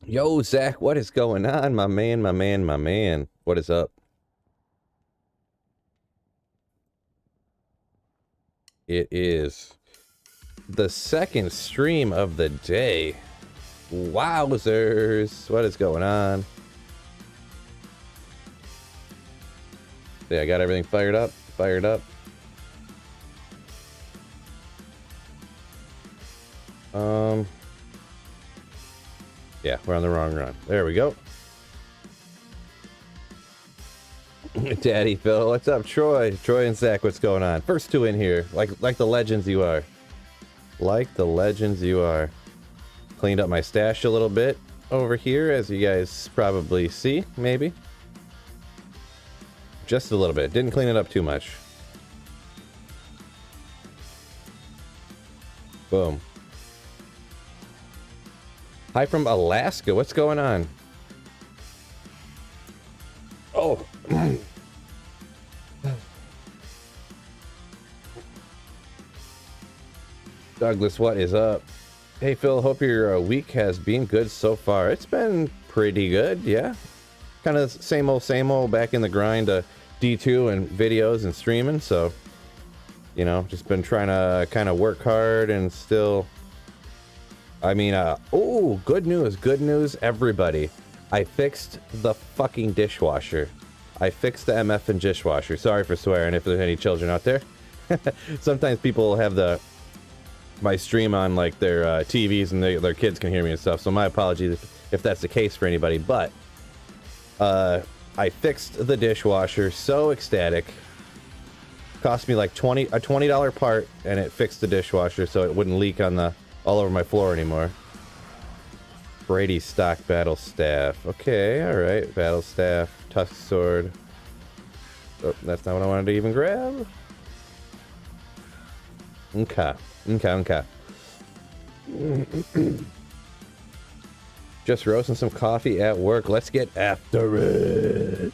Yo, Zach, what is going on, my man, my man, my man? What is up? It is the second stream of the day. Wowzers, what is going on? Yeah, I got everything fired up. Yeah, we're on the wrong run. There we go. Daddy Phil, what's up, Troy? Troy and Zach, what's going on? First two in here, like the legends you are. Like the legends you are. Cleaned up my stash a little bit over here, as you guys probably see, maybe. Just a little bit. Didn't clean it up too much. Boom. Hi from Alaska. What's going on? Oh. Douglas, what is up? Hey, Phil, hope your week has been good so far. It's been pretty good, yeah. Kind of same old, back in the grind of D2 and videos and streaming, so, you know, just been trying to kind of work hard and still... I mean, oh, good news, everybody. I fixed the fucking dishwasher. I fixed the MF and dishwasher. Sorry for swearing if there's any children out there. Sometimes people have my stream on like their TVs and their kids can hear me and stuff, so my apologies if that's the case for anybody, but I fixed the dishwasher. So ecstatic. Cost me like a $20 part, and it fixed the dishwasher so it wouldn't leak on all over my floor anymore. Brady stock battle staff. Okay, alright. Battle staff, tusk sword. Oh, that's not what I wanted to even grab. Okay. Just roasting some coffee at work. Let's get after it.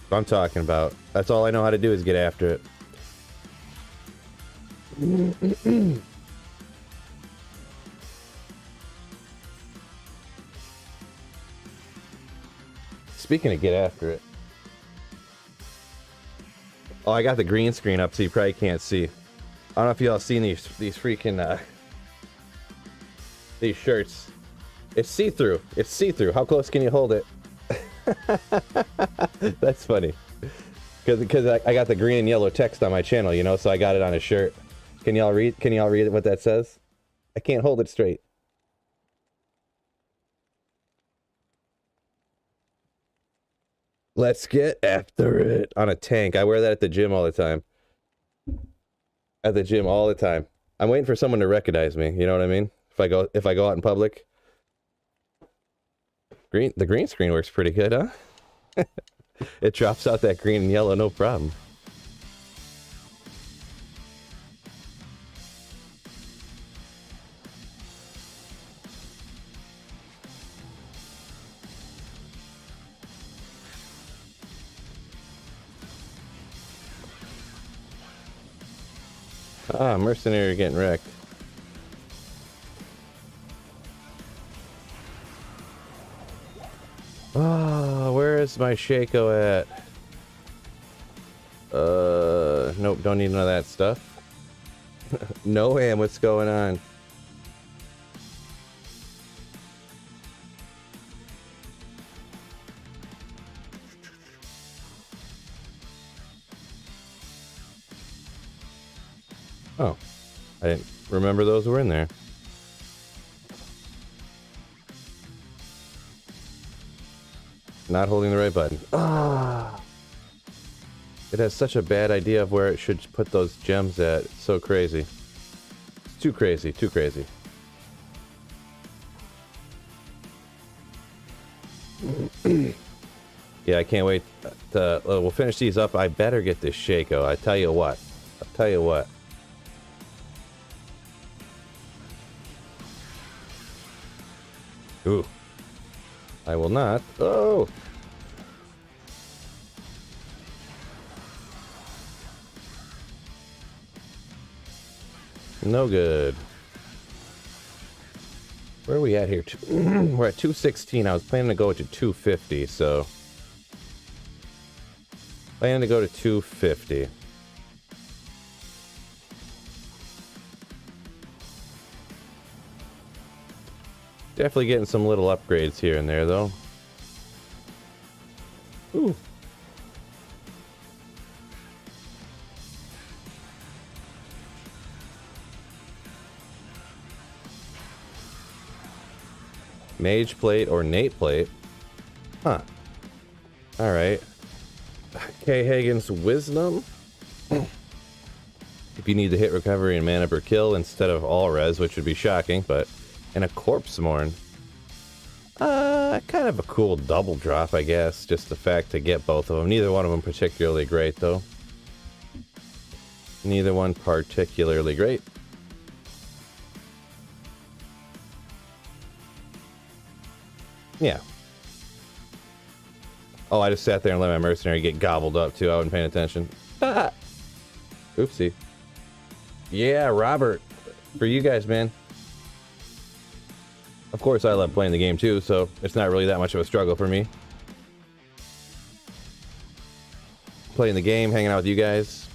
What I'm talking about. That's all I know how to do is get after it. Speaking of get after it. Oh, I got the green screen up so you probably can't see. I don't know if y'all seen these freaking these shirts. It's see-through. It's see-through. How close can you hold it? That's funny. Because I got the green and yellow text on my channel, you know, so I got it on a shirt. Can y'all read what that says? I can't hold it straight. Let's get after it. On a tank. I wear that at the gym all the time. At the gym all the time. I'm waiting for someone to recognize me, you know what I mean? If I go out in public. The green screen works pretty good, huh? It drops out that green and yellow, no problem. Ah, mercenary getting wrecked. Oh, where is my Shako at? Nope, don't need none of that stuff. No ham, what's going on? Oh, I didn't remember those were in there. Not holding the right button. Ah! It has such a bad idea of where it should put those gems at. It's so crazy. It's too crazy, too crazy. Yeah, I can't wait to... we'll finish these up. I better get this Shako. I tell you what. Ooh. I will not. Oh! No good. Where are we at here? We're at 216. I was planning to go to 250, so... Planning to go to 250. Definitely getting some little upgrades here and there, though. Ooh. Mage plate or Nate plate. Huh. Alright. K. Hagen's Wisdom. If you need to hit recovery and mana per kill instead of all res, which would be shocking, but... And a Corpse Morn. Kind of a cool double drop, I guess. Just the fact to get both of them. Neither one of them particularly great, though. Neither one particularly great. Yeah. Oh, I just sat there and let my mercenary get gobbled up, too. I wasn't paying attention. Ah! Oopsie. Yeah, Robert. For you guys, man. Of course, I love playing the game, too, so it's not really that much of a struggle for me. Playing the game, hanging out with you guys.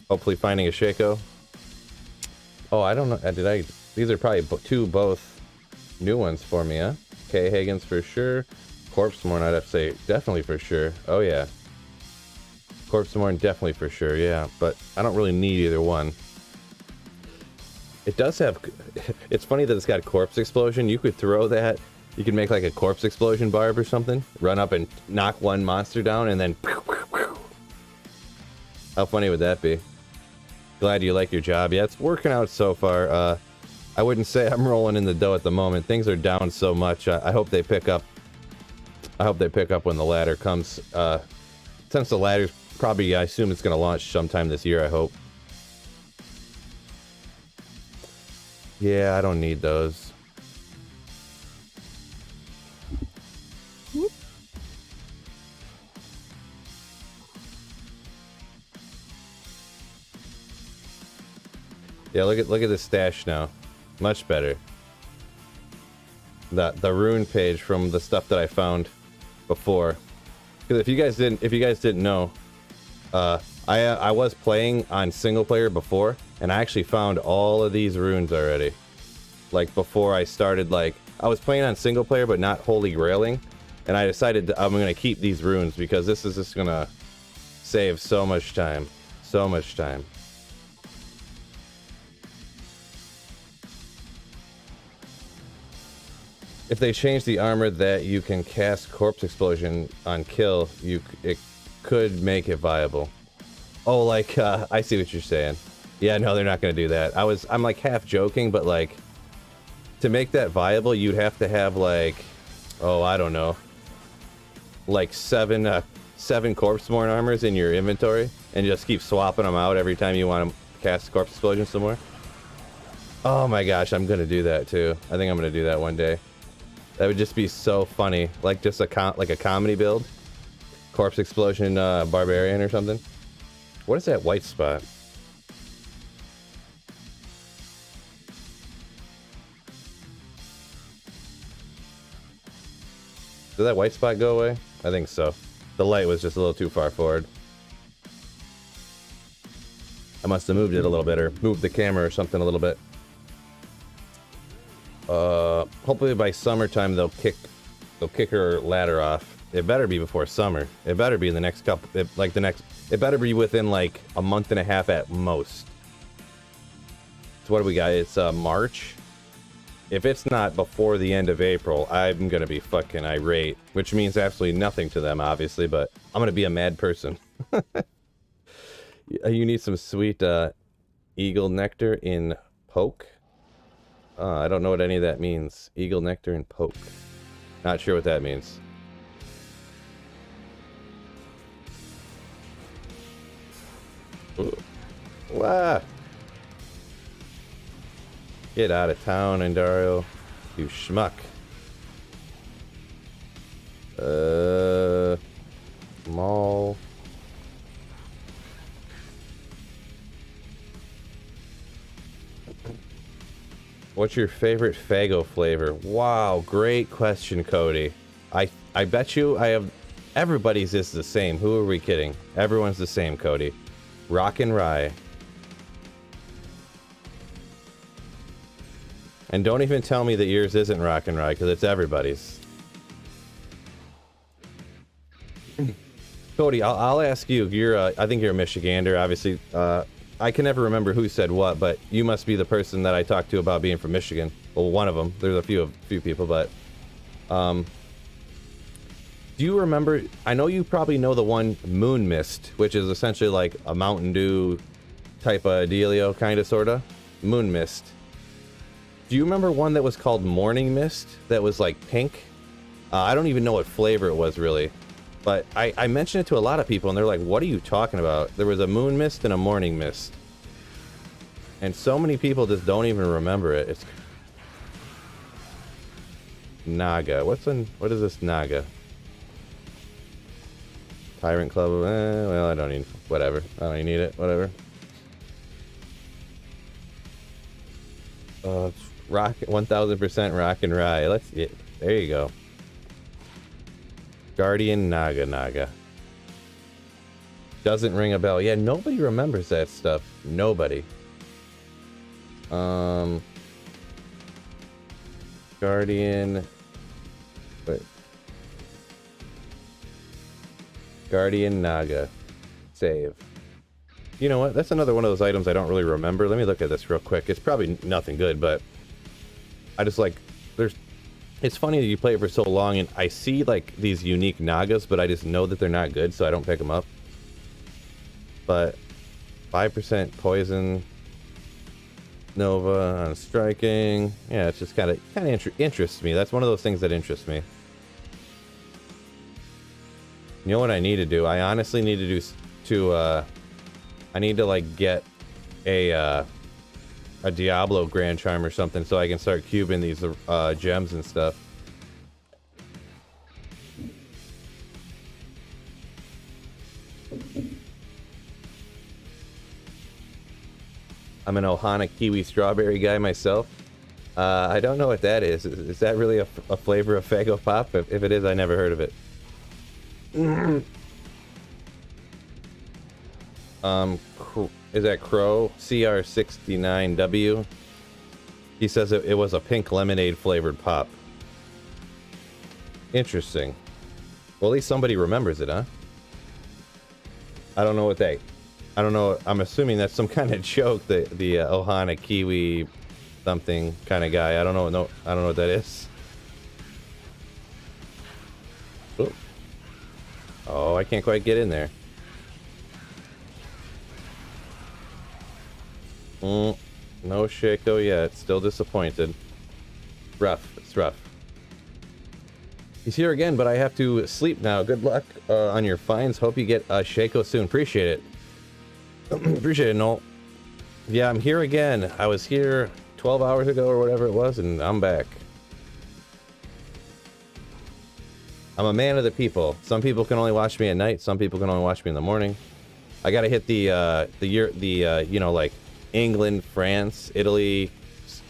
Hopefully finding a Shako. Oh, I don't know. These are probably both new ones for me, huh? K. Hagen's for sure. Corpse Morn, I'd have to say definitely for sure. Oh, yeah. Corpse Morn, definitely for sure, yeah. But I don't really need either one. It does have... It's funny that it's got a Corpse Explosion. You could throw that. You could make like a Corpse Explosion barb or something. Run up and knock one monster down and then... How funny would that be? Glad you like your job. Yeah, it's working out so far. I wouldn't say I'm rolling in the dough at the moment. Things are down so much. I hope they pick up. I hope they pick up when the ladder comes. Since the ladder's probably, I assume it's going to launch sometime this year, I hope. Yeah, I don't need those. Yeah, look at this stash now. Much better. The rune page from the stuff that I found before. Because if you guys didn't know, I was playing on single player before, and I actually found all of these runes already. Like before I started, like I was playing on single player but not holy grailing, and I decided I'm gonna keep these runes because this is just gonna save so much time, so much time. If they change the armor that you can cast Corpse Explosion on kill, it could make it viable. Oh, like, I see what you're saying. Yeah, no, they're not gonna do that. I'm like half joking, but like, to make that viable, you'd have to have like, oh, I don't know, like seven Corpse Morn armors in your inventory, and just keep swapping them out every time you want to cast Corpse Explosion somewhere. Oh my gosh, I'm gonna do that too. I think I'm gonna do that one day. That would just be so funny, like just a comedy build, Corpse Explosion Barbarian or something. What is that white spot? Did that white spot go away? I think so. The light was just a little too far forward. I must have moved it a little bit, or moved the camera or something a little bit. Hopefully by summertime they'll kick her ladder off. It better be before summer. It better be in the next couple, it better be within like a month and a half at most. So what do we got? It's March. If it's not before the end of April, I'm gonna be fucking irate, which means absolutely nothing to them, obviously, but I'm gonna be a mad person. You need some sweet eagle nectar in poke. I don't know what any of that means. Eagle nectar and poke. Not sure what that means. Ooh. Wow. Get out of town, Andario. You schmuck. Mall. What's your favorite Faygo flavor? Wow, great question, Cody. I bet you I have... Everybody's is the same. Who are we kidding? Everyone's the same, Cody. Rock and Rye. And don't even tell me that yours isn't Rock and Rye, because it's everybody's. Cody, I'll ask you. You're, I think you're a Michigander, obviously. I can never remember who said what, but you must be the person that I talked to about being from Michigan. Well, one of them. There's a few people, but do you remember? I know you probably know the one Moon Mist, which is essentially like a Mountain Dew type of dealio, kind of, sorta. Moon Mist. Do you remember one that was called Morning Mist that was like pink? I don't even know what flavor it was really, but I mentioned it to a lot of people and they're like, what are you talking about? There was a Moon Mist and a Morning Mist. And so many people just don't even remember it. It's Naga. What is this Naga? Tyrant Club. Well, I don't need... Whatever. I don't even need it. Whatever. Rock... 1000% Rock and Rye. Let's... there you go. Guardian Naga. Doesn't ring a bell. Yeah, nobody remembers that stuff. Nobody. Guardian... Wait. Guardian Naga. Save. You know what? That's another one of those items I don't really remember. Let me look at this real quick. It's probably nothing good, but I just like... It's funny that you play it for so long, and I see like these unique Nagas, but I just know that they're not good, so I don't pick them up. But 5% poison... Nova on striking. Yeah, it's just kind of interests me. That's one of those things that interests me. You know what I need to do? I honestly need to do I need to like get a Diablo Grand Charm or something so I can start cubing these gems and stuff. I'm an Ohana Kiwi Strawberry guy myself. I don't know what that is. Is that really a flavor of Faygo Pop? If it is, I never heard of it. Is that Crow? CR69W? He says it was a pink lemonade flavored pop. Interesting. Well, at least somebody remembers it, huh? I don't know what they... I don't know. I'm assuming that's some kind of joke. The Ohana Kiwi something kind of guy. I don't know. No, I don't know what that is. Ooh. Oh, I can't quite get in there. No Shako yet. Still disappointed. Rough. It's rough. He's here again, but I have to sleep now. Good luck on your finds. Hope you get Shako soon. Appreciate it. Appreciate it, Noel. Yeah, I'm here again. I was here 12 hours ago or whatever it was, and I'm back. I'm a man of the people. Some people can only watch me at night. Some people can only watch me in the morning. I gotta hit the you know, like England, France, Italy,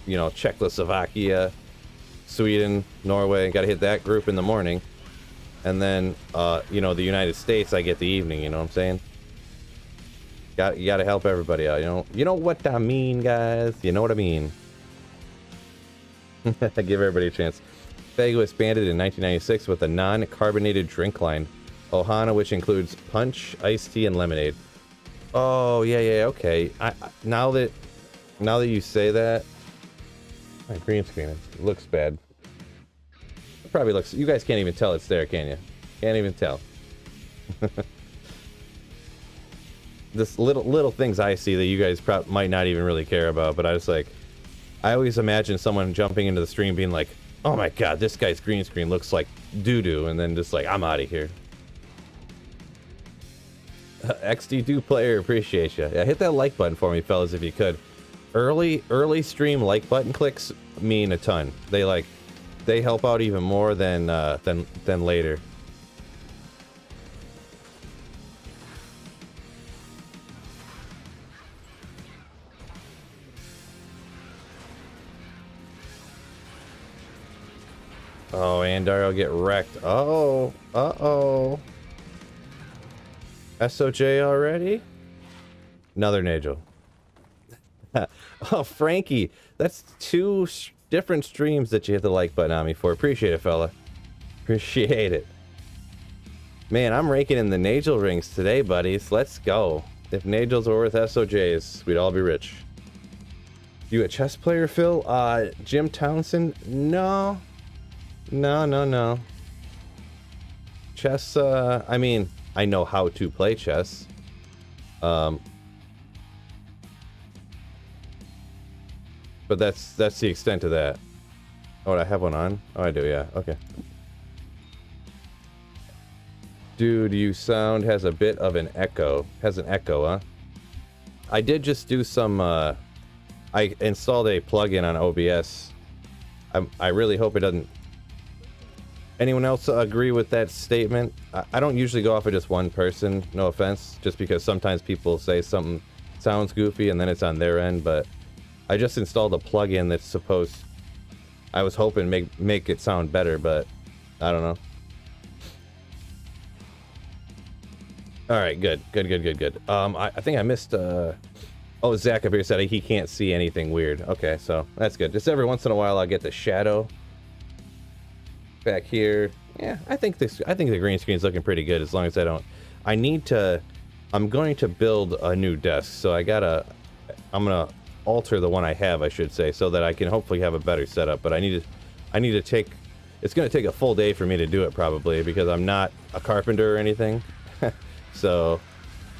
you know, Czechoslovakia, Sweden, Norway. Gotta hit that group in the morning, and then you know, the United States. I get the evening. You know what I'm saying? You gotta help everybody out, you know what I mean, guys. You know what I mean. Give everybody a chance. Faygo expanded in 1996 with a non-carbonated drink line, Ohana, which includes punch, iced tea, and lemonade. Oh yeah, okay. Now that you say that, my green screen, it looks bad. It probably looks. You guys can't even tell it's there, can you? Can't even tell. This little things I see that you guys might not even really care about, but I always imagine someone jumping into the stream being like, oh my god, this guy's green screen looks like doo-doo, and then just like, I'm out of here. XD2 player, appreciate you. Yeah, hit that like button for me, fellas, if you could. Early stream like button clicks mean a ton. They help out even more than later. Oh, Andar will get wrecked. Uh-oh. Uh-oh. SOJ already? Another Nagel. Oh, Frankie. That's two different streams that you hit the like button on me for. Appreciate it, fella. Appreciate it. Man, I'm raking in the Nagel rings today, buddies. Let's go. If Nagels were worth SOJs, we'd all be rich. You a chess player, Phil? Jim Townsend? No. No. Chess, I mean, I know how to play chess. But that's the extent of that. Oh, I have one on? Oh, I do, yeah. Okay. Dude, you sound has a bit of an echo. Has an echo, huh? I did just do some, I installed a plugin on OBS. I really hope it doesn't... Anyone else agree with that statement? I don't usually go off of just one person, no offense, just because sometimes people say something sounds goofy and then it's on their end, but I just installed a plugin that's supposed... I was hoping make it sound better, but I don't know. Alright, good. I think I missed, oh, Zach up here said he can't see anything weird. Okay, so that's good. Just every once in a while I'll get the shadow back here. Yeah, I think the green screen's looking pretty good as long as I'm going to build a new desk, so I'm gonna alter the one I have, I should say, so that I can hopefully have a better setup, but I need to take, it's gonna take a full day for me to do it probably, because I'm not a carpenter or anything. So,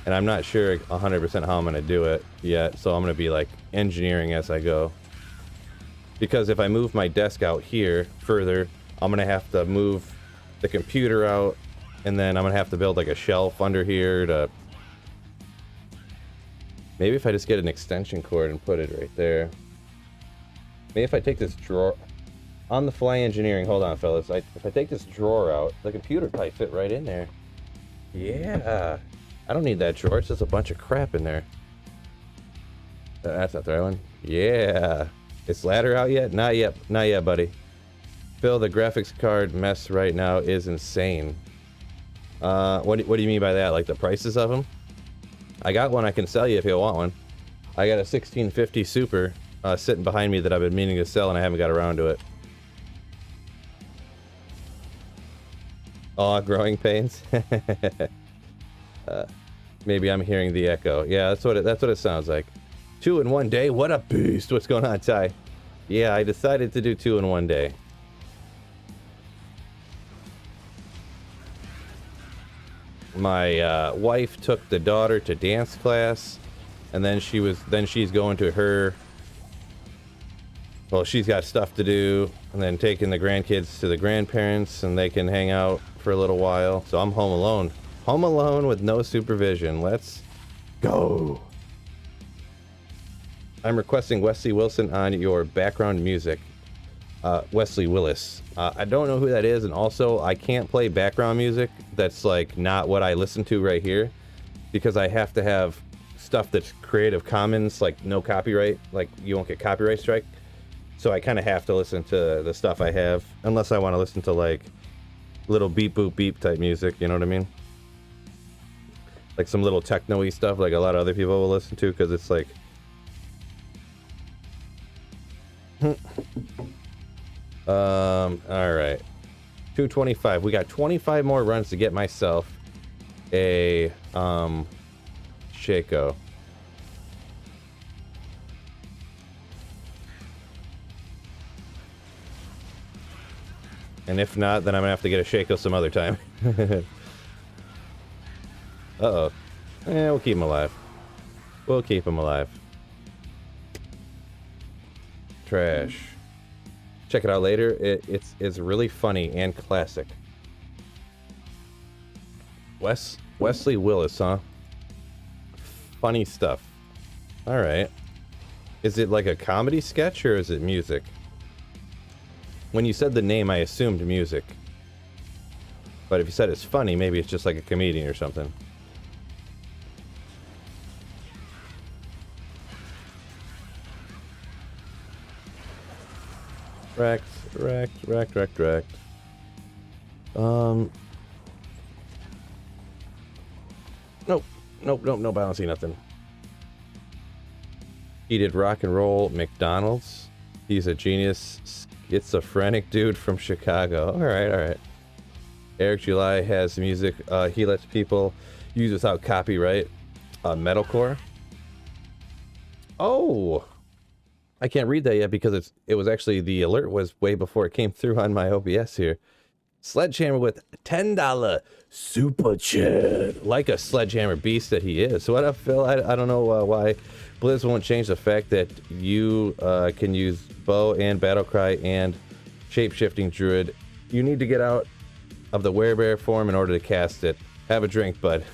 and I'm not sure 100% how I'm gonna do it yet, so I'm gonna be like engineering as I go. Because if I move my desk out here further, I'm gonna have to move the computer out, and then I'm gonna have to build like a shelf under here to... Maybe if I just get an extension cord and put it right there. Maybe if I take this drawer... On the fly engineering, hold on fellas, if I take this drawer out, the computer probably fit right in there. Yeah. I don't need that drawer, it's just a bunch of crap in there. That's not the right one. Yeah. Is ladder out yet? Not yet, buddy. Phil, the graphics card mess right now is insane. What do you mean by that? Like the prices of them? I got one I can sell you if you want one. I got a 1650 Super sitting behind me that I've been meaning to sell and I haven't got around to it. Aw, growing pains. Maybe I'm hearing the echo. Yeah, that's what it sounds like. 2 in 1 day? What a beast! What's going on, Ty? Yeah, I decided to do 2 in 1 day. My wife took the daughter to dance class, and then she's going to her... Well, she's got stuff to do, and then taking the grandkids to the grandparents, and they can hang out for a little while. So I'm home alone. Home alone with no supervision. Let's go. I'm requesting Wesley Wilson on your background music. Wesley Willis. I don't know who that is, and also I can't play background music that's like not what I listen to right here, because I have to have stuff that's Creative Commons, like no copyright, like you won't get copyright strike. So I kind of have to listen to the stuff I have, unless I want to listen to like little beep boop beep type music, you know what I mean? Like some little techno-y stuff like a lot of other people will listen to, because it's like... Alright. 225. We got 25 more runs to get myself a, Shako. And if not, then I'm gonna have to get a Shako some other time. Uh-oh. We'll keep him alive. We'll keep him alive. Trash. Check it out later. It's really funny and classic. Wesley Willis, huh? Funny stuff. Alright. Is it like a comedy sketch or is it music? When you said the name, I assumed music. But if you said it's funny, maybe it's just like a comedian or something. Wrecked. Um, nope, nope. I don't see nothing. He did rock and roll McDonald's. He's a genius, schizophrenic dude from Chicago. All right. Eric July has music he lets people use without copyright. Metalcore. Oh, I can't read that yet because it was actually, the alert was way before it came through on my OBS here. Sledgehammer with $10 super chat, like a sledgehammer beast that he is. So what up, Phil? I don't know why Blizz won't change the fact that you can use bow and battlecry and shape-shifting druid. You need to get out of the werebear form in order to cast it. Have a drink, bud.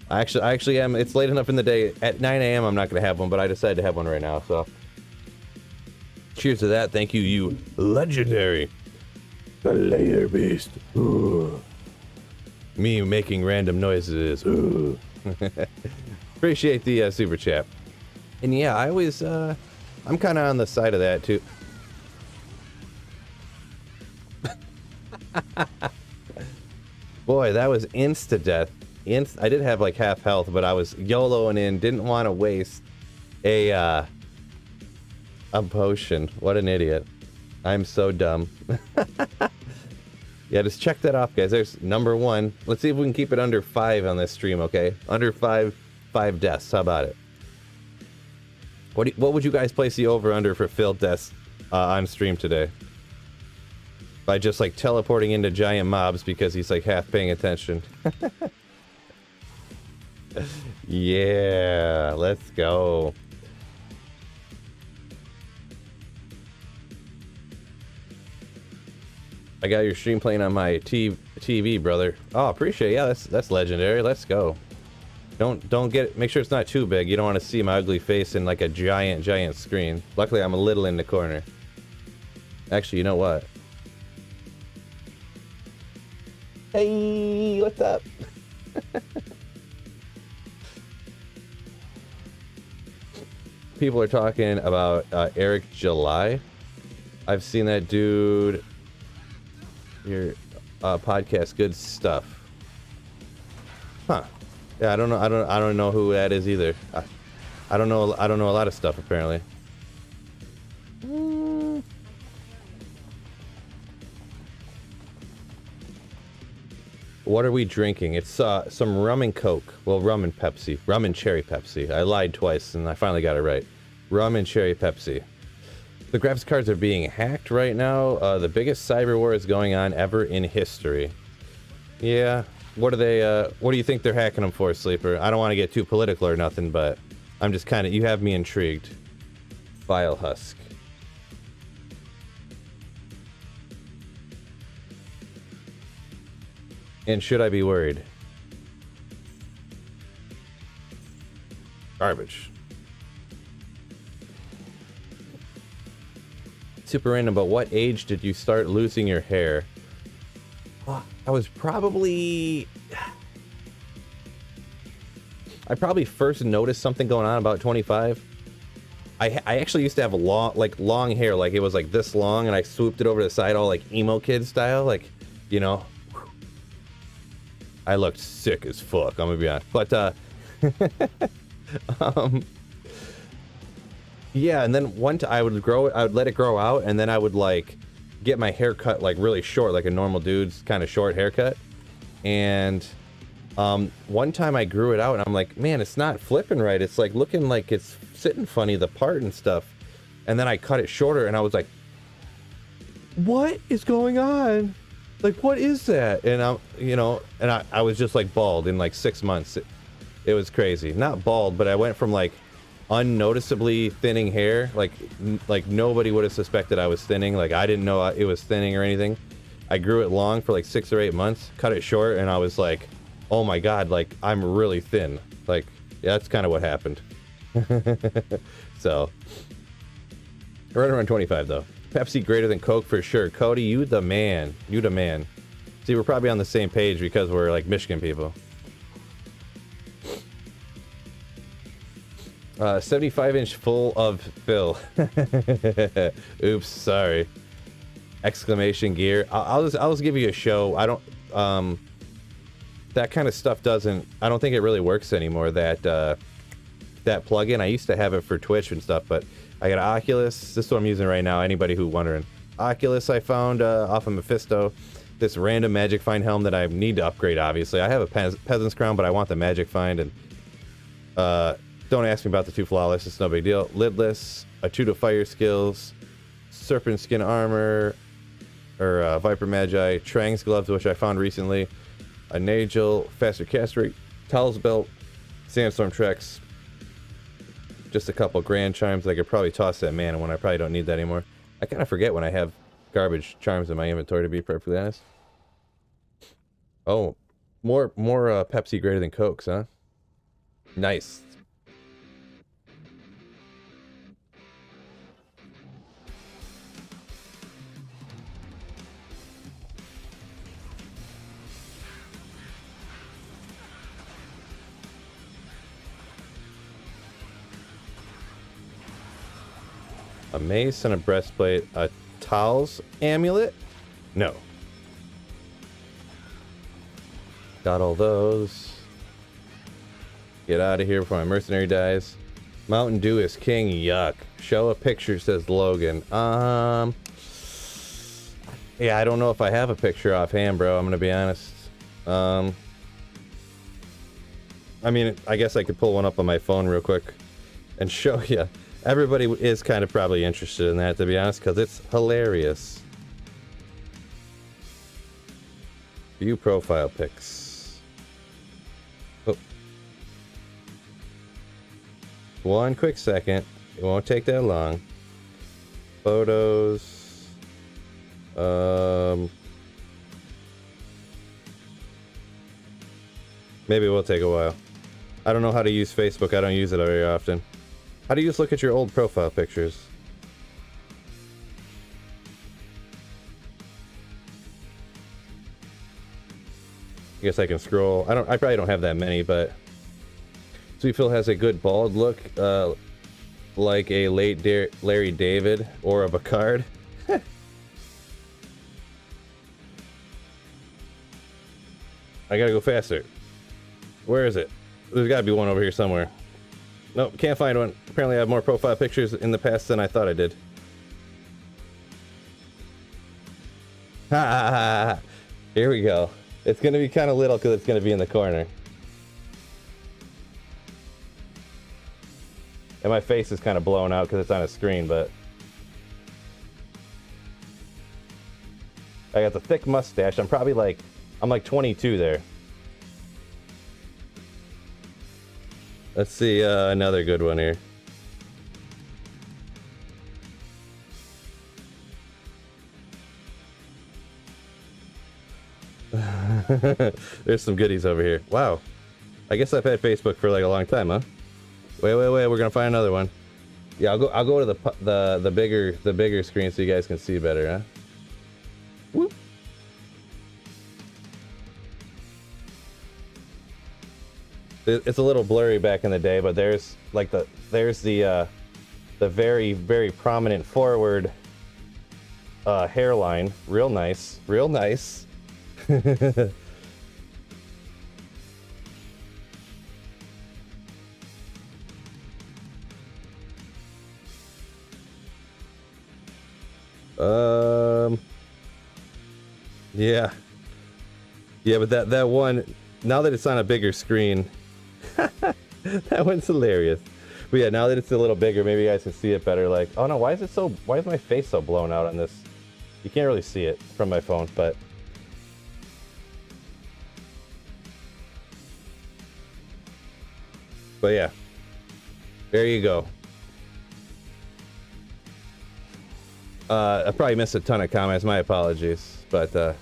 I actually am. It's late enough in the day. At 9 a.m. I'm not going to have one, but I decided to have one right now, so. Cheers to that. Thank you, you legendary. The layer beast. Ooh. Me making random noises. Ooh. Appreciate the super chat. And yeah, I always, I'm kind of on the side of that, too. Boy, that was insta-death. I did have like half health, but I was YOLOing in, didn't want to waste a potion. What an idiot. I'm so dumb. Yeah, just check that off, guys. There's number 1. Let's see if we can keep it under 5 on this stream, okay? Under 5 deaths. How about it? What would you guys place the over-under for failed deaths on stream today? By just like teleporting into giant mobs because he's like half paying attention. Yeah, let's go. I got your stream playing on my TV, brother. Oh, appreciate it. Yeah, that's legendary. Let's go. Make sure it's not too big. You don't want to see my ugly face in like a giant screen. Luckily, I'm a little in the corner. Actually, you know what? Hey, what's up? People are talking about Eric July. I've seen that dude. Your podcast, good stuff. Huh? Yeah, I don't know who that is either. I don't know a lot of stuff apparently. What are we drinking? It's some rum and Coke. Well, rum and Pepsi. Rum and cherry Pepsi. I lied twice and I finally got it right. Rum and cherry Pepsi. The graphics cards are being hacked right now. The biggest cyber war is going on ever in history. Yeah. What are they, what do you think they're hacking them for, Sleeper? I don't want to get too political or nothing, but I'm just kind of, you have me intrigued. Vile Husk. And should I be worried? Garbage. Super random, but what age did you start losing your hair? I was probably... I probably first noticed something going on about 25. I actually used to have long hair, like it was like this long, and I swooped it over to the side all like emo kid style, like, you know. I looked sick as fuck, I'm gonna be honest. But, yeah, and then I would let it grow out, and then I would like get my hair cut like really short, like a normal dude's kind of short haircut. And one time I grew it out, and I'm like, man, it's not flipping right. It's like looking like it's sitting funny, the part and stuff. And then I cut it shorter, and I was like, what is going on? Like, what is that? And I was just like bald in like 6 months. It was crazy. Not bald, but I went from like unnoticeably thinning hair, like nobody would have suspected I was thinning. Like I didn't know it was thinning or anything. I grew it long for like 6 or 8 months, cut it short, and I was like, oh my god, like I'm really thin. Like, yeah, that's kind of what happened. So right around 25 though. Pepsi greater than Coke for sure. Cody, you the man. You the man. See, we're probably on the same page because we're like Michigan people. 75-inch full of Phil. Oops, sorry. exclamation gear. I'll just give you a show. I don't that kind of stuff doesn't. I don't think it really works anymore. That plugin. I used to have it for Twitch and stuff, but I got an Oculus. This is what I'm using right now. Anybody who wondering, Oculus I found off of Mephisto. This random Magic Find helm that I need to upgrade. Obviously, I have a Peasant's Crown, but I want the Magic Find. And don't ask me about the 2 flawless. It's no big deal. Lidless, a 2 to fire skills, Serpent Skin armor, or Viper Magi, Trang's gloves, which I found recently, a Nagel, faster cast rate, Towels belt, Sandstorm Trex, just a couple Grand Chimes. I could probably toss that mana when I probably don't need that anymore. I kind of forget when I have garbage charms in my inventory, to be perfectly honest. Oh, more Pepsi greater than Cokes, huh? Nice. A mace and a breastplate, a Towels amulet? No. Got all those. Get out of here before my mercenary dies. Mountain Dew is king, yuck. Show a picture, says Logan. Yeah, I don't know if I have a picture offhand, bro, I'm gonna be honest. I mean, I guess I could pull one up on my phone real quick and show you. Everybody is kind of probably interested in that, to be honest, because it's hilarious. View profile pics. Oh. One quick second. It won't take that long. Photos. Maybe it will take a while. I don't know how to use Facebook. I don't use it very often. How do you just look at your old profile pictures? I guess I can scroll. I probably don't have that many, but Sweet Phil has a good bald look, like a late Larry David or a Bacard. I gotta go faster. Where is it? There's gotta be one over here somewhere. Nope, can't find one. Apparently I have more profile pictures in the past than I thought I did. Ha ha ha ha. Here we go. It's gonna be kind of little because it's gonna be in the corner. And my face is kind of blown out because it's on a screen, but... I got the thick mustache. I'm probably like... I'm like 22 there. Let's see another good one here. There's some goodies over here. Wow. I guess I've had Facebook for like a long time, huh? Wait. We're gonna find another one. Yeah, I'll go to the bigger screen so you guys can see better, huh? Whoop. It's a little blurry back in the day, but there's like the very, very prominent forward hairline. Real nice. Yeah, but that one, now that it's on a bigger screen, that one's hilarious. But yeah, now that it's a little bigger, maybe you guys can see it better. Like, oh no, why is my face so blown out on this? You can't really see it from my phone, but yeah, there you go. I probably missed a ton of comments. My apologies, but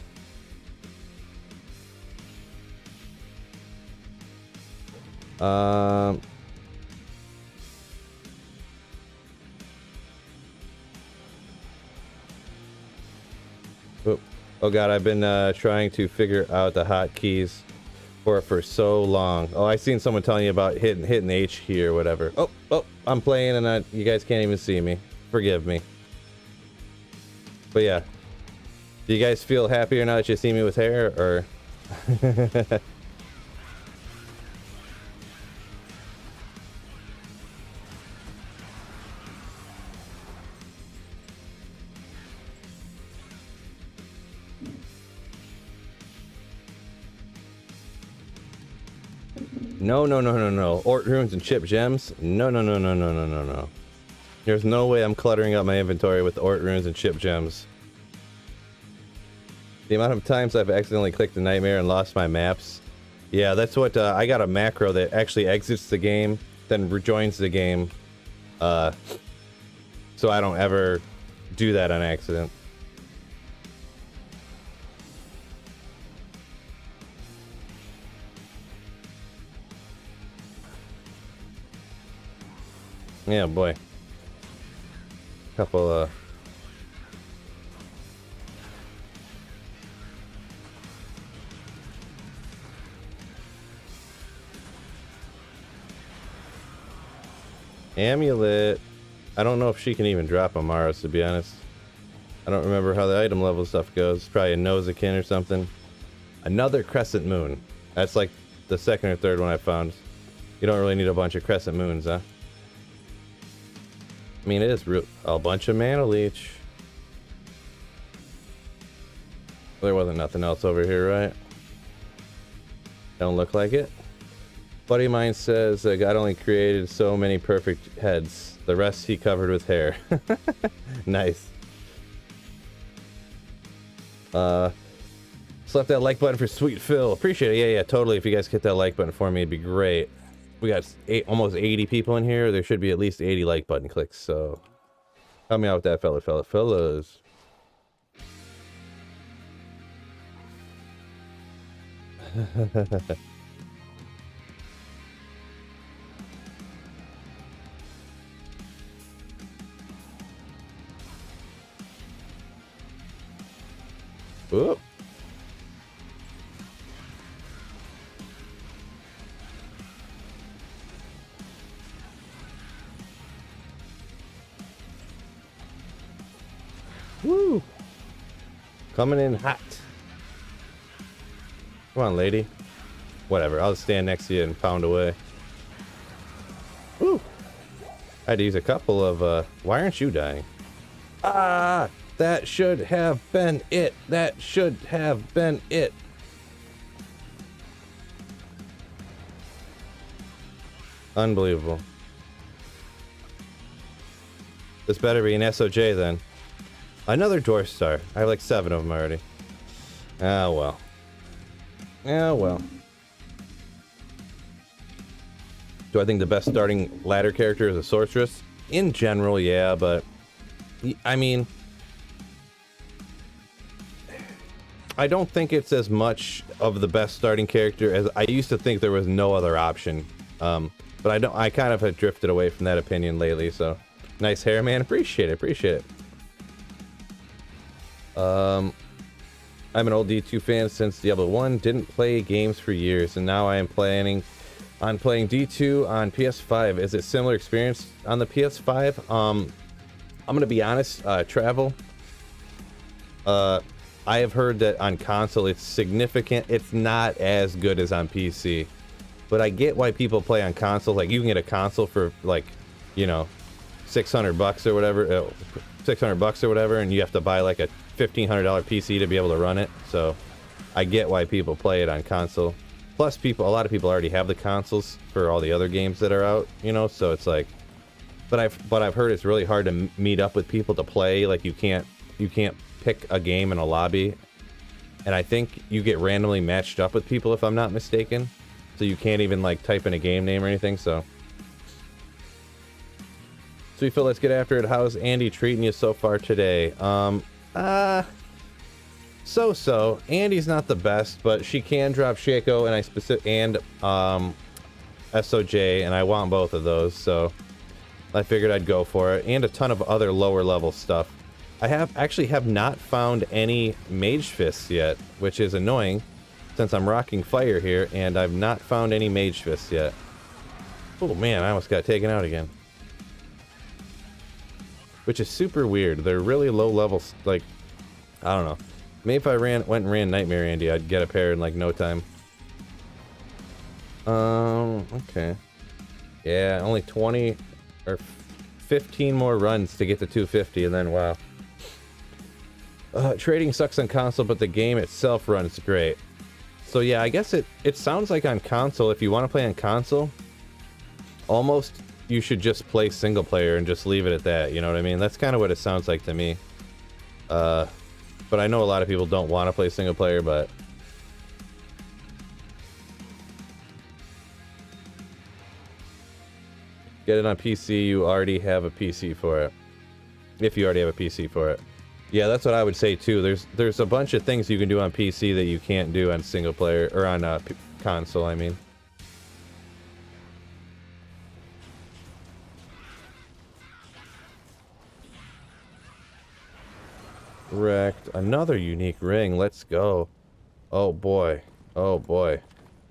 oh god, I've been trying to figure out the hotkeys for so long. Oh, I seen someone telling you about hitting the H key or whatever. Oh, I'm playing and you guys can't even see me. Forgive me. But yeah, Do you guys feel happier now that you see me with hair, or? No, no, no, no, no. Ort runes and chip gems? No, no, no, no, no, no, no, no. There's no way I'm cluttering up my inventory with Ort runes and chip gems. The amount of times I've accidentally clicked a nightmare and lost my maps. Yeah, that's what, I got a macro that actually exits the game, then rejoins the game. So I don't ever do that on accident. Yeah, boy. Couple, Amulet. I don't know if she can even drop Amaras, to be honest. I don't remember how the item level stuff goes. Probably a Nosekin or something. Another Crescent Moon. That's like the second or third one I found. You don't really need a bunch of Crescent Moons, huh? I mean, it is a bunch of Mana Leech. There wasn't nothing else over here, right? Don't look like it. Buddy of mine says God only created so many perfect heads. The rest he covered with hair. Nice. Slap that like button for Sweet Phil. Appreciate it. Yeah, totally. If you guys hit that like button for me, it'd be great. We got almost 80 people in here. There should be at least 80 like button clicks. So help me out with that, fellas. Whoop. Woo! Coming in hot. Come on, lady. Whatever, I'll stand next to you and pound away. Woo! I had to use a couple of, why aren't you dying? Ah! That should have been it. That should have been it. Unbelievable. This better be an SOJ then. Another Dwarf Star. I have like 7 of them already. Oh well. Oh well. Do I think the best starting ladder character is a sorceress? In general, yeah, but I mean, I don't think it's as much of the best starting character as I used to think there was no other option. But I kind of have drifted away from that opinion lately, so nice hair, man. Appreciate it. I'm an old D2 fan since Diablo 1, didn't play games for years, and now I am planning on playing D2 on PS5. Is it similar experience on the PS5? I'm gonna be honest, Travel. I have heard that on console it's significant. It's not as good as on PC, but I get why people play on console. Like you can get a console for like, you know, $600 or whatever, $600 or whatever, and you have to buy like a $1,500 PC to be able to run it. So I get why people play it on console. Plus, a lot of people already have the consoles for all the other games that are out, you know. So it's like, but I've heard it's really hard to meet up with people to play. Like you can't pick a game in a lobby, and I think you get randomly matched up with people if I'm not mistaken. So you can't even like type in a game name or anything. So Sweet Phil, let's get after it. How's Andy treating you so far today? So. Andy's not the best, but she can drop Shako and SOJ, and I want both of those, so I figured I'd go for it, and a ton of other lower level stuff. I actually have not found any Mage Fists yet, which is annoying since I'm rocking fire here, and I've not found any Mage Fists yet. Oh man, I almost got taken out again. Which is super weird. They're really low levels, like, I don't know. Maybe if I went and ran Nightmare Andy, I'd get a pair in like no time. Okay. Yeah, only 20 or 15 more runs to get to 250, and then wow. Trading sucks on console, but the game itself runs great. So yeah, I guess it sounds like on console, if you want to play on console, almost you should just play single player and just leave it at that, you know what I mean? That's kind of what it sounds like to me. But I know a lot of people don't want to play single player, but... Get it on PC, you already have a PC for it. If you already have a PC for it. Yeah, that's what I would say too. There's a bunch of things you can do on PC that you can't do on single player, or on console, I mean. Wrecked. Another unique ring. Let's go. Oh boy. Oh boy.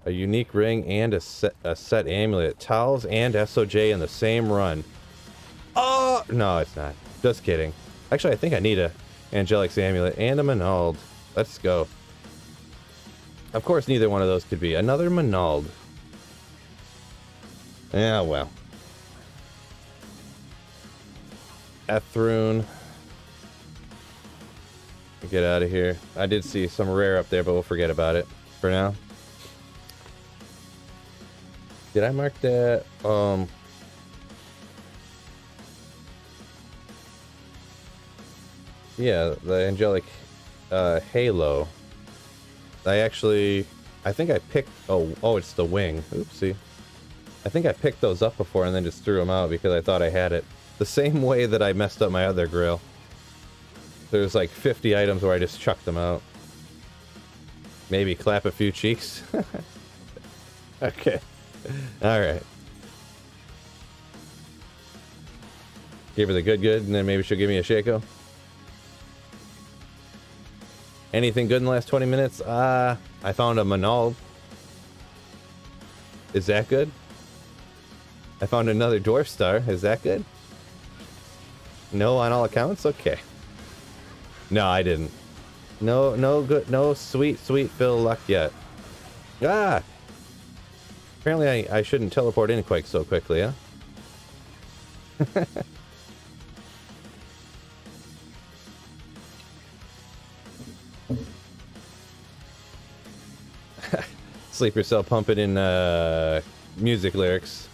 A unique ring and a set amulet. Towels and SOJ in the same run. Oh! No, it's not. Just kidding. Actually, I think I need a Angelic's amulet and a Manald. Let's go. Of course, neither one of those could be. Another Manald. Yeah, well. Ethrune. Get out of here. I did see some rare up there, but we'll forget about it for now. Did I mark that? Yeah, the Angelic Halo. I think I picked... Oh, it's the wing. Oopsie. I think I picked those up before and then just threw them out because I thought I had it. The same way that I messed up my other grill. There's like 50 items where I just chucked them out. Maybe clap a few cheeks. Okay. Alright. Give her the good, and then maybe she'll give me a Shako. Anything good in the last 20 minutes? I found a Manald. Is that good? I found another Dwarf Star. Is that good? No on all accounts? Okay. No, I didn't. No good, no sweet Phil luck yet. Ah! Apparently I shouldn't teleport in quite so quickly, huh? Sleeper Cell pumping in music lyrics.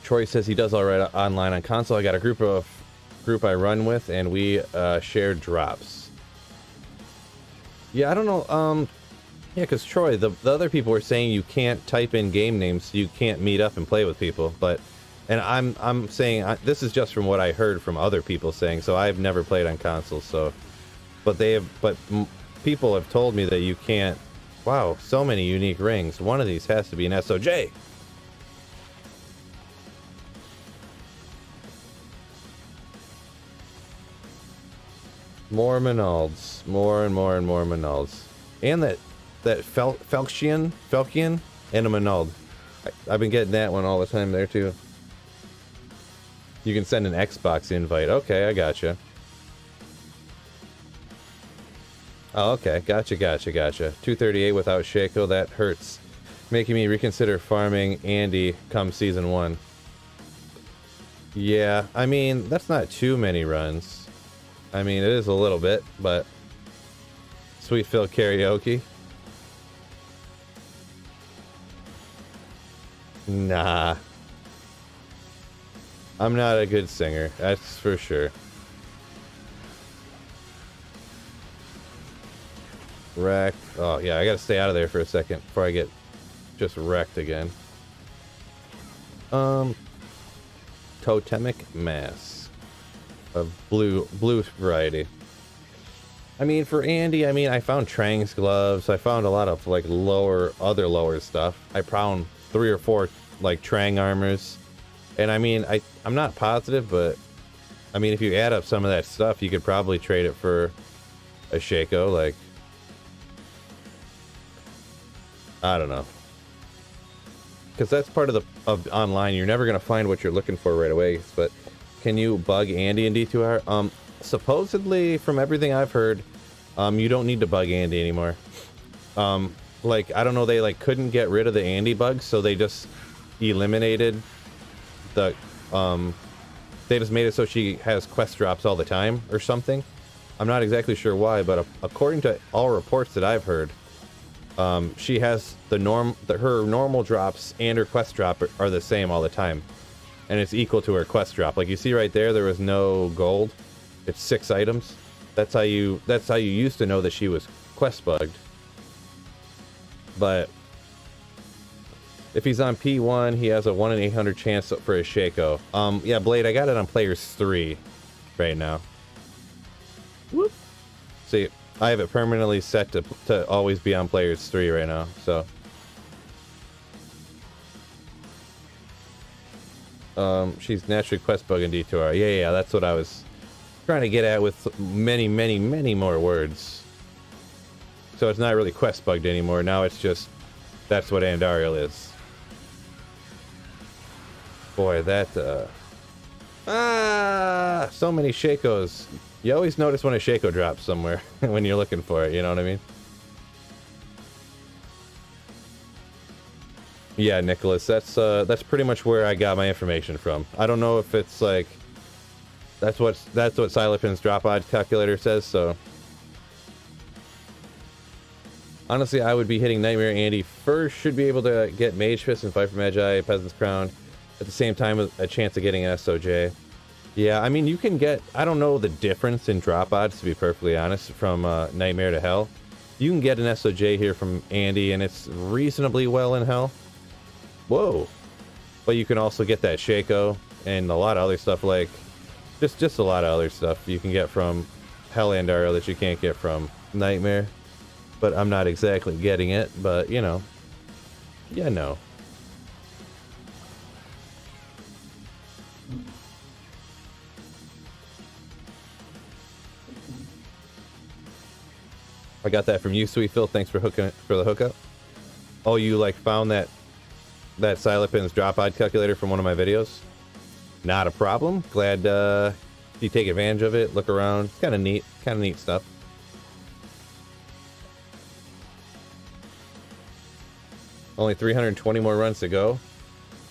Troy says he does all right online on console. I got a group I run with, and we share drops. Yeah, I don't know. Yeah, because Troy, the other people were saying you can't type in game names, so you can't meet up and play with people. And I'm saying this is just from what I heard from other people saying. So I've never played on console. So, but people have told me that you can't. Wow, so many unique rings. One of these has to be an SOJ. More Manalds. More and more and more Manalds. And that Falchian and a Manald. I've been getting that one all the time there too. You can send an Xbox invite. Okay, I gotcha. Oh, okay. Gotcha. 238 without Shako. That hurts. Making me reconsider farming Andy come season 1. Yeah, I mean, that's not too many runs. I mean, it is a little bit, but... Sweet Phil karaoke. Nah. I'm not a good singer, that's for sure. Wrecked. Oh, yeah, I gotta stay out of there for a second before I get just wrecked again. Totemic Mask. Of blue variety. I mean, for Andy, I mean, I found Trang's gloves. I found a lot of, like, other lower stuff. I found 3 or 4, like, Trang armors. And I mean, I'm not positive, but I mean, if you add up some of that stuff, you could probably trade it for a Shako, like... I don't know. Because that's part of online. You're never going to find what you're looking for right away. But can you bug Andy in D2R? Supposedly, from everything I've heard, you don't need to bug Andy anymore. Like, I don't know, they like couldn't get rid of the Andy bugs, so they just eliminated the... They just made it so she has quest drops all the time or something. I'm not exactly sure why, but according to all reports that I've heard, she has her normal drops and her quest drop are the same all the time, and it's equal to her quest drop. Like you see right there, there was no gold. It's 6 items. That's how you used to know that she was quest bugged. But if he's on P1, he has a 1 in 800 chance for his Shako. Yeah, Blade, I got it on players 3 right now. Whoop. See, I have it permanently set to always be on players 3 right now, so. She's naturally quest bugging D2R. Yeah, that's what I was trying to get at with many more words. So it's not really quest bugged anymore. Now it's just, that's what Andariel is. Boy, that, so many Shakos. You always notice when a Shako drops somewhere when you're looking for it, you know what I mean? Yeah, Nicholas, that's pretty much where I got my information from. I don't know if it's like, that's what Silipin's drop odds calculator says, so. Honestly, I would be hitting Nightmare Andy first. Should be able to get Mage Fist and fight for Magi, Peasant's Crown. At the same time, with a chance of getting an SOJ. Yeah, I mean, you can get... I don't know the difference in drop odds, to be perfectly honest, from Nightmare to Hell. You can get an SOJ here from Andy, and it's reasonably well in Hell. Whoa. But you can also get that Shako, and a lot of other stuff, like... Just a lot of other stuff you can get from Hell and Arrow that you can't get from Nightmare. But I'm not exactly getting it, but, you know. Yeah, no. I got that from you, Sweet Phil. Thanks for the hookup. Oh, you like found that Silipin's drop odd calculator from one of my videos? Not a problem. Glad you take advantage of it. Look around. It's kind of neat stuff. Only 320 more runs to go.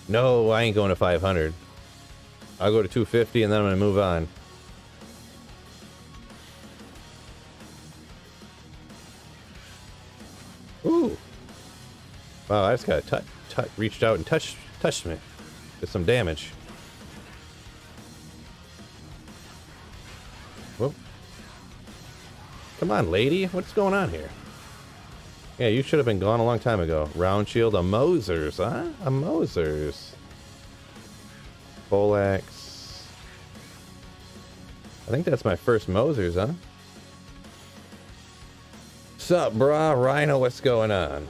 No, I ain't going to 500. I'll go to 250 and then I'm gonna move on. Ooh. Wow, I just got reached out and touched me. Did some damage. Whoop. Come on, lady. What's going on here? Yeah, you should have been gone a long time ago. Round shield, a Mosers, huh? A Mosers. Poleaxe. I think that's my first Mosers, huh? Sup, brah? Rhino, what's going on?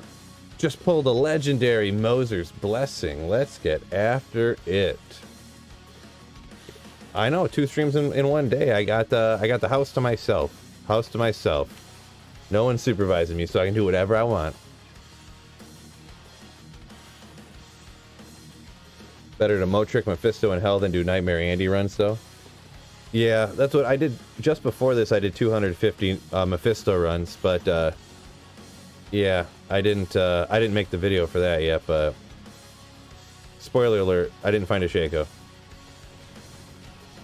Just pulled a legendary Mosers blessing. Let's get after it. I know, 2 streams in one day. I got the house to myself. House to myself. No one's supervising me, so I can do whatever I want. Better to Motric, Mephisto, and Hell than do Nightmare Andy runs, though. Yeah, that's what I did. Just before this, I did 250 Mephisto runs, but yeah, I didn't make the video for that yet. But spoiler alert, I didn't find a Shako.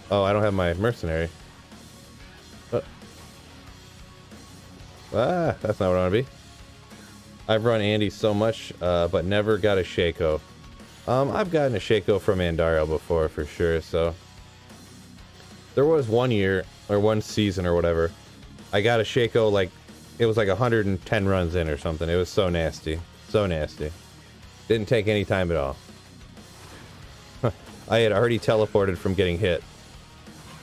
Oh, I don't have my mercenary. That's not what I want to be. I've run Andy so much, but never got a Shako. I've gotten a Shako from Andariel before, for sure, so... There was one year, or one season, or whatever, I got a Shako, like, it was like 110 runs in or something. It was so nasty. So nasty. Didn't take any time at all. I had already teleported from getting hit.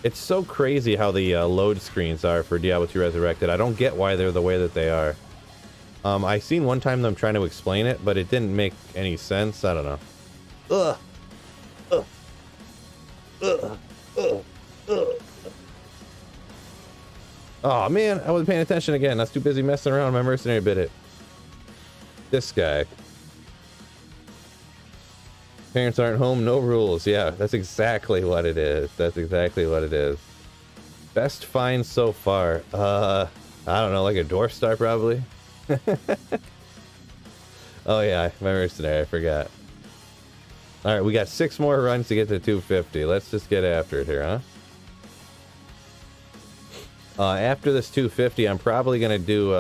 It's so crazy how the load screens are for Diablo 2 Resurrected. I don't get why they're the way that they are. I seen one time them trying to explain it, but it didn't make any sense. I don't know. Ugh. Ugh. Ugh. Ugh. Oh man, I wasn't paying attention again. I was too busy messing around. My mercenary bit it. This guy. Parents aren't home, no rules. Yeah, that's exactly what it is. That's exactly what it is. Best find so far. I don't know, like a dwarf star probably. Oh yeah, my mercenary, I forgot. Alright, we got 6 more runs to get to 250. Let's just get after it here, huh? After this 250, I'm probably gonna do,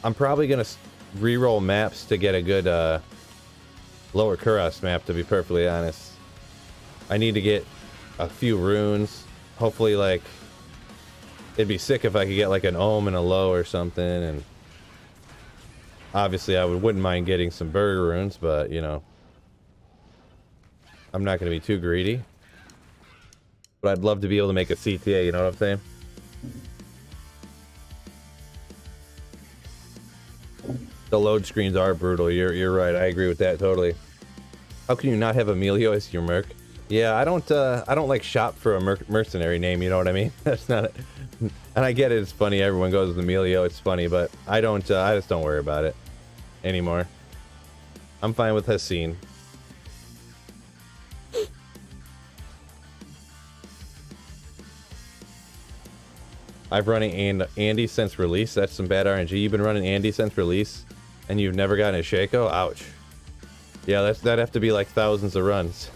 I'm probably gonna re-roll maps to get a good, Lower Kuros map, to be perfectly honest. I need to get a few runes. Hopefully, like, it'd be sick if I could get, like, an Ohm and a Low or something, and obviously I wouldn't mind getting some burger runes, but, you know, I'm not going to be too greedy. But I'd love to be able to make a CTA, you know what I'm saying? The load screens are brutal. You're right. I agree with that totally. How can you not have Emilio as your merc? Yeah, I don't like shop for a mercenary name. You know what I mean? That's not it. And I get it. It's funny. Everyone goes with Emilio. It's funny, but I don't. I just don't worry about it anymore. I'm fine with Hassan. I've running Andy since release. That's some bad RNG. You've been running Andy since release, and you've never gotten a Shako? Ouch. Yeah, that'd have to be like thousands of runs.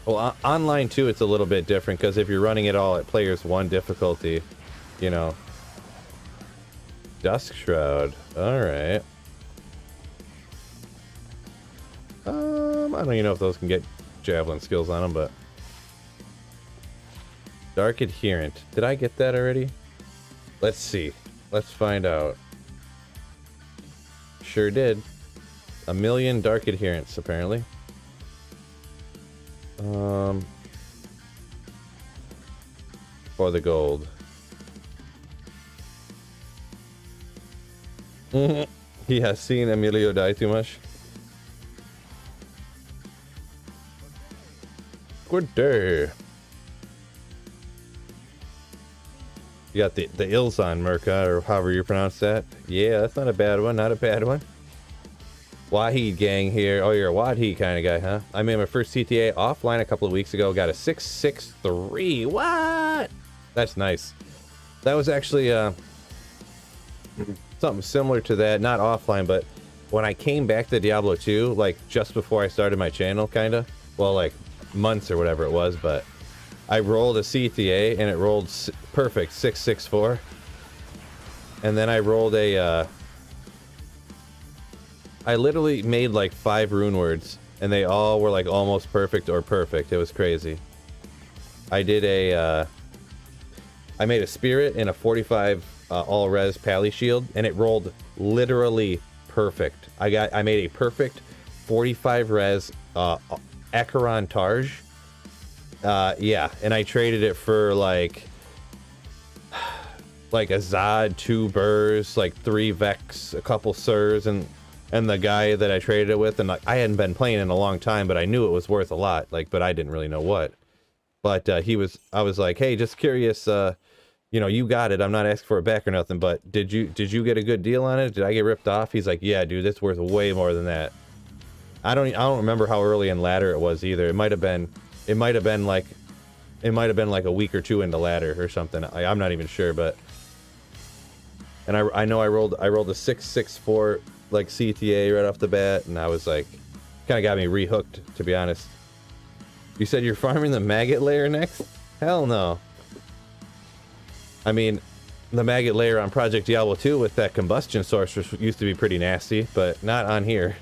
Well, online too, it's a little bit different, because if you're running it all at players 1 difficulty, you know. Dusk Shroud. Alright. I don't even know if those can get javelin skills on them, but... Dark Adherent. Did I get that already? Let's see. Let's find out. Sure did. 1,000,000 Dark Adherents, apparently. For the gold. He has seen Emilio die too much. Good day. You got the Ilzon Merca, or however you pronounce that. Yeah, that's not a bad one. Not a bad one. Wahid gang here. Oh, you're a Wahid kind of guy, huh? I made my first CTA offline a couple of weeks ago. Got a 663. What? That's nice. That was actually something similar to that. Not offline, but when I came back to Diablo 2, like just before I started my channel, kind of. Well, like months or whatever it was, but I rolled a CTA and it rolled perfect 664. And then I rolled a I literally made like 5 rune words and they all were like almost perfect or perfect. It was crazy. I did a I made a spirit and a 45 all res pally shield and it rolled literally perfect. I made a perfect 45 res Acheron Targe. Yeah, and I traded it for like a Zod, 2 Burrs, like 3 Vex, a couple Sirs, and the guy that I traded it with, and like I hadn't been playing in a long time, but I knew it was worth a lot, like, but I didn't really know what. But I was like, hey, just curious, you know, you got it. I'm not asking for it back or nothing, but did you get a good deal on it? Did I get ripped off? He's like, yeah, dude, it's worth way more than that. I don't remember how early in ladder it was either. It might have been like a week or 2 into ladder or something. I'm not even sure, but and I know I rolled a 664 like CTA right off the bat, and I was like, kind of got me rehooked, to be honest. You said you're farming the maggot layer next? Hell no. I mean, the maggot layer on Project Diablo 2 with that combustion source used to be pretty nasty, but not on here.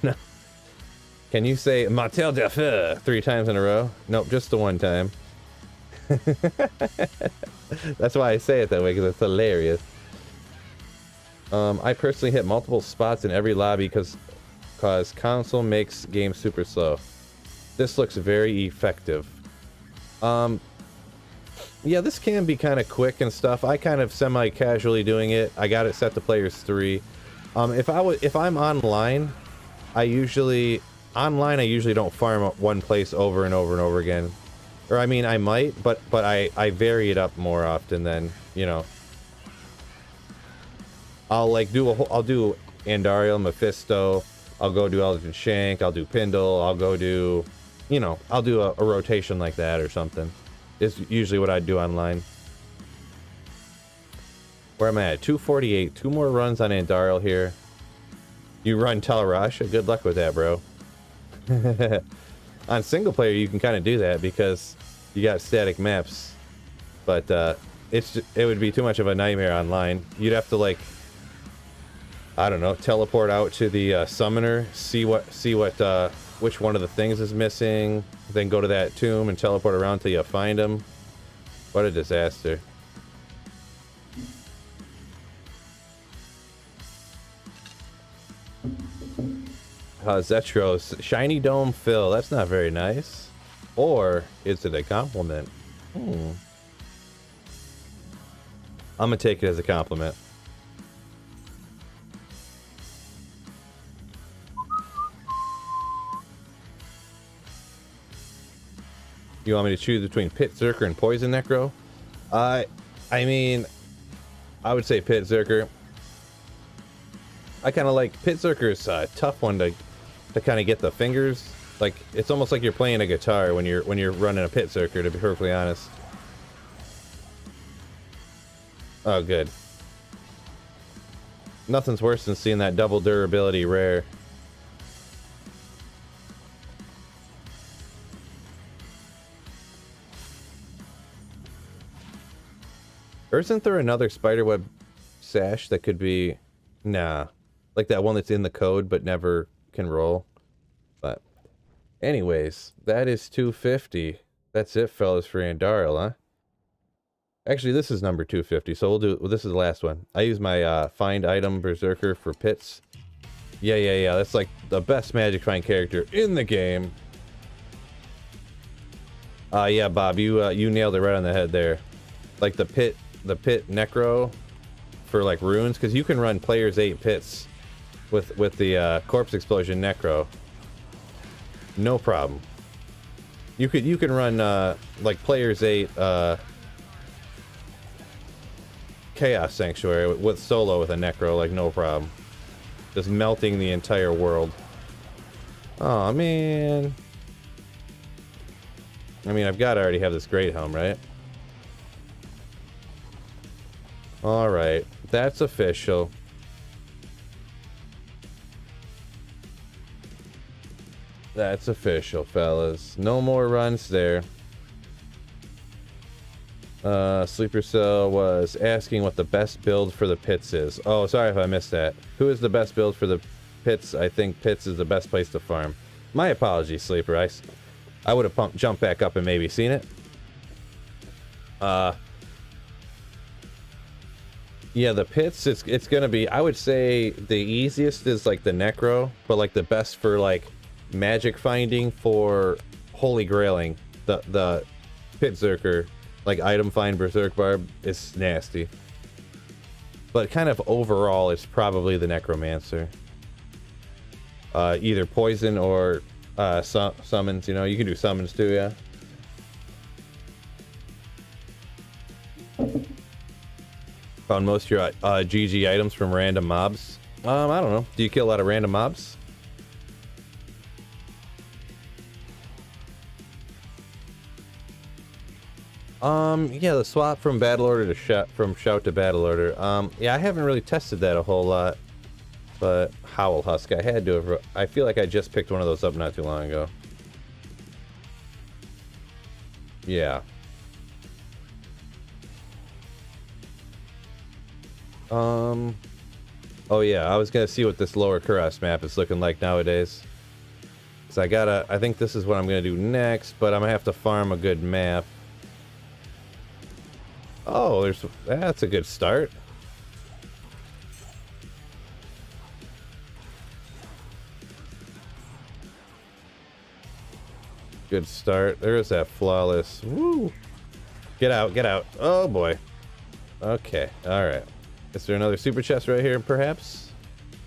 Can you say Martel de Feu 3 times in a row? Nope, just the 1 time. That's why I say it that way, because it's hilarious. I personally hit multiple spots in every lobby because console makes games super slow. This looks very effective. Yeah, this can be kind of quick and stuff. I kind of semi-casually doing it. I got it set to players 3. If I'm online, I usually online I usually don't farm one place over and over and over again. Or I mean, I might, but I vary it up more often than, you know. I'll like do I'll do Andariel, Mephisto, I'll go do Eldritch Shank, I'll do Pindle, I'll go do, you know, I'll do a rotation like that or something. It's usually what I do online. Where am I at? 248. 2 more runs on Andariel here. You run Tel'Rasha? Good luck with that, bro. On single player, you can kind of do that because you got static maps. But it would be too much of a nightmare online. You'd have to, like, I don't know, teleport out to the summoner, see which one of the things is missing, then go to that tomb and teleport around till you find them. What a disaster. Zetro's shiny dome fill. That's not very nice. Or is it a compliment? I'm gonna take it as a compliment. You want me to choose between Pit Zerker and Poison Necro? I mean, I would say Pit Zerker. I kind of like Pit Zerker's a tough one to kind of get the fingers. Like, it's almost like you're playing a guitar when you're running a Pit Zerker, to be perfectly honest. Oh, good. Nothing's worse than seeing that double durability rare. Or isn't there another spiderweb sash that could be... Nah. Like that one that's in the code but never can roll. But anyways, that is 250. That's it, fellas, for Andariel, huh? Actually, this is number 250, so well, this is the last one. I use my find item berserker for pits. Yeah. That's like the best magic find character in the game. Yeah, Bob, you nailed it right on the head there. Like the pit necro for like runes, because you can run players 8 pits with the corpse explosion necro. No problem. You can run like players 8 chaos sanctuary with solo with a necro, like no problem. Just melting the entire world. Oh man. I mean, I've got to already have this great helm, right? Alright, that's official. That's official, fellas. No more runs there. Sleeper Cell was asking what the best build for the pits is. Oh, sorry if I missed that. Who is the best build for the pits? I think pits is the best place to farm. My apologies, Sleeper. I would have jumped back up and maybe seen it. Yeah, the pits, it's gonna be, I would say the easiest is like the necro, but like the best for like magic finding for holy grailing. The pit zerker, like item find berserk barb, is nasty. But kind of overall, it's probably the necromancer. Either poison or summons, you know, you can do summons too, yeah. Found most of your GG items from random mobs. I don't know. Do you kill a lot of random mobs? Yeah, the swap from battle order to shout to battle order. Yeah, I haven't really tested that a whole lot, but Howl Husk, I had to have. I feel like I just picked one of those up not too long ago. Yeah. Oh yeah, I was gonna see what this lower Kuras map is looking like nowadays. So I think this is what I'm gonna do next, but I'm gonna have to farm a good map. Oh, that's a good start. Good start. There's that flawless. Woo! Get out, get out. Oh boy. Okay, alright. Is there another super chest right here, perhaps?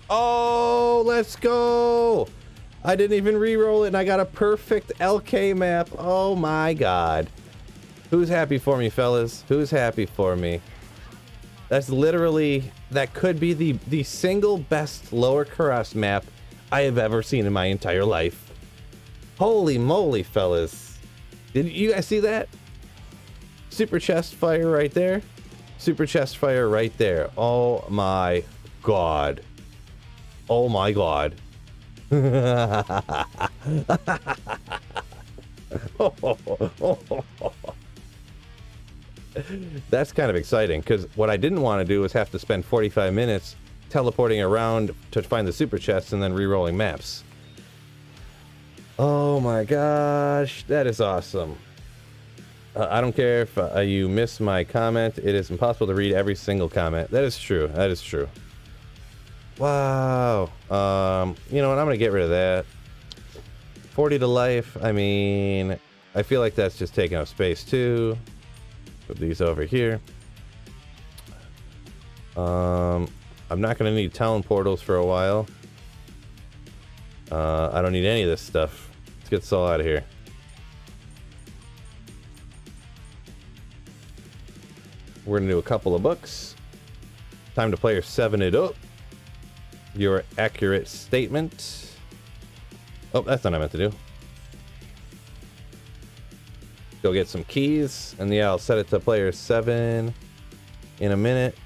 Oh, let's go! I didn't even re-roll it, and I got a perfect LK map. Oh my god. Who's happy for me, fellas? Who's happy for me? That's literally, that could be the single best Lower Karas map I have ever seen in my entire life. Holy moly, fellas. Did you guys see that? Super chest fire right there. Super chest fire right there. Oh my god. Oh my god. That's kind of exciting, because what I didn't want to do was have to spend 45 minutes teleporting around to find the super chests and then re-rolling maps. Oh my gosh, that is awesome. I don't care if you missed my comment. It is impossible to read every single comment. That is true. That is true. Wow. You know what? I'm going to get rid of that. 40 to life. I mean, I feel like that's just taking up space too. Put these over here. I'm not going to need town portals for a while. I don't need any of this stuff. Let's get this all out of here. We're going to do a couple of books. Time to player 7 it up. Your accurate statement. Oh, that's not what I meant to do. Go get some keys, and yeah, I'll set it to player 7 in a minute,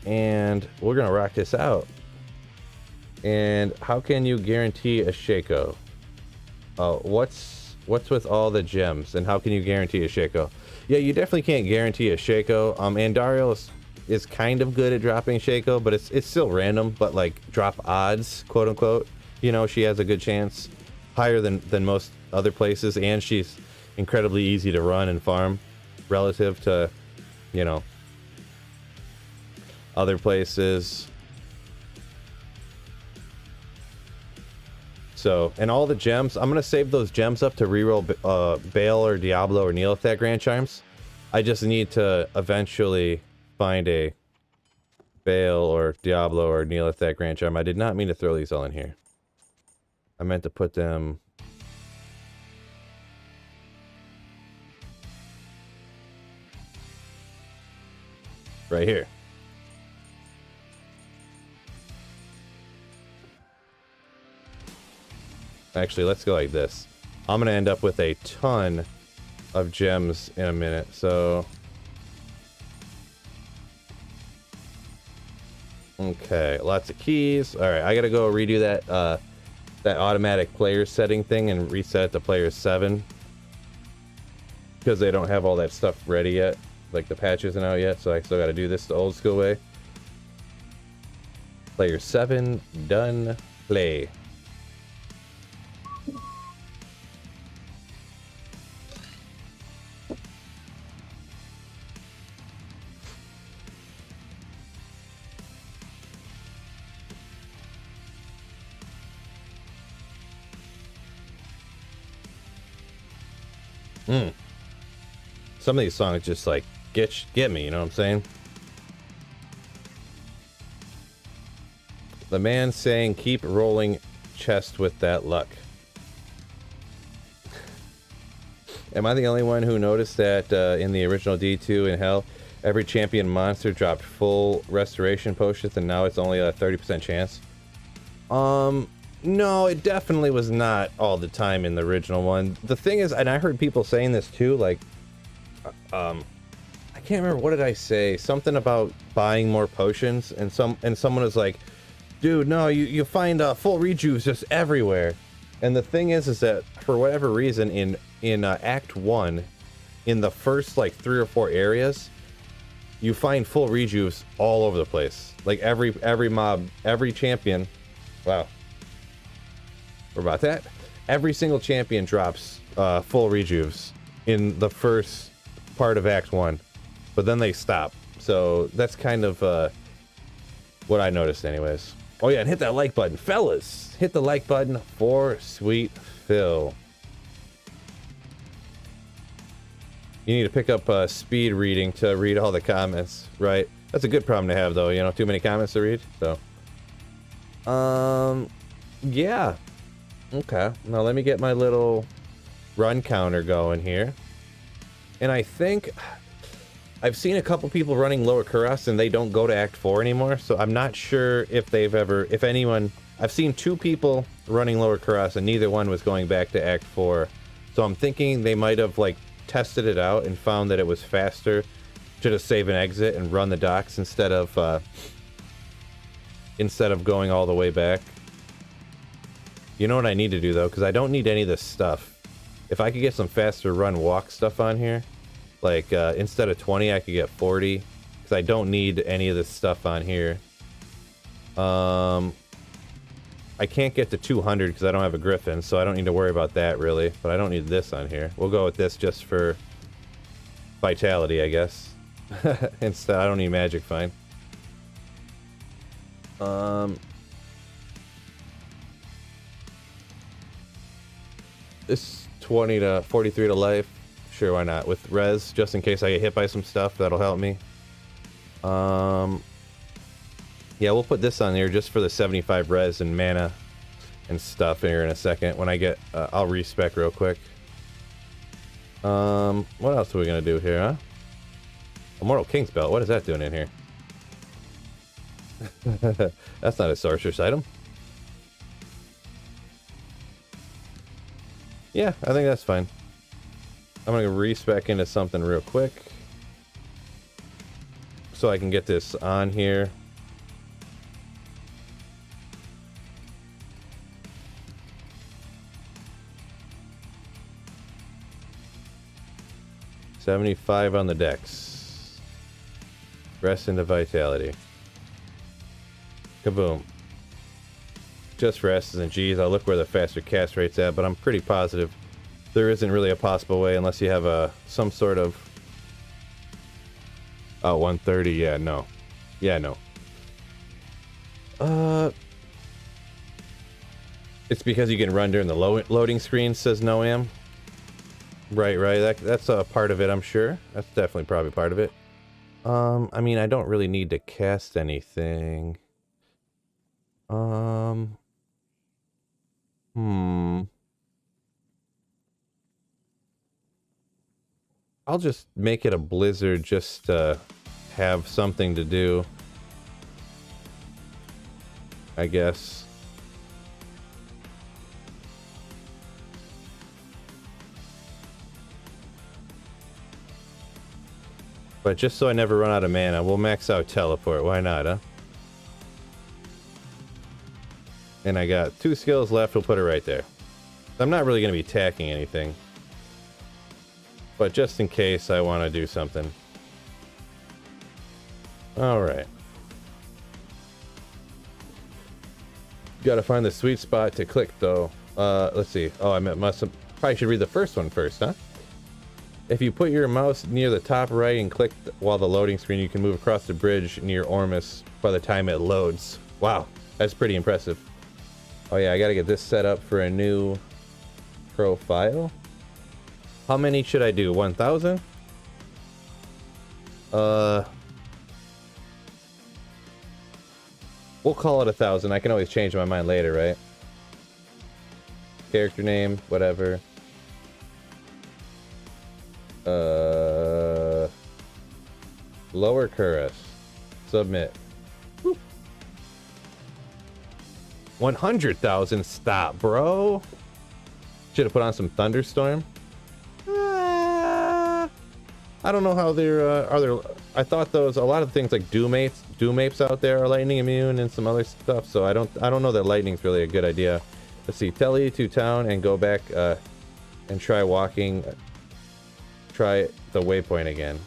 and we're gonna rock this out. And how can you guarantee a Shako? What's with all the gems, and how can you guarantee a Shako? Yeah, you definitely can't guarantee a Shako. Andariel is kind of good at dropping Shako, but it's still random. But like drop odds, quote unquote. You know, she has a good chance, higher than most other places, and she's incredibly easy to run and farm relative to, you know, other places. So, and all the gems, I'm gonna save those gems up to reroll Bale or Diablo or Neolithic Grand Charms. I just need to eventually find a Bale or Diablo or Neolithic Grand Charm. I did not mean to throw these all in here. I meant to put them right here. Actually, let's go like this. I'm gonna end up with a ton of gems in a minute, so okay, lots of keys. All right, I gotta go redo that automatic player setting thing and reset it to player 7 because they don't have all that stuff ready yet. Like the patch isn't out yet, so I still gotta do this the old school way. Player 7 done. Play. Some of these songs just like get me, you know what I'm saying? The man saying keep rolling chest with that luck. Am I the only one who noticed that in the original D2 in Hell, every champion monster dropped full restoration potions and now it's only a 30% chance? No, it definitely was not all the time in the original one. The thing is, and I heard people saying this too, like, I can't remember, what did I say? Something about buying more potions, and someone was like, dude, no, you find full rejuves just everywhere. And the thing is that for whatever reason in Act 1, in the first like 3 or 4 areas, you find full rejuves all over the place. Like every mob, every champion. Wow. What about that? Every single champion drops full rejuves in the first part of Act 1, but then they stop. So that's kind of what I noticed anyways. Oh yeah, and hit that like button. Fellas, hit the like button for Sweet Phil. You need to pick up speed reading to read all the comments, right? That's a good problem to have though, you know, too many comments to read, so. Yeah. Okay, now let me get my little run counter going here. And I think I've seen a couple people running Lower Cuirass and they don't go to Act 4 anymore, so I'm not sure if they've ever, if anyone, I've seen 2 people running Lower Cuirass and neither one was going back to Act 4. So I'm thinking they might have like tested it out and found that it was faster to just save and exit and run the docks instead of going all the way back. You know what I need to do though, because I don't need any of this stuff. If I could get some faster run walk stuff on here, like instead of 20 I could get 40, because I don't need any of this stuff on here. I can't get to 200 because I don't have a Griffin, so I don't need to worry about that really, but I don't need this on here. We'll go with this just for vitality, I guess. Instead, I don't need magic, fine. This 20 to 43 to life. Sure, why not? With res, just in case I get hit by some stuff, that'll help me. Yeah, we'll put this on here just for the 75 res and mana and stuff here in a second. When I get, I'll respec real quick. What else are we gonna do here, huh? Immortal King's Belt, what is that doing in here? That's not a sorceress item. Yeah, I think that's fine. I'm gonna respec into something real quick so I can get this on here. $75 on the dex. Rest into vitality. Kaboom. Just for S's and G's. I'll look where the faster cast rate's at, but I'm pretty positive there isn't really a possible way unless you have some sort of... Oh, 130, yeah, no. Yeah, no. It's because you can run during the loading screen, says Noam. Right. That's a part of it, I'm sure. That's definitely probably part of it. I mean, I don't really need to cast anything. I'll just make it a blizzard just to have something to do, I guess. But just so I never run out of mana, we'll max out teleport. Why not, huh? And I got 2 skills left. We'll put it right there. I'm not really going to be attacking anything. But just in case I want to do something. Alright. Gotta find the sweet spot to click, though. Let's see. Oh, probably should read the first one first, huh? If you put your mouse near the top right and click while the loading screen, you can move across the bridge near Ormus by the time it loads. Wow, that's pretty impressive. Oh yeah, I gotta get this set up for a new profile. How many should I do? 1,000? We'll call it 1,000. I can always change my mind later, right? Character name, whatever. Lower Cuirass. Submit. Woo. 100,000. Stop, bro. Should have put on some Thunderstorm. I don't know how they're are there. I thought those a lot of things like Doom apes out there are lightning immune and some other stuff. So I don't know that lightning's really a good idea. Let's see. Tele to town and go back and try walking. Try the waypoint again.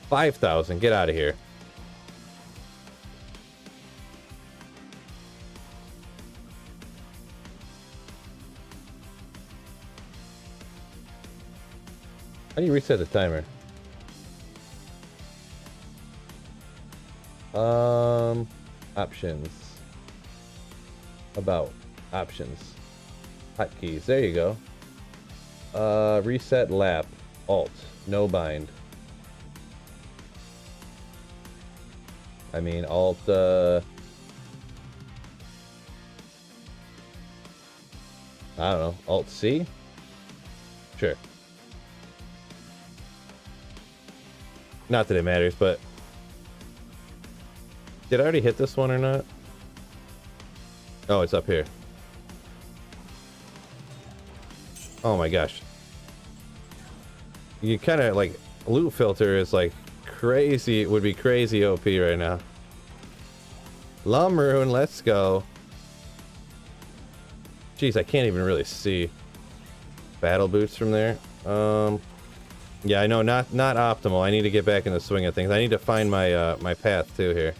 5,000. Get out of here. How do you reset the timer? Options. About. Options. Hotkeys. There you go. Reset lap. Alt. No bind. I mean, Alt, I don't know. Alt C? Sure. Not that it matters, but... Did I already hit this one or not? Oh, it's up here. Oh my gosh. You kind of like... Loot filter is like crazy. It would be crazy OP right now. Lumrune, let's go. Jeez, I can't even really see. Battle boots from there. Yeah, I know, not optimal. I need to get back in the swing of things. I need to find my my path too here.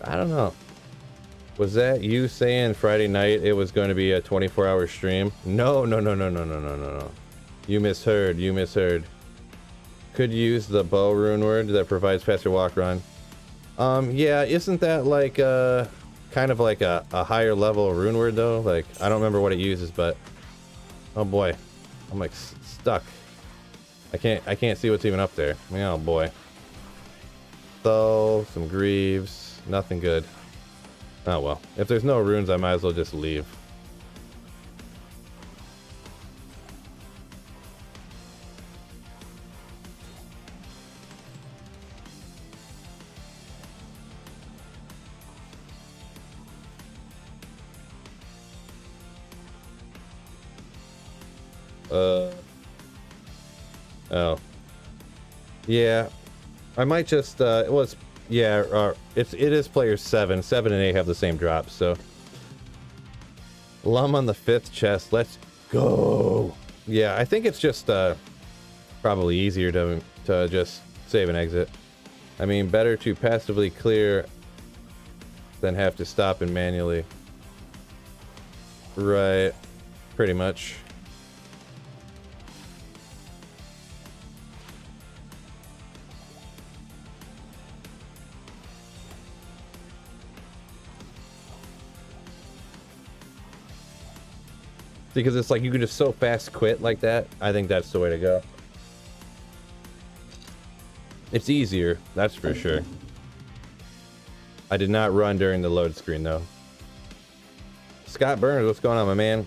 I don't know. Was that you saying Friday night it was going to be a 24-hour stream? No. You misheard. You misheard. Could use the bow rune word that provides faster walk run. Yeah, isn't that like kind of like a higher level rune word though? Like, I don't remember what it uses, but oh boy, I'm like stuck. I can't see what's even up there. Oh boy. So some greaves, nothing good. Oh well, if there's no runes, I might as well just leave. Oh. Yeah. I might just, it was, yeah, it is players 7. 7 and 8 have the same drops, so. Lum on the 5th chest, let's go. Yeah, I think it's just, probably easier to just save and exit. I mean, better to passively clear than have to stop and manually. Right. Pretty much. Because it's like you can just so fast quit like that. I think that's the way to go. It's easier, that's for sure. I did not run during the load screen though. Scott Burns, what's going on, my man?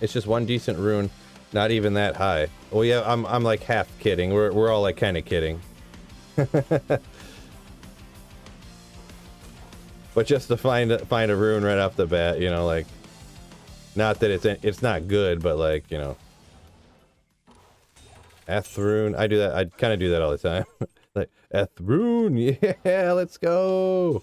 It's just one decent rune, not even that high. Well, yeah, I'm like half kidding. We're all like kind of kidding. But just to find a rune right off the bat, you know, like. Not that it's not good, but like, you know. Ethrune, I do that. I kind of do that all the time. Like, Ethrune, yeah, let's go.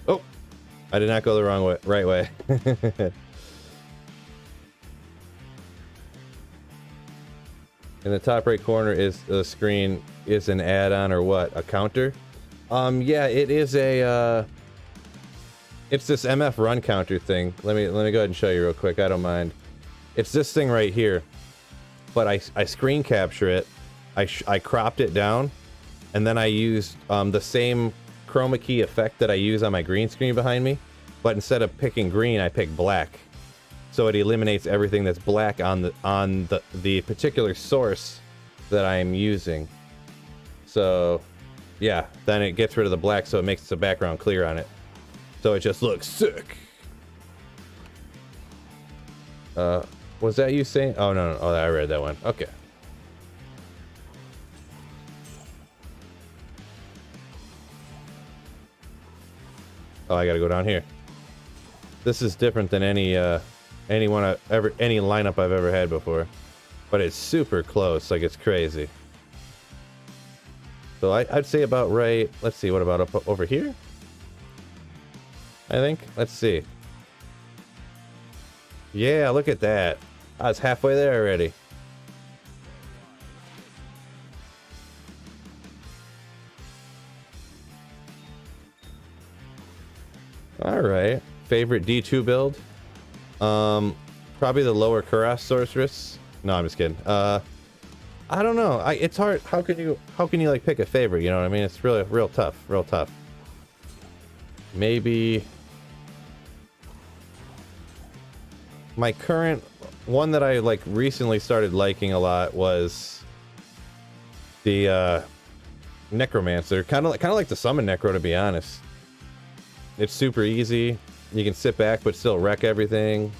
Oh, I did not go the wrong way, right way. In the top right corner is the screen is an add-on or what? A counter? Yeah, it is a it's this MF run counter thing. Let me go ahead and show you real quick. I don't mind. It's this thing right here. But I screen capture it. I cropped it down, and then I used the same chroma key effect that I use on my green screen behind me, but instead of picking green, I pick black. So it eliminates everything that's black on the particular source that I'm using. So, yeah, then it gets rid of the black, so it makes the background clear on it. So it just looks sick. Was that you saying? Oh no, oh, I read that one. Okay. Oh, I gotta go down here. This is different than any lineup I've ever had before, but it's super close, like it's crazy. So I'd say about right. Let's see, what about up over here? I think. Let's see. Yeah, look at that. I was halfway there already. All right. Favorite D2 build? Probably the lower Kuras Sorceress. No, I'm just kidding. I don't know. It's hard. How can you like pick a favorite? You know what I mean? It's really real tough. Real tough. Maybe my current one that I like recently started liking a lot was the Necromancer. Kind of like the Summon Necro, to be honest. It's super easy. You can sit back but still wreck everything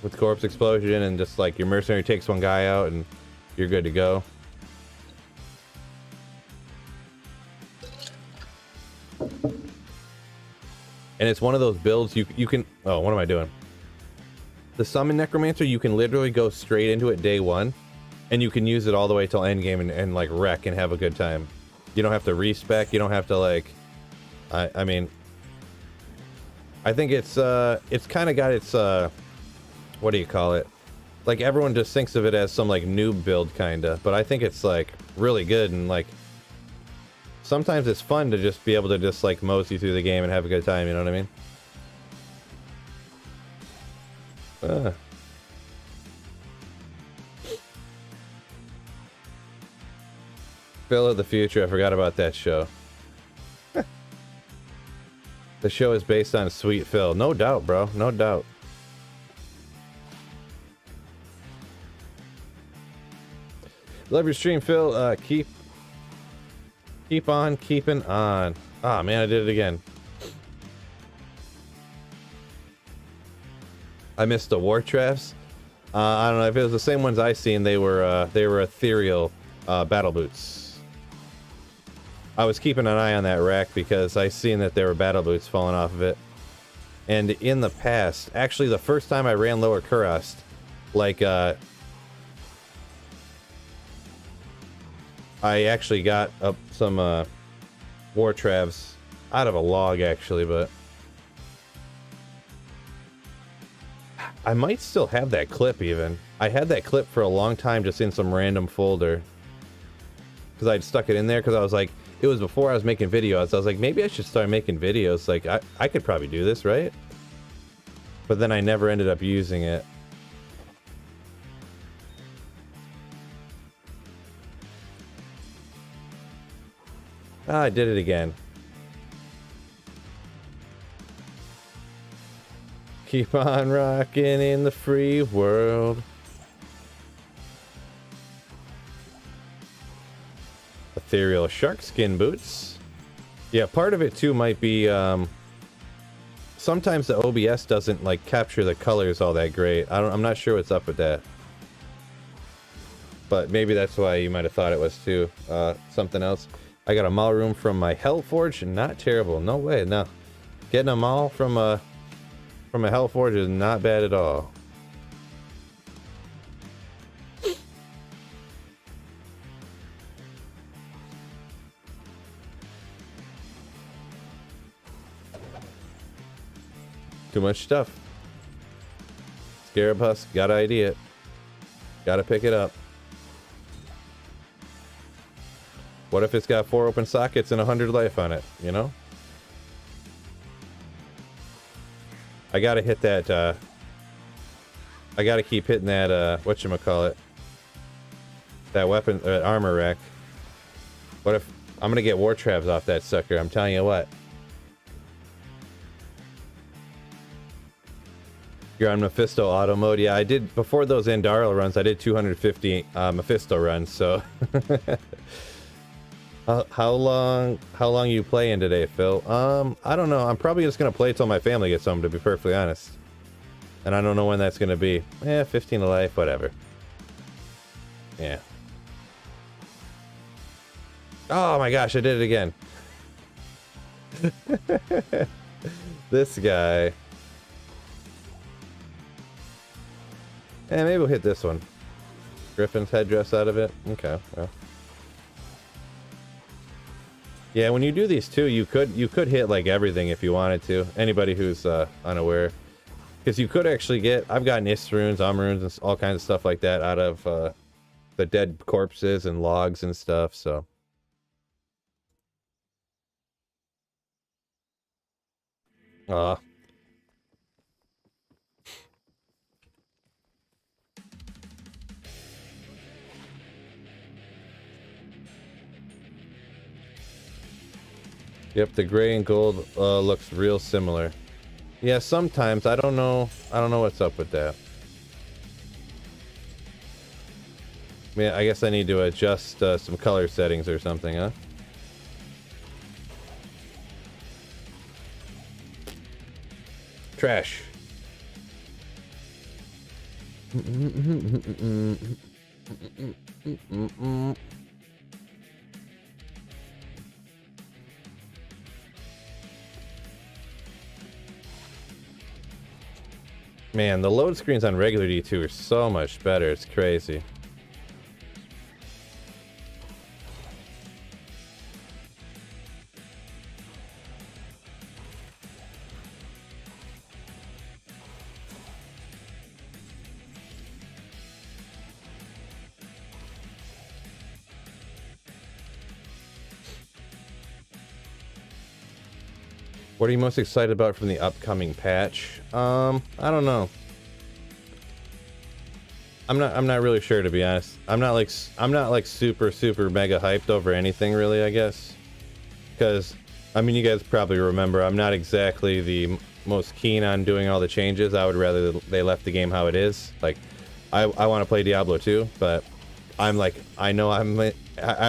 with Corpse Explosion, and just like your mercenary takes one guy out and you're good to go. And it's one of those builds you can... Oh, what am I doing? The Summon Necromancer, you can literally go straight into it day one, and you can use it all the way till endgame and like wreck and have a good time. You don't have to respec, you don't have to like... I mean... I think it's kind of got its, what do you call it? Like, everyone just thinks of it as some, like, noob build, kinda. But I think it's, like, really good, and, like... Sometimes it's fun to just be able to just, like, mosey through the game and have a good time, you know what I mean? Phil of the Future, I forgot about that show. The show is based on Sweet Phil. No doubt, bro. No doubt. Love your stream, Phil. Keep on keeping on. Ah, man, I did it again. I missed the War Traps. I don't know if it was the same ones I seen. They were ethereal battle boots. I was keeping an eye on that rack because I seen that there were battle boots falling off of it. And in the past, actually the first time I ran Lower Kurast, like, I actually got up some, War Travs out of a log, actually, but... I might still have that clip, even. I had that clip for a long time just in some random folder. Because I'd stuck it in there because I was like... It was before I was making videos. I was like, maybe I should start making videos. Like, I could probably do this, right? But then I never ended up using it. Ah, I did it again. Keep on rocking in the free world. Ethereal shark skin boots. Yeah, part of it too might be sometimes the OBS doesn't like capture the colors all that great. I'm not sure what's up with that. But maybe that's why you might have thought it was too. Something else. I got a Maul room from my Hellforge. Not terrible. No way. No. Getting a Maul from a Hellforge is not bad at all. Too much stuff. Scarab Husk, gotta ID it. Gotta pick it up. What if it's got 4 open sockets and 100 life on it, you know? I gotta hit that, I gotta keep hitting that, whatchamacallit. That weapon, armor rack. What if, I'm gonna get War Travs off that sucker, I'm telling you what. You're on Mephisto auto mode. Yeah, I did before those Andaro runs. I did 250 Mephisto runs. So, how long you playing today, Phil? I don't know. I'm probably just gonna play till my family gets home, to be perfectly honest. And I don't know when that's gonna be. 15 to life, whatever. Yeah. Oh my gosh, I did it again. This guy. Maybe we'll hit this one. Griffin's headdress out of it. Okay, well. Yeah, when you do these too, you could hit like everything if you wanted to. Anybody who's unaware, because you could actually get. I've gotten Isrunes, Omrunes, and all kinds of stuff like that out of the dead corpses and logs and stuff. So. Yep, the gray and gold looks real similar. Yeah, sometimes I don't know what's up with that. Yeah, I guess I need to adjust some color settings or something, huh? Trash. Man, the load screens on regular D2 are so much better. It's crazy. What are you most excited about from the upcoming patch? I don't know. I'm not really sure, to be honest. I'm not like super mega hyped over anything really, I guess. Because I mean, you guys probably remember I'm not exactly the most keen on doing all the changes. I would rather they left the game how it is. Like I want to play Diablo 2, but I'm like I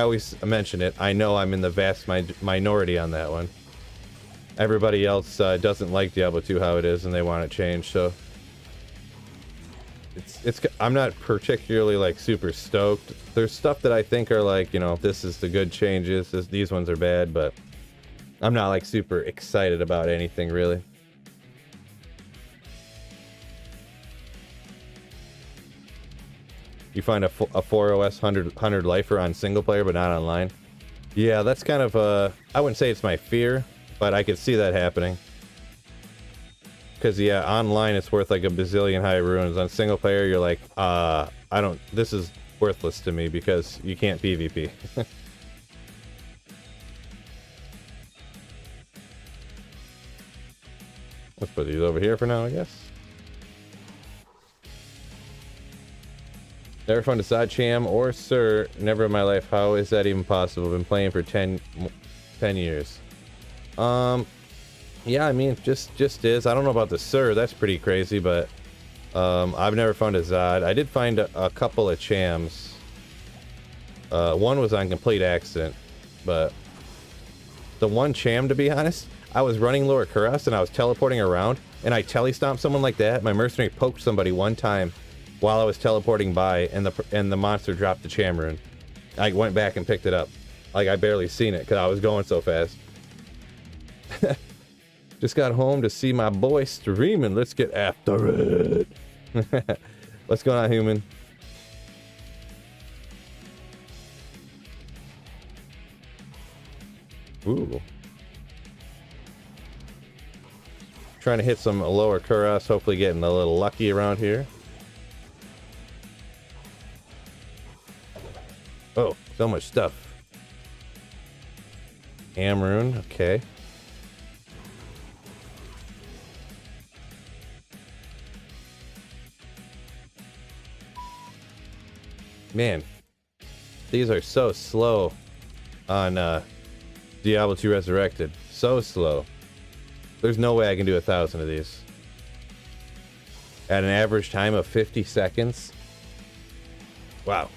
always mention it. I know I'm in the vast minority on that one. Everybody else doesn't like Diablo 2 how it is, and they want it changed. So I'm not particularly like super stoked. There's stuff that I think are like, you know, this is the good changes. These ones are bad, but I'm not like super excited about anything really. You find a 4OS 100 lifer on single player, but not online. Yeah, that's kind of I wouldn't say it's my fear, but I could see that happening. Because, yeah, online it's worth like a bazillion high runes. On single player, you're like, this is worthless to me because you can't PvP. Let's put these over here for now, I guess. Never found a side cham or sir, never in my life. How is that even possible? Been playing for 10 years. Yeah, I mean, just is. I don't know about the Sir, that's pretty crazy, but I've never found a Zod. I did find a couple of Chams. One was on complete accident, but the one Cham, to be honest, I was running Lower Kuras and I was teleporting around, and I telestomped someone like that. My mercenary poked somebody one time while I was teleporting by, and the monster dropped the Cham rune. I went back and picked it up. Like, I barely seen it because I was going so fast. Just got home to see my boy streaming. Let's get after it. What's going on, human? Ooh. Trying to hit some Lower Kuras. Hopefully getting a little lucky around here. Oh, so much stuff. Amrune, okay. Man, these are so slow on Diablo 2 Resurrected. So slow. There's no way I can do 1,000 of these. At an average time of 50 seconds. Wow.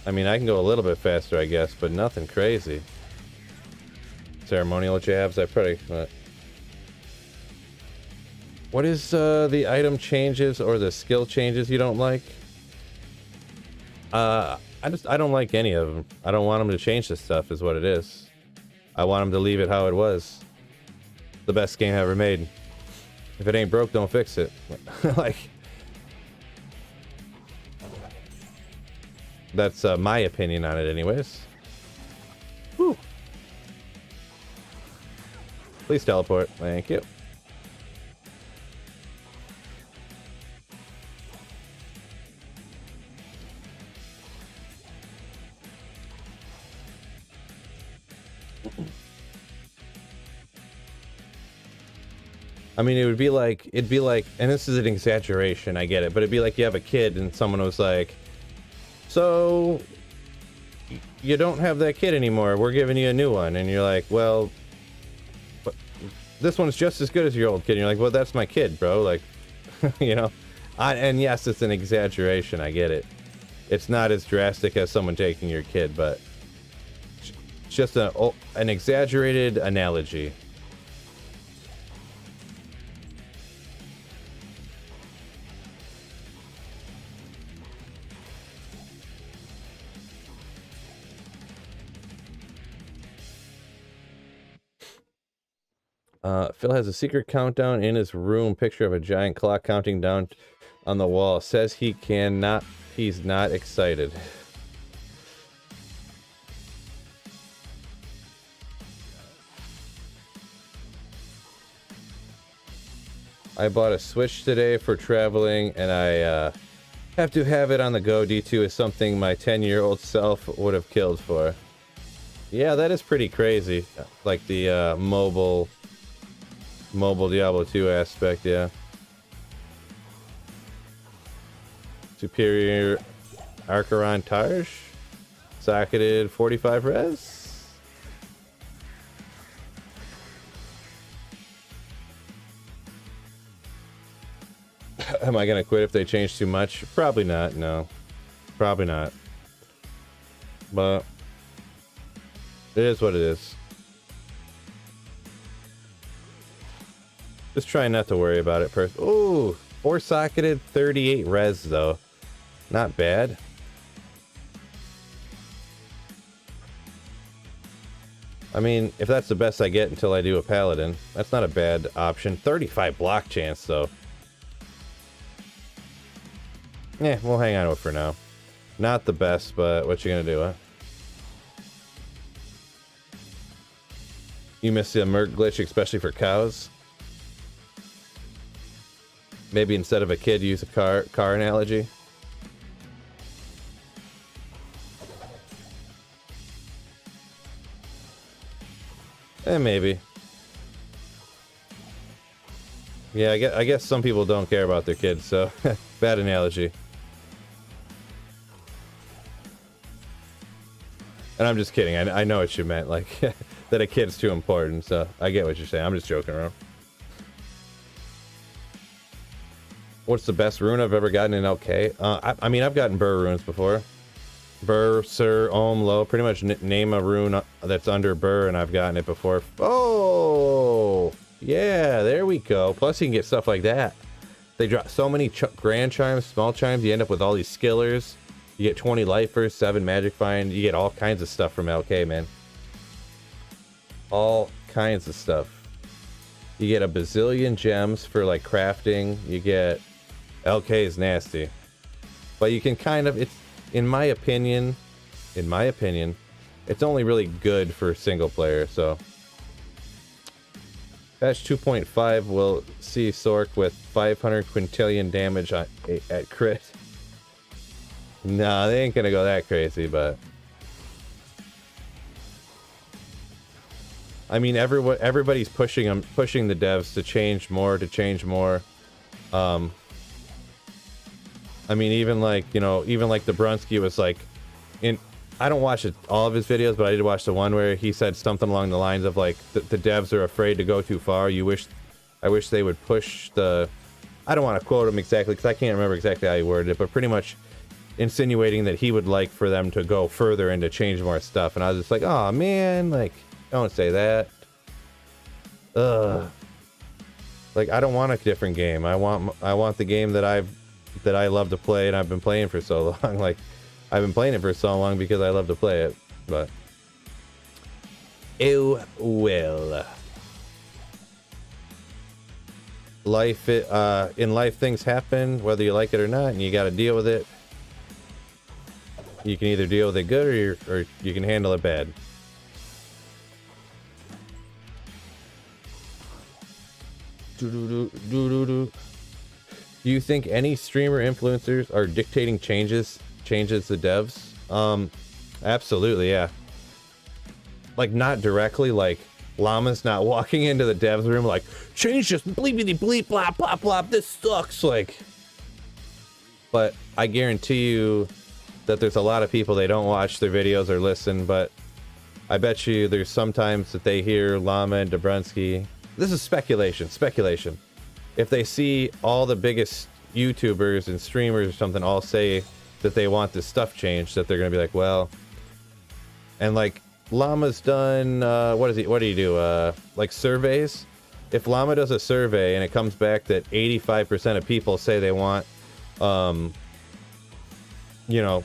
I mean, I can go a little bit faster, I guess, but nothing crazy. Ceremonial jabs, I probably... What is the item changes or the skill changes you don't like? I don't like any of them. I don't want them to change this stuff, is what it is. I want them to leave it how it was. The best game ever made. If it ain't broke, don't fix it. Like... That's my opinion on it anyways. Whew. Please teleport. Thank you. I mean, it'd be like, and this is an exaggeration, I get it, but it'd be like you have a kid and someone was like, so you don't have that kid anymore, we're giving you a new one, and you're like, well, but this one's just as good as your old kid, and you're like, well, that's my kid, bro, like, you know, and yes, it's an exaggeration, I get it. It's not as drastic as someone taking your kid, but it's just an exaggerated analogy. Phil has a secret countdown in his room. Picture of a giant clock counting down on the wall. Says he's not excited. I bought a Switch today for traveling, and I have to have it on the go. D2 is something my 10-year-old self would have killed for. Yeah, that is pretty crazy. Like the mobile Diablo 2 aspect, yeah. Superior Archeron Targe. Socketed 45 res. Am I gonna quit if they change too much? Probably not, no. Probably not. But it is what it is. Just trying not to worry about it first. Ooh, 4-socketed 38 res though. Not bad. I mean, if that's the best I get until I do a paladin, that's not a bad option. 35 block chance though. Yeah, we'll hang on to it for now. Not the best, but what you gonna do, huh? You missed the Merc glitch, especially for cows. Maybe instead of a kid, use a car analogy. Maybe. Yeah, I guess some people don't care about their kids, so bad analogy. And I'm just kidding. I know what you meant, like that a kid's too important. So I get what you're saying. I'm just joking around. What's the best rune I've ever gotten in LK? I mean, I've gotten Burr runes before. Burr, Sir, Ohm, Low. Pretty much name a rune that's under Burr, and I've gotten it before. Oh, yeah, there we go. Plus, you can get stuff like that. They drop so many grand chimes, small chimes. You end up with all these skillers. You get 20 lifers, 7 magic find. You get all kinds of stuff from LK, man. All kinds of stuff. You get a bazillion gems for like crafting. You get LK is nasty, but you can kind of, it's in my opinion, it's only really good for single player. So patch 2.5 will see Sork with 500 quintillion damage at crit. Nah, they ain't gonna go that crazy, but I mean, everybody's pushing the devs to change more. I mean, even like, you know, even like the Brunsky was like, I don't watch all of his videos, but I did watch the one where he said something along the lines of like, the devs are afraid to go too far. I wish they would push the, I don't want to quote him exactly because I can't remember exactly how he worded it, but pretty much insinuating that he would like for them to go further and to change more stuff. And I was just like, oh man, like, don't say that. Ugh. Like, I don't want a different game. I want the game that I love to play, and I've been playing for so long. Like, I've been playing it for so long because I love to play it. But ew, will. Life, in life, things happen whether you like it or not, and you got to deal with it. You can either deal with it good or you can handle it bad. Do you think any streamer influencers are dictating changes to devs? Absolutely, yeah. Like, not directly, like Llama's not walking into the devs room like, change this, bleepity bleep, blah, blah, blah, this sucks, like. But I guarantee you that there's a lot of people, they don't watch their videos or listen, but I bet you there's sometimes that they hear Llama and Dobrunsky. This is speculation. If they see all the biggest YouTubers and streamers or something all say that they want this stuff changed, that they're gonna be like, well, and like Llama's done, what do you do? Like surveys? If Llama does a survey and it comes back that 85% of people say they want, you know,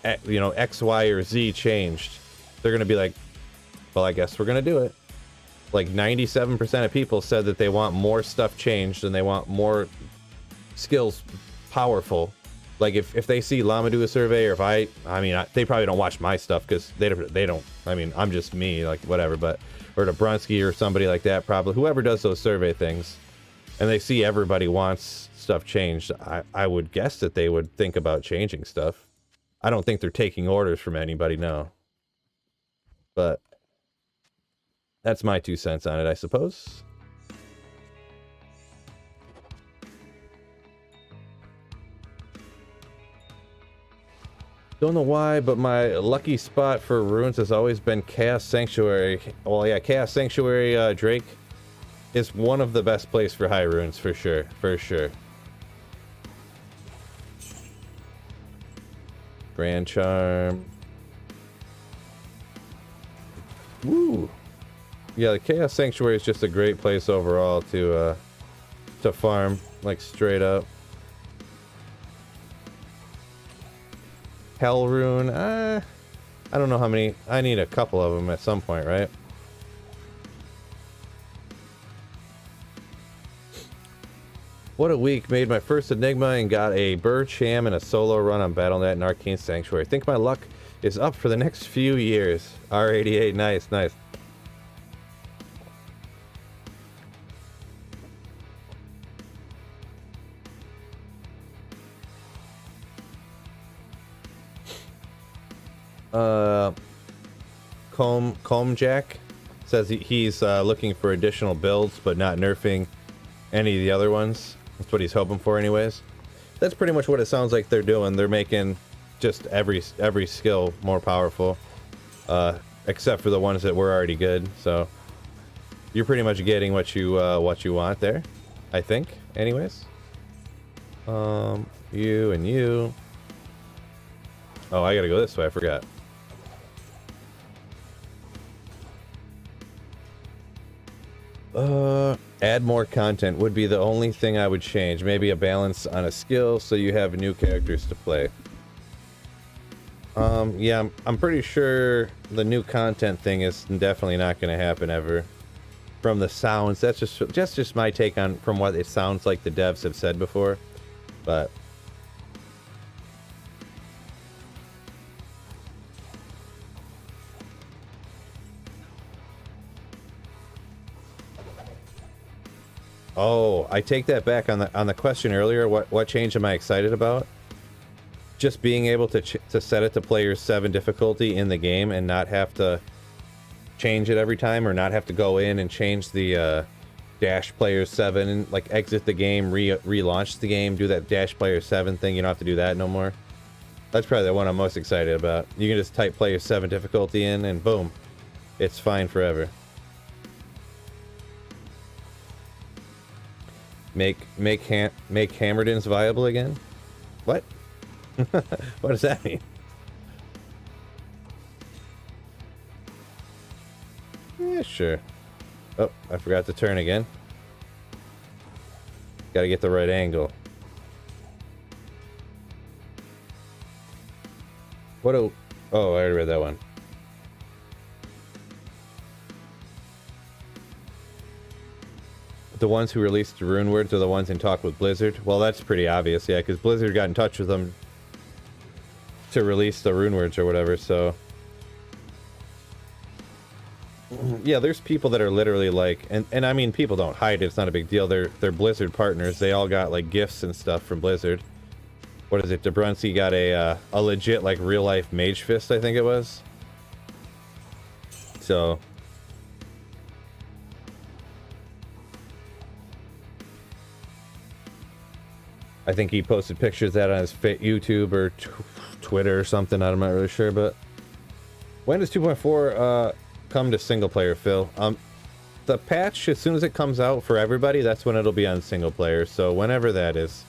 X, Y, or Z changed, they're gonna be like, well, I guess we're gonna do it. Like 97% of people said that they want more stuff changed and they want more skills powerful. Like if they see Llama do a survey, or if they probably don't watch my stuff because they don't. I mean, I'm just me, like whatever. But or Dobrunsky or somebody like that, probably whoever does those survey things, and they see everybody wants stuff changed. I would guess that they would think about changing stuff. I don't think they're taking orders from anybody, no. But that's my 2 cents on it, I suppose. Don't know why, but my lucky spot for runes has always been Chaos Sanctuary. Well, yeah, Chaos Sanctuary, Drake, is one of the best places for high runes, for sure, for sure. Grand Charm. Woo! Yeah, the Chaos Sanctuary is just a great place overall to farm, like straight up. Hell Rune, I don't know how many. I need a couple of them at some point, right? What a week. Made my first Enigma and got a Birch Ham and a solo run on Battle.net and Arcane Sanctuary. Think my luck is up for the next few years. R88, nice, nice. Comb Jack says he's looking for additional builds, but not nerfing any of the other ones. That's what he's hoping for, anyways. That's pretty much what it sounds like they're doing. They're making just every skill more powerful, except for the ones that were already good. So you're pretty much getting what you want there, I think. Anyways, you and you. Oh, I gotta go this way. I forgot. Add more content would be the only thing I would change. Maybe a balance on a skill so you have new characters to play. Yeah, I'm pretty sure the new content thing is definitely not going to happen ever. From the sounds, that's just my take on from what it sounds like the devs have said before. But oh, I take that back on the question earlier. What change am I excited about? Just being able to set it to player 7 difficulty in the game and not have to change it every time, or not have to go in and change the dash player 7 and like exit the game, relaunch the game, do that dash player 7 thing. You don't have to do that no more. That's probably the one I'm most excited about. You can just type player 7 difficulty in and boom, it's fine forever. Make Hammerdins viable again? What? What does that mean? Yeah, sure. Oh, I forgot to turn again. Gotta get the right angle. Oh, I already read that one. The ones who released the rune words are the ones in talk with Blizzard. Well, that's pretty obvious, yeah, because Blizzard got in touch with them to release the rune words or whatever, so yeah, there's people that are literally like, and I mean, people don't hide it, it's not a big deal. They're Blizzard partners. They all got like gifts and stuff from Blizzard. What is it? Dobrunsky got a legit like real life mage fist, I think it was. So I think he posted pictures of that on his YouTube or Twitter or something. I'm not really sure, but when does 2.4 come to single player, Phil? The patch, as soon as it comes out for everybody, that's when it'll be on single player. So whenever that is.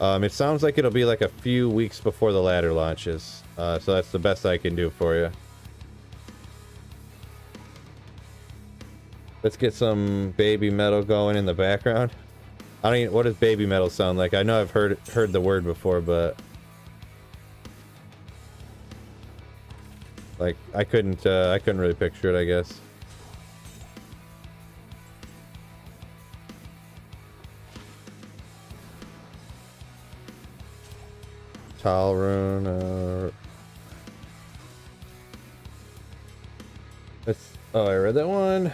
It sounds like it'll be like a few weeks before the ladder launches. So that's the best I can do for you. Let's get some baby metal going in the background. I don't even, what does baby metal sound like? I know I've heard the word before, but like I couldn't really picture it, I guess. Tile rune. Oh, I read that one.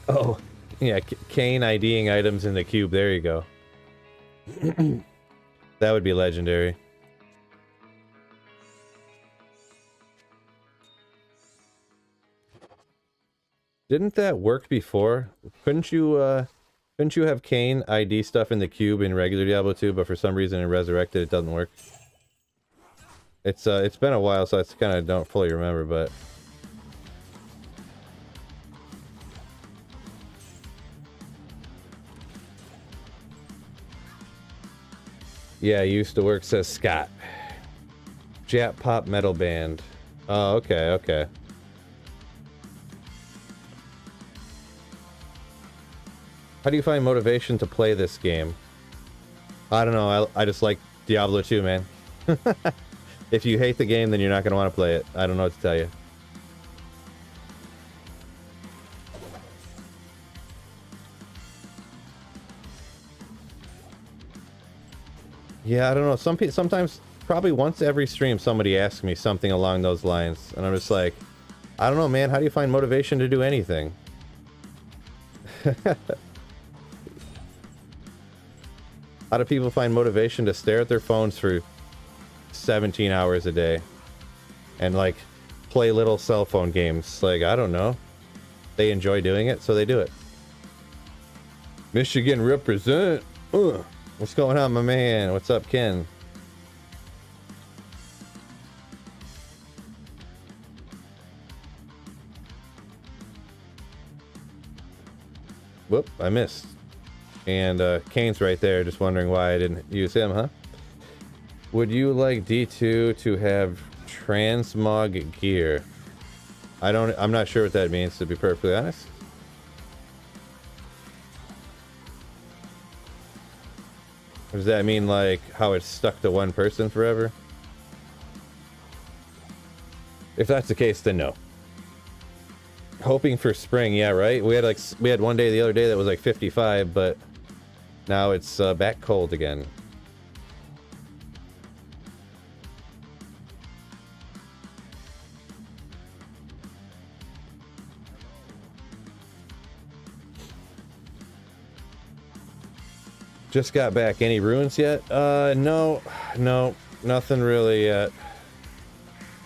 Oh, yeah, Kane IDing items in the cube. There you go. That would be legendary. Didn't that work before? Couldn't you have Kane ID stuff in the cube in regular Diablo 2, but for some reason in Resurrected it doesn't work? It's been a while, so I kind of don't fully remember, but yeah, used to work, says Scott. Jap Pop Metal Band. Oh, okay, okay. How do you find motivation to play this game? I don't know, I just like Diablo 2, man. If you hate the game, then you're not going to want to play it. I don't know what to tell you. Yeah, I don't know. Sometimes, probably once every stream, somebody asks me something along those lines, and I'm just like, I don't know, man. How do you find motivation to do anything? How do people find motivation to stare at their phones for 17 hours a day and like play little cell phone games? Like, I don't know. They enjoy doing it, so they do it. Michigan represent. Ugh. What's going on, my man? What's up, Ken? Whoop, I missed. And Kane's right there, just wondering why I didn't use him, huh? Would you like D2 to have transmog gear? I'm not sure what that means, to be perfectly honest. Does that mean like how it's stuck to one person forever? If that's the case, then no. Hoping for spring, yeah, right? We had one day the other day that was like 55, but now it's back cold again. Just got back. Any ruins yet? No, nothing really yet.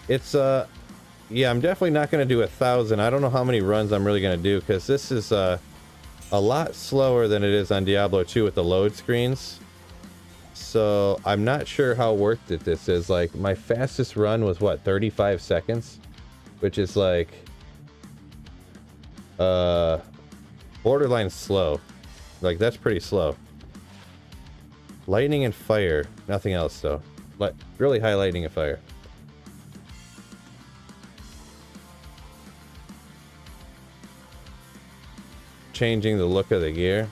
It's yeah, I'm definitely not gonna do 1,000. I don't know how many runs I'm really gonna do, because this is a lot slower than it is on Diablo 2 with the load screens. So I'm not sure how worth it this is. Like, my fastest run was what, 35 seconds, which is like borderline slow. Like, that's pretty slow. Lightning and fire. Nothing else, though. But really high lightning and fire. Changing the look of the gear.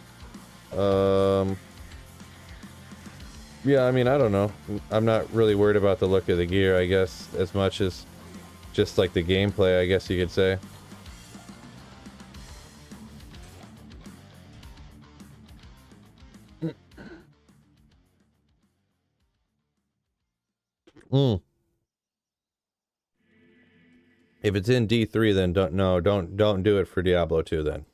Yeah, I mean, I don't know. I'm not really worried about the look of the gear, I guess, as much as just like the gameplay, I guess you could say. If it's in D3, then don't do it for Diablo 2 then.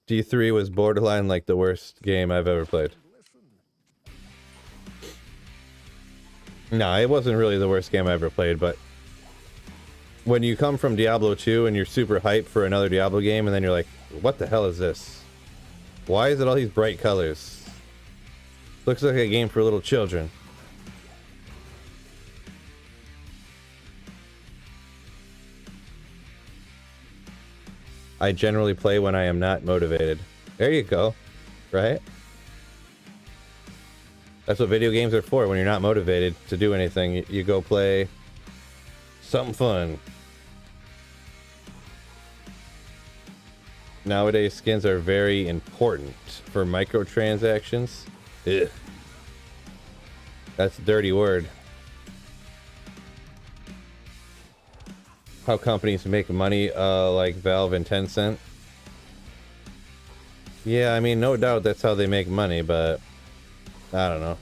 D3 was borderline like the worst game I've ever played. No, it wasn't really the worst game I ever played, but when you come from Diablo 2 and you're super hyped for another Diablo game, and then you're like, what the hell is this? Why is it all these bright colors? Looks like a game for little children. I generally play when I am not motivated. There you go. Right? That's what video games are for. When you're not motivated to do anything, you go play something fun. Nowadays, skins are very important for microtransactions. Ugh. That's a dirty word. How companies make money, like Valve and Tencent. Yeah, I mean, no doubt that's how they make money, but I don't know.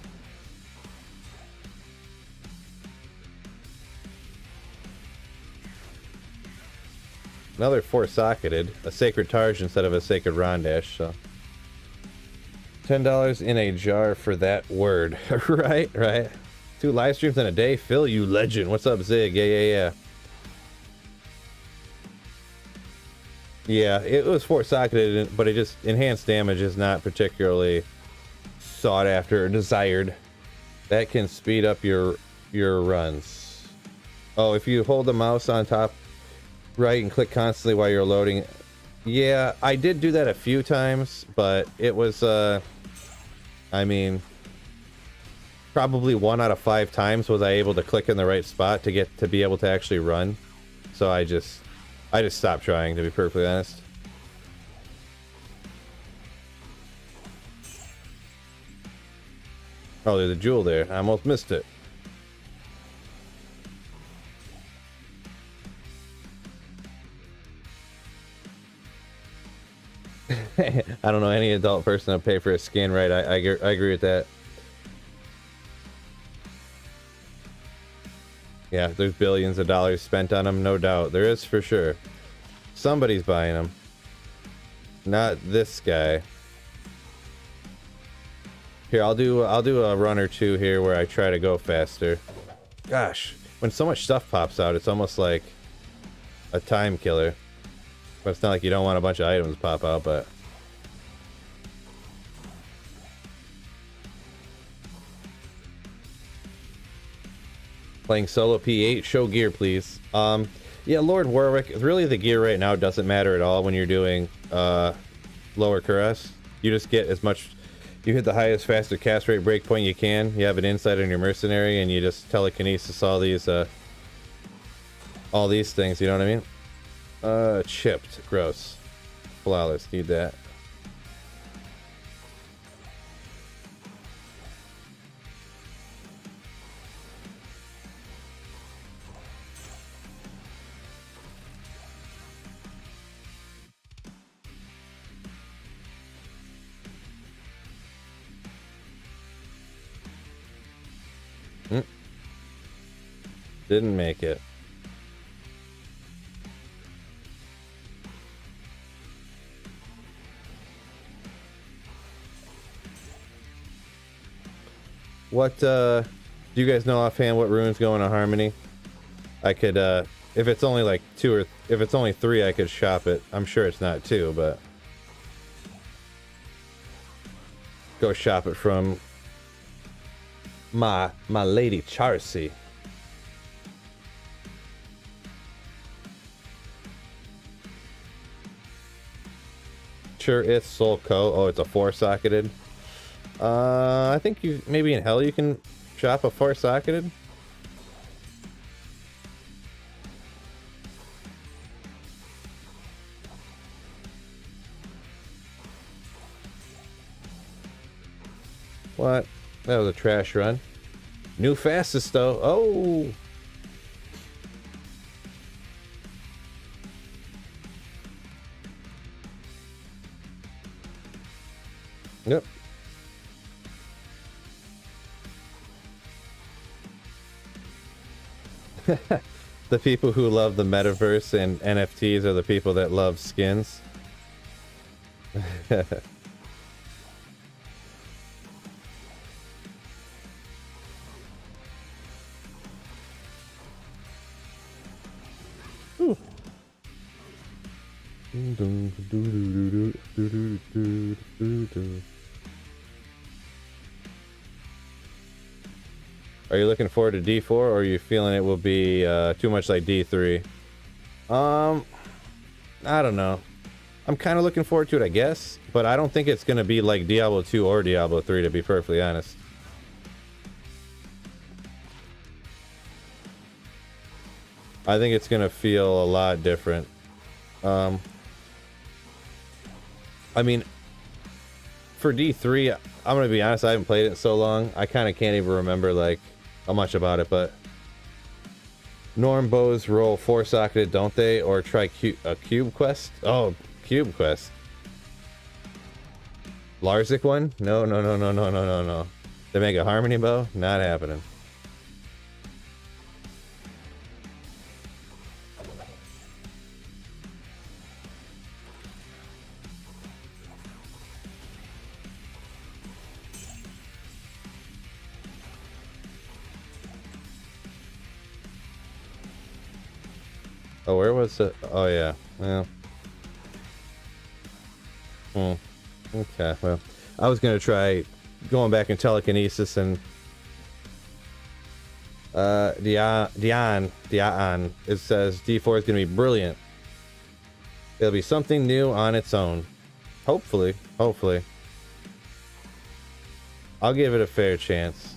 Another four-socketed, a sacred Targe instead of a sacred Rondash, so. $10 in a jar for that word. Right, right. 2 live streams in a day? Phil, you legend. What's up, Zig? Yeah. Yeah, it was four-socketed, but it just enhanced damage is not particularly sought after or desired. That can speed up your runs. Oh, if you hold the mouse on top right and click constantly while you're loading. Yeah, I did do that a few times, but it was I mean, probably 1 out of 5 times was I able to click in the right spot to be able to actually run. So I just stopped trying, to be perfectly honest. Oh, there's a jewel there. I almost missed it. I don't know any adult person that'll pay for a skin, right? I agree with that. Yeah, there's billions of dollars spent on them, no doubt. There is for sure. Somebody's buying them. Not this guy. Here, I'll do a run or two here where I try to go faster. Gosh, when so much stuff pops out, it's almost like a time killer. But it's not like you don't want a bunch of items pop out, but playing solo P8, show gear please. Yeah, Lord Warwick, really the gear right now doesn't matter at all when you're doing lower Cuirass. You just get as much, you hit the highest, faster cast rate breakpoint you can. You have an insight on your mercenary and you just telekinesis all these things, you know what I mean? Chipped, gross. Flawless, need that. Didn't make it. What, do you guys know offhand what rune's going to Harmony? I could, if it's only like 2 or, if it's only 3, I could shop it. I'm sure it's not 2, but go shop it from my lady Charcy. Sure, it's Soul Co. Oh, it's a 4-socketed. I think you maybe in Hell you can shop a 4-socketed. What? That was a trash run. New fastest though. Oh. Yep. The people who love the metaverse and NFTs are the people that love skins. Are you looking forward to D4, or are you feeling it will be too much like D3? I don't know. I'm kind of looking forward to it, I guess, but I don't think it's going to be like Diablo 2 or Diablo 3, to be perfectly honest. I think it's going to feel a lot different. I mean, for D3, I'm going to be honest, I haven't played it so long. I kind of can't even remember, like, how much about it, but Norm bows roll 4-socketed, don't they? Or try a cube quest? Oh, cube quest. Larzik one? No. They make a harmony bow? Not happening. Oh, where was it? Oh, yeah. Well. Okay, well. I was going to try going back in telekinesis and... Dion. It says D4 is going to be brilliant. It'll be something new on its own. Hopefully. I'll give it a fair chance.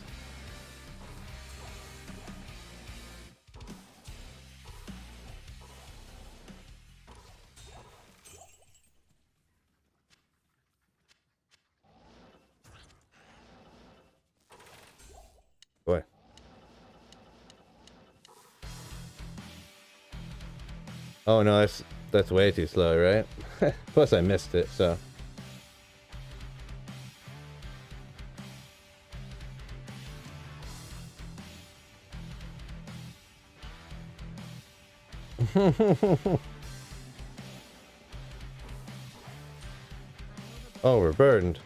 Boy. Oh no, that's way too slow, right? Plus I missed it, so. Oh, we're burdened.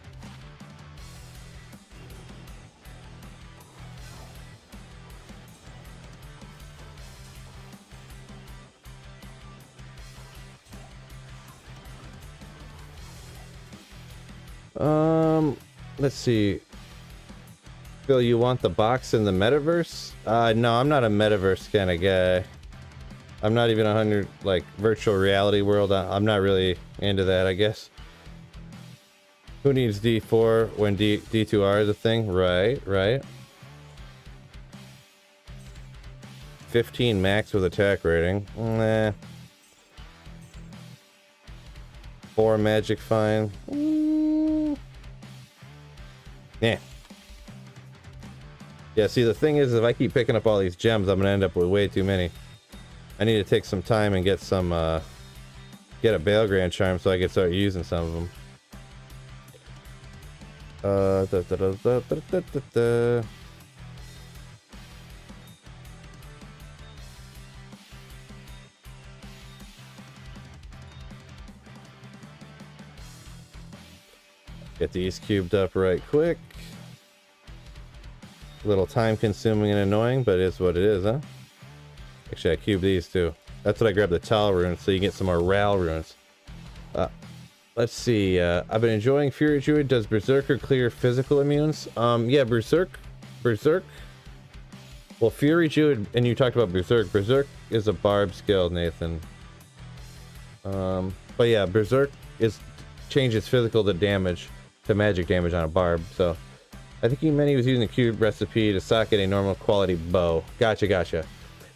Let's see. Phil, you want the box in the metaverse? No, I'm not a metaverse kind of guy. I'm not even 100, like, virtual reality world. I'm not really into that, I guess. Who needs D4 when D2R is a thing? Right. 15 max with attack rating. Nah. 4 magic fine. Yeah, see, the thing is, if I keep picking up all these gems, I'm gonna end up with way too many. I need to take some time and get some, get a Bailgrand charm so I can start using some of them. Get these cubed up right quick. A little time consuming and annoying, but it is what it is, huh? Actually, I cubed these too. That's what I grabbed, the Tal runes, so you get some more Ral runes. Let's see. I've been enjoying Fury Druid. Does Berserker clear physical immunes? Yeah, Berserk. Well, Fury Druid, and you talked about Berserk. Berserk is a barb skill, Nathan. But yeah, Berserk changes physical to damage, to magic damage on a barb, so... I think he meant he was using a cube recipe to socket a normal quality bow. Gotcha.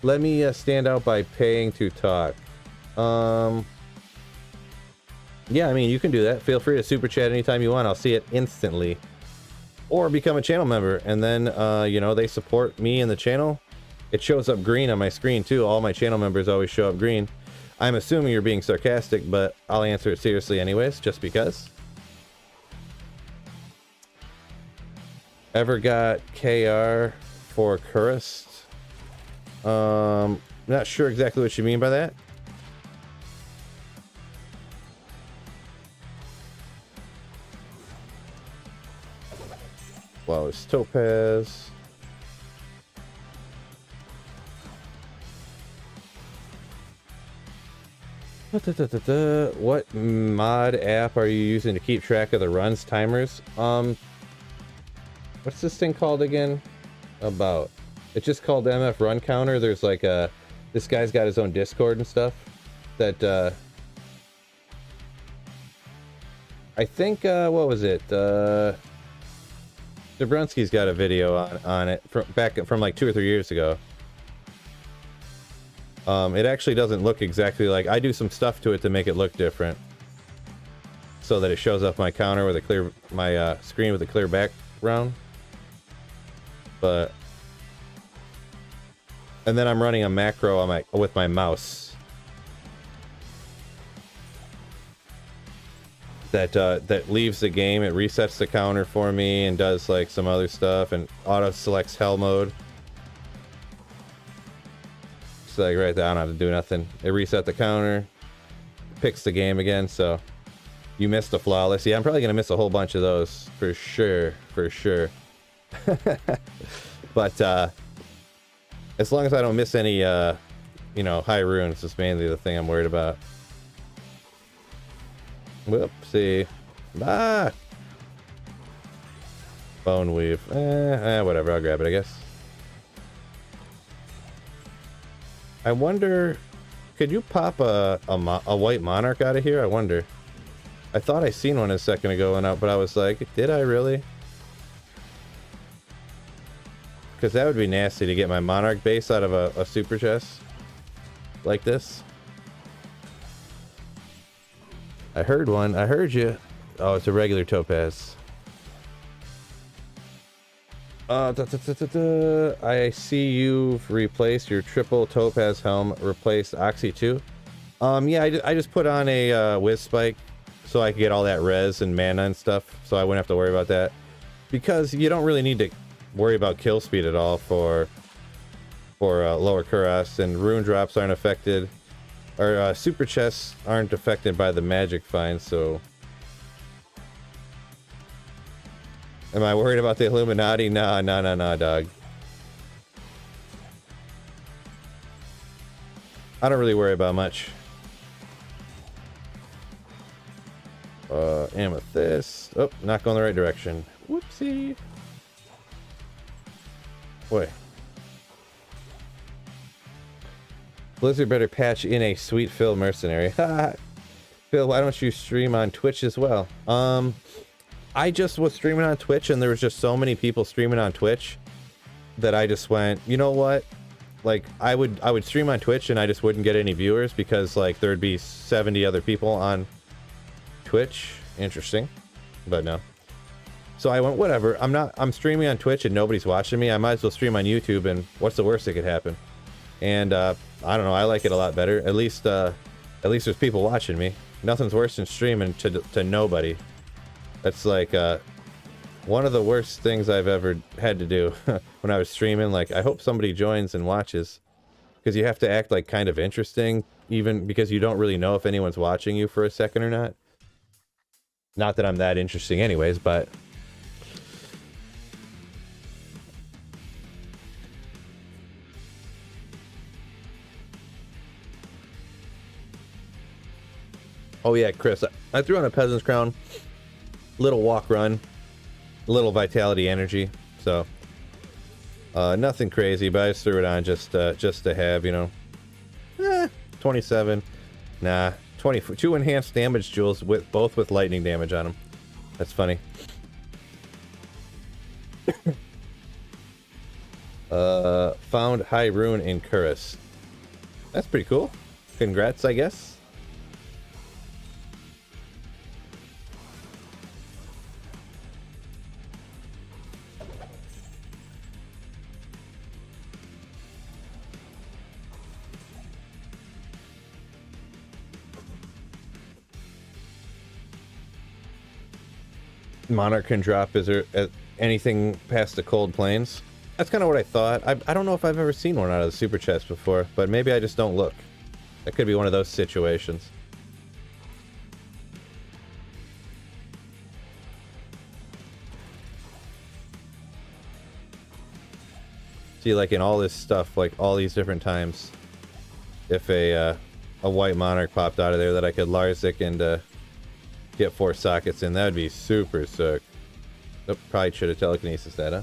Let me stand out by paying to talk. Yeah, I mean, you can do that. Feel free to super chat anytime you want. I'll see it instantly. Or become a channel member, and then, you know, they support me and the channel. It shows up green on my screen, too. All my channel members always show up green. I'm assuming you're being sarcastic, but I'll answer it seriously anyways, just because. Ever got KR for Kurist? Not sure exactly what you mean by that. Flawless Topaz. What mod app are you using to keep track of the runs timers? What's this thing called again? It's just called MF Run Counter. There's like this guy's got his own Discord and stuff that I think what was it? Dabrowski's got a video on it from like 2 or 3 years ago. It actually doesn't look exactly like, I do some stuff to it to make it look different, so that it shows up my counter with a clear, my screen with a clear background. But and then I'm running a macro on with my mouse that leaves the game. It resets the counter for me and does like some other stuff and auto selects hell mode. Like right there, I don't have to do nothing. It reset the counter, picks the game again. So you missed a flawless. Yeah, I'm probably gonna miss a whole bunch of those for sure, but as long as I don't miss any you know, high runes is mainly the thing I'm worried about. Whoopsie. Bone weave, whatever, I'll grab it, I guess. I wonder, could you pop a white monarch out of here? I wonder. I thought I seen one a second ago and out, but I was like, did I really? Because that would be nasty to get my monarch base out of a super chest like this. I heard one. I heard you. Oh, it's a regular topaz. I see you've replaced your triple topaz helm, replaced Oxy 2. Yeah, I just put on a whiz spike so I could get all that res and mana and stuff, so I wouldn't have to worry about that. Because you don't really need to worry about kill speed at all for lower Kuras, and rune drops aren't affected, or super chests aren't affected by the magic find, so... Am I worried about the Illuminati? Nah, dog. I don't really worry about much. Amethyst. Oh, not going the right direction. Whoopsie. Boy. Blizzard better patch in a sweet Phil mercenary. Phil, why don't you stream on Twitch as well? I just was streaming on Twitch and there was just so many people streaming on Twitch that I just went, you know what? Like I would stream on Twitch and I just wouldn't get any viewers because like there'd be 70 other people on Twitch. Interesting. But no. So I went, whatever. I'm streaming on Twitch and nobody's watching me. I might as well stream on YouTube, and what's the worst that could happen? And I don't know, I like it a lot better. At least there's people watching me. Nothing's worse than streaming to nobody. That's like one of the worst things I've ever had to do when I was streaming. Like, I hope somebody joins and watches, because you have to act like kind of interesting, even because you don't really know if anyone's watching you for a second or not. Not that I'm that interesting anyways, but... Oh yeah, Chris, I threw on a Peasant's Crown. Little walk run, little vitality energy, so nothing crazy, but I just threw it on just to have, you know, 27, nah, 22 enhanced damage jewels with both with lightning damage on them. That's funny. Found high rune in Kuras. That's pretty cool. Congrats, I guess. Monarch can drop. Is there anything past the cold plains? That's kind of what I thought. I don't know if I've ever seen one out of the super chest before, but maybe I just don't look. That could be one of those situations. See, like in all this stuff, like all these different times, if a a white monarch popped out of there that I could Larzik and get 4 sockets in. That would be super sick. Oh, probably should have telekinesis that, huh?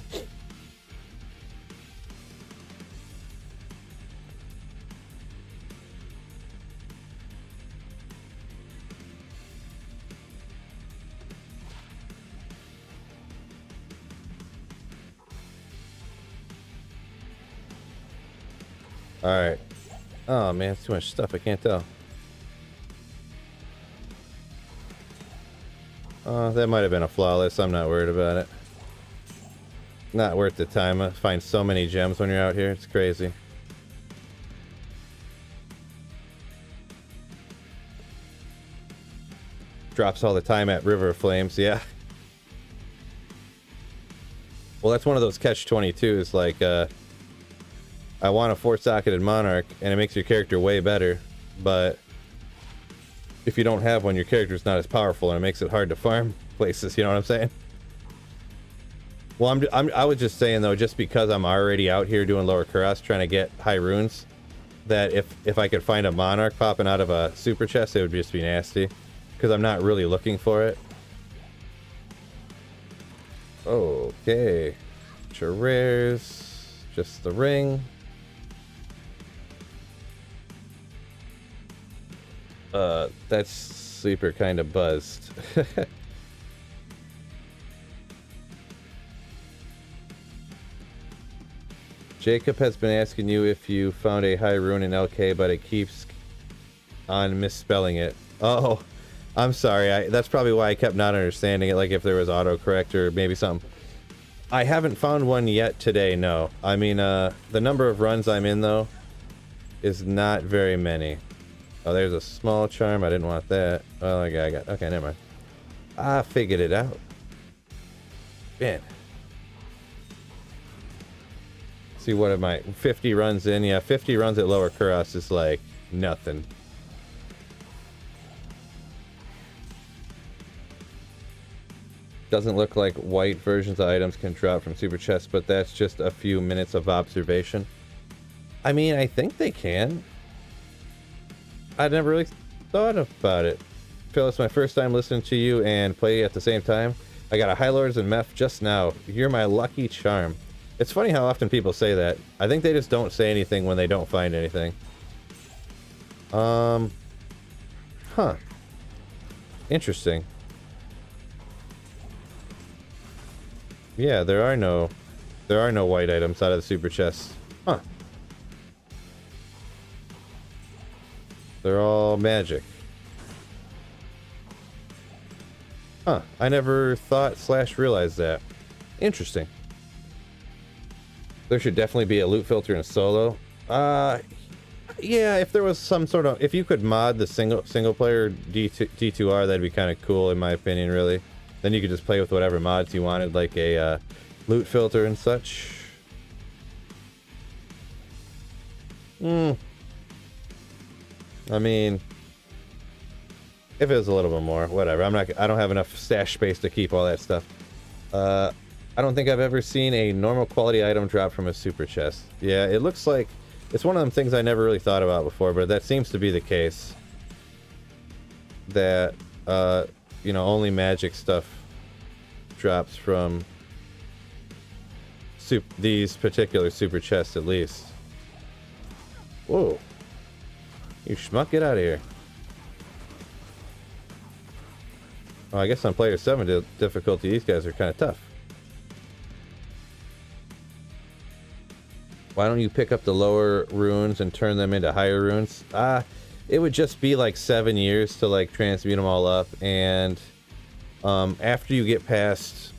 Alright. Oh man, it's too much stuff, I can't tell. That might have been a flawless, I'm not worried about it. Not worth the time. I find so many gems when you're out here, it's crazy. Drops all the time at River of Flames, yeah. Well, that's one of those catch-22s, like, I want a 4-socketed Monarch, and it makes your character way better, but if you don't have one, your character's not as powerful, and it makes it hard to farm places, you know what I'm saying? Well, I was just saying, though, just because I'm already out here doing Lower Kuros trying to get high runes, that if I could find a Monarch popping out of a super chest, it would just be nasty, because I'm not really looking for it. Okay. Rares, just the ring. That's sleeper kind of buzzed. Jacob has been asking you if you found a high rune in LK, but it keeps on misspelling it. Oh, I'm sorry. That's probably why I kept not understanding it, like if there was autocorrect or maybe something. I haven't found one yet today, no. I mean, the number of runs I'm in, though, is not very many. Oh, there's a small charm. I didn't want that. Oh, okay, I got... Okay, never mind. I figured it out. Man. See, what am I... 50 runs in? Yeah, 50 runs at Lower Kuros is like nothing. Doesn't look like white versions of items can drop from super chests, but that's just a few minutes of observation. I mean, I think they can. I never really thought about it. Phil, it's my first time listening to you and play at the same time. I got a High Lords and Meph just now. You're my lucky charm. It's funny how often people say that. I think they just don't say anything when they don't find anything. Huh. Interesting. Yeah, there are no white items out of the super chest. Huh. They're all magic. Huh. I never thought / realized that. Interesting. There should definitely be a loot filter in solo. Yeah, if there was some sort of... If you could mod the single player D2R, that'd be kind of cool in my opinion, really. Then you could just play with whatever mods you wanted, like a loot filter and such. I mean, if it was a little bit more, whatever. I don't have enough stash space to keep all that stuff. I don't think I've ever seen a normal quality item drop from a super chest. Yeah, it looks like it's one of them things I never really thought about before, but that seems to be the case. That you know, only magic stuff drops from these particular super chests, at least. Whoa. You schmuck, get out of here. Oh, I guess on player 7 difficulty, these guys are kind of tough. Why don't you pick up the lower runes and turn them into higher runes? It would just be like 7 years to like transmute them all up, and after you get past,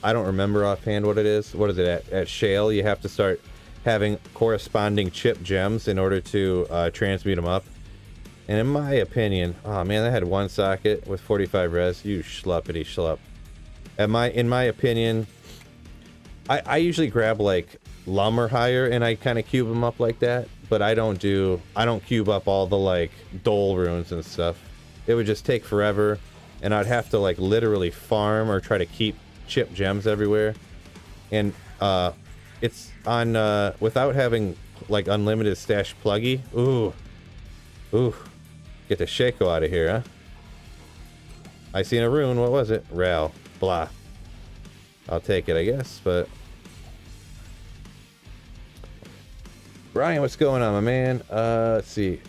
I don't remember offhand what it is. What is it at Shale? You have to start having corresponding chip gems in order to transmute them up. And in my opinion, oh man, that had 1 socket with 45 res. You schluppity schlup. In my opinion, I usually grab like Lum or higher and I kind of cube them up like that. But I don't cube up all the like Dole runes and stuff. It would just take forever, and I'd have to like literally farm or try to keep chip gems everywhere. And it's on without having like unlimited stash pluggy. Ooh, Ooh. Get the Shako out of here, huh? I seen a rune. What was it? Ral. Blah. I'll take it, I guess, but... Brian, what's going on, my man? Let's see.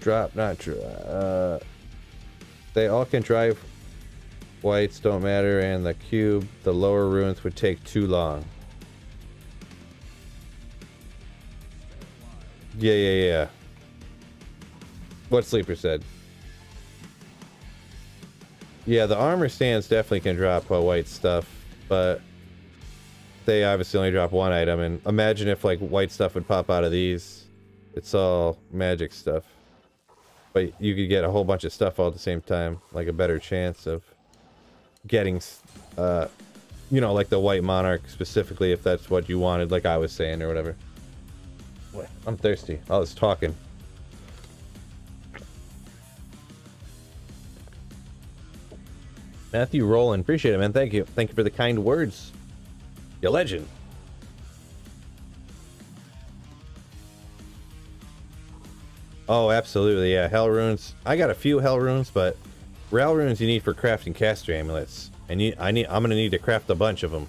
Drop, not drop. They all can drive. Whites don't matter, and the cube, the lower runes would take too long. Yeah. What Sleeper said. Yeah, the armor stands definitely can drop white stuff, but they obviously only drop one item, and imagine if like white stuff would pop out of these. It's all magic stuff. But you could get a whole bunch of stuff all at the same time, like a better chance of getting, you know, like the white monarch specifically, if that's what you wanted, like I was saying or whatever. What? I'm thirsty. I was talking. Matthew Rowland, appreciate it, man. Thank you. Thank you for the kind words. You legend. Oh, absolutely, yeah. Hell runes. I got a few hell runes, but Ral runes you need for crafting caster amulets. And I'm gonna need to craft a bunch of them.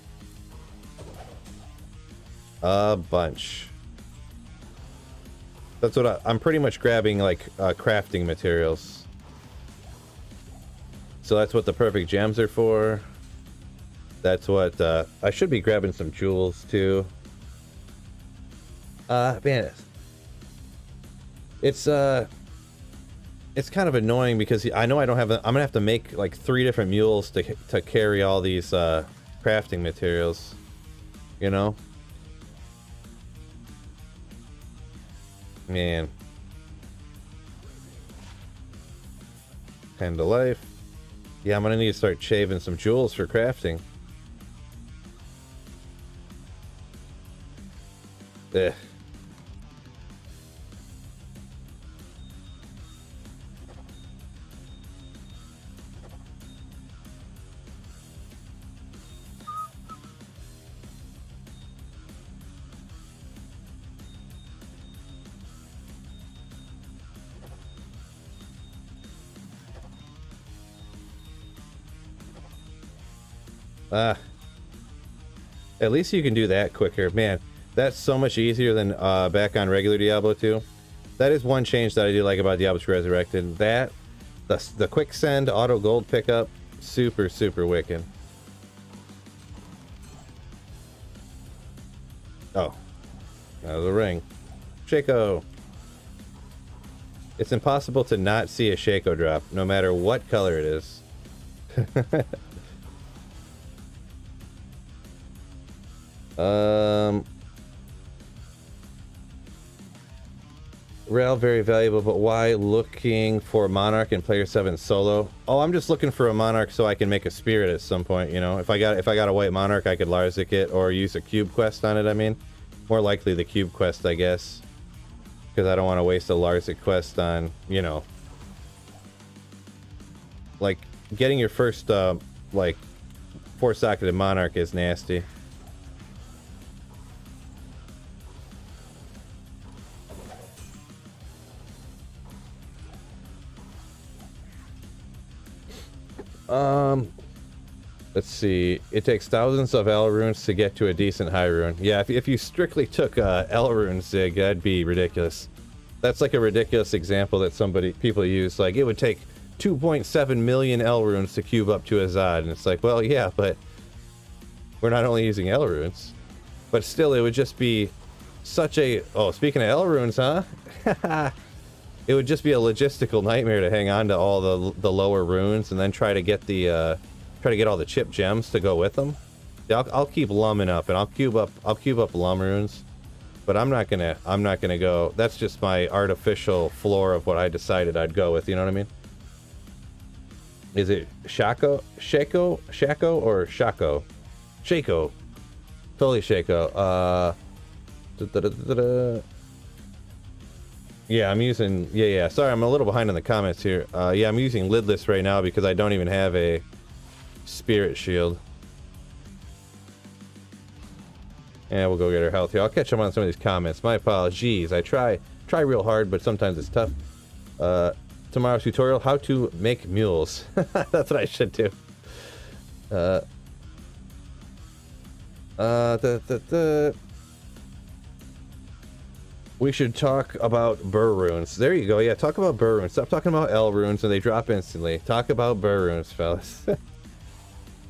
A bunch. That's what I'm pretty much grabbing, like crafting materials. So that's what the perfect gems are for. That's what I should be grabbing some jewels too. Man, it's kind of annoying because I know I don't have. I'm gonna have to make like 3 different mules to carry all these crafting materials. You know, man. End of life. Yeah, I'm gonna need to start shaving some jewels for crafting. Ugh. At least you can do that quicker. Man, that's so much easier than back on regular Diablo 2. That is one change that I do like about Diablo 2 Resurrected. That, the quick send auto gold pickup, super, super wicked. Oh, that was a ring. Shako. It's impossible to not see a Shako drop, no matter what color it is. Rail very valuable, but why looking for Monarch in Player 7 solo? Oh, I'm just looking for a Monarch so I can make a Spirit at some point, you know? If I got a white Monarch, I could Larzik it or use a cube quest on it, I mean. More likely the cube quest, I guess. Because I don't want to waste a Larzik quest on, you know... Like, getting your first, like, 4-socketed Monarch is nasty. Let's see. It takes thousands of L runes to get to a decent high rune. Yeah, if you strictly took L rune Zig, that'd be ridiculous. That's like a ridiculous example that people use. Like, it would take 2.7 million L runes to cube up to a Zod, and it's like, well, yeah, but we're not only using L runes, but still, it would just be such a. Oh, speaking of L runes, huh? It would just be a logistical nightmare to hang on to all the lower runes and then try to get all the chip gems to go with them. Yeah, I'll keep lumming up and I'll cube up lum runes, but I'm not gonna go. That's just my artificial floor of what I decided I'd go with. You know what I mean? Is it Shako, or Shako? Shako. Totally Shako. Yeah, I'm using... Yeah. Sorry, I'm a little behind in the comments here. Yeah, I'm using lidless right now because I don't even have a spirit shield. Yeah, we'll go get our health here. I'll catch up on some of these comments. My apologies. I try real hard, but sometimes it's tough. Tomorrow's tutorial, how to make mules. That's what I should do. We should talk about burr runes. There you go. Yeah, talk about burr runes. Stop talking about L runes and they drop instantly. Talk about burr runes, fellas.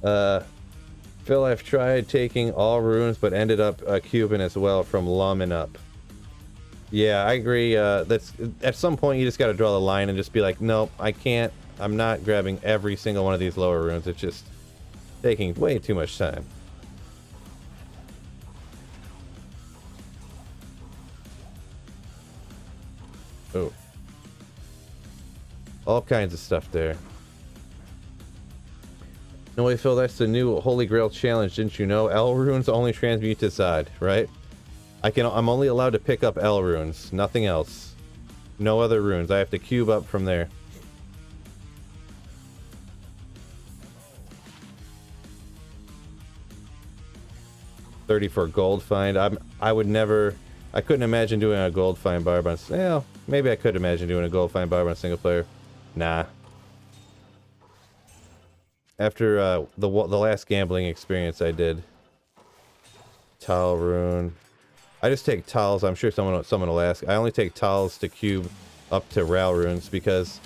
Phil, I've tried taking all runes, but ended up cubing as well from lumming up. Yeah, I agree. That's at some point you just got to draw the line and just be like, nope, I can't. I'm not grabbing every single one of these lower runes. It's just taking way too much time. Oh. All kinds of stuff there. No way, Phil, that's the new Holy Grail challenge, didn't you know? L runes only transmute to Zod, right? I'm only allowed to pick up L runes, nothing else. No other runes. I have to cube up from there. $30 for a gold find. I would never. I couldn't imagine doing a gold find barb on. Well, maybe I could imagine doing a gold find barb on single player. Nah. After the last gambling experience I did. Towel rune. I just take towels. I'm sure someone will ask. I only take towels to cube up to Ral runes because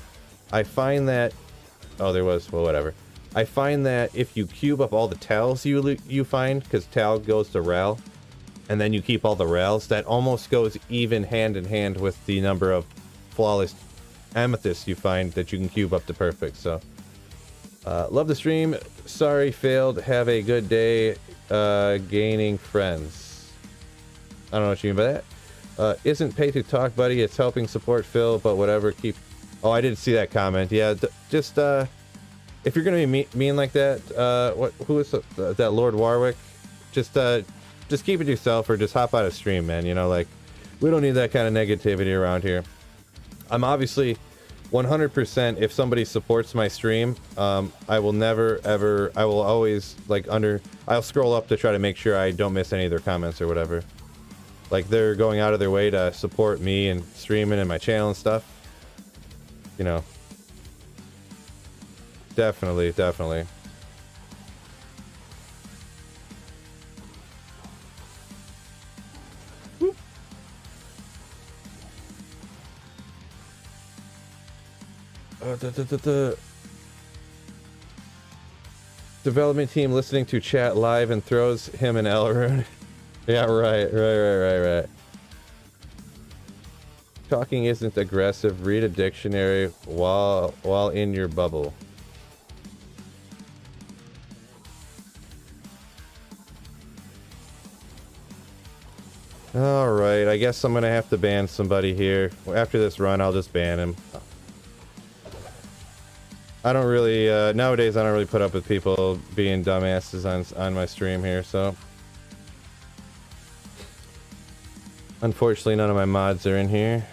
I find that. Oh, there was. Well, whatever. I find that if you cube up all the towels you find, because Tal goes to Ral, and then you keep all the Rals, that almost goes even hand in hand with the number of flawless amethysts you find that you can cube up to perfect. So, love the stream. Sorry, failed. Have a good day. Gaining friends. I don't know what you mean by that. Isn't pay to talk, buddy. It's helping support Phil, but whatever. Keep. Oh, I didn't see that comment. Yeah, just if you're gonna be mean like that, who is that Lord Warwick? Just keep it to yourself, or just hop out of stream, man. You know, like, we don't need that kind of negativity around here. I'm obviously 100%. If somebody supports my stream, I will never ever. I will always I'll scroll up to try to make sure I don't miss any of their comments or whatever. Like, they're going out of their way to support me and streaming and my channel and stuff. You know. Definitely, definitely. Whoop. Development team listening to chat live and throws him an Elrune. Yeah, right. Talking isn't aggressive. Read a dictionary while in your bubble. Alright, I guess I'm gonna have to ban somebody here. After this run, I'll just ban him. I don't really, nowadays I don't really put up with people being dumbasses on my stream here, so. Unfortunately, none of my mods are in here.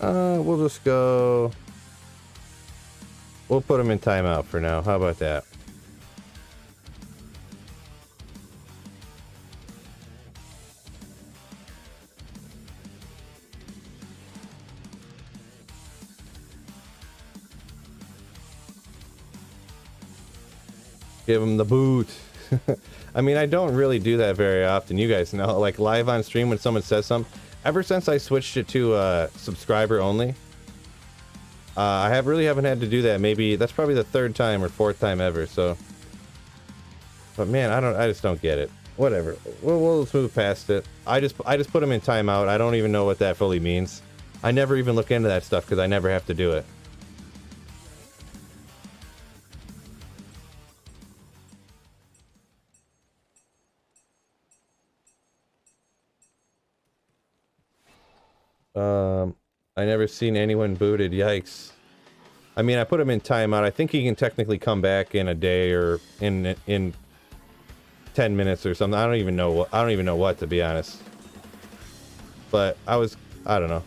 We'll just go... We'll put them in timeout for now. How about that? Give him the boot. I mean, I don't really do that very often. You guys know, like, live on stream when someone says something. Ever since I switched it to subscriber only, I really haven't had to do that. Maybe that's probably the third time or fourth time ever. So, but man, I just don't get it. Whatever. We'll just move past it. I just put them in timeout. I don't even know what that fully means. I never even look into that stuff because I never have to do it. I never seen anyone booted. Yikes. I mean, I put him in timeout. I think he can technically come back in a day or in 10 minutes or something. I don't even know what, to be honest. But I don't know.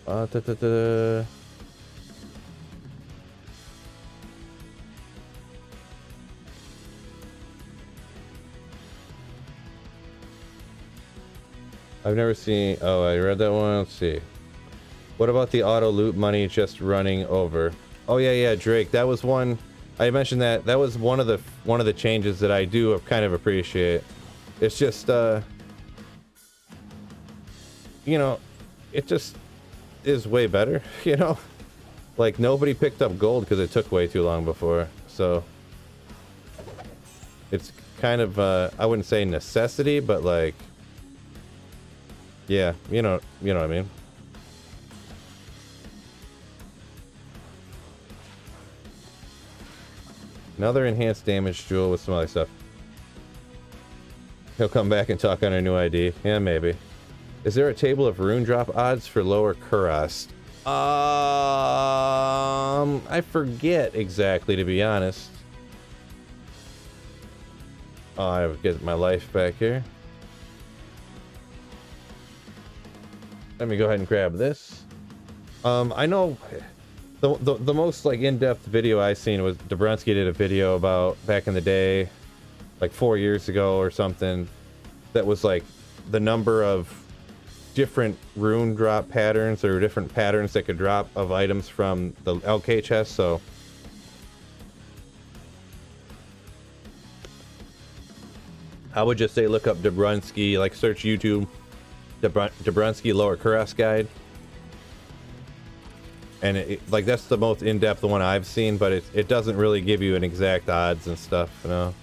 Da, da, da. I've never seen... Oh, I read that one. Let's see. What about the auto loot money just running over? Oh, yeah, Drake. That was one... I mentioned that. That was one of the changes that I do kind of appreciate. It's just, you know, it just is way better, you know? Like, nobody picked up gold because it took way too long before, so... It's kind of, I wouldn't say necessity, but like... Yeah, you know what I mean. Another enhanced damage jewel with some other stuff. He'll come back and talk on our new ID. Yeah, maybe. Is there a table of rune drop odds for lower Kurast? I forget exactly, to be honest. Oh, I have to get my life back here. Let me go ahead and grab this. I know the most like in-depth video I seen was Dabrowski did a video about back in the day, like 4 years ago or something, that was like the number of different rune drop patterns or different patterns that could drop of items from the LK chest. So I would just say look up Dabrowski, like search YouTube Dabrowski lower Kurast guide, and like that's the most in-depth one I've seen, but it doesn't really give you an exact odds and stuff, you know.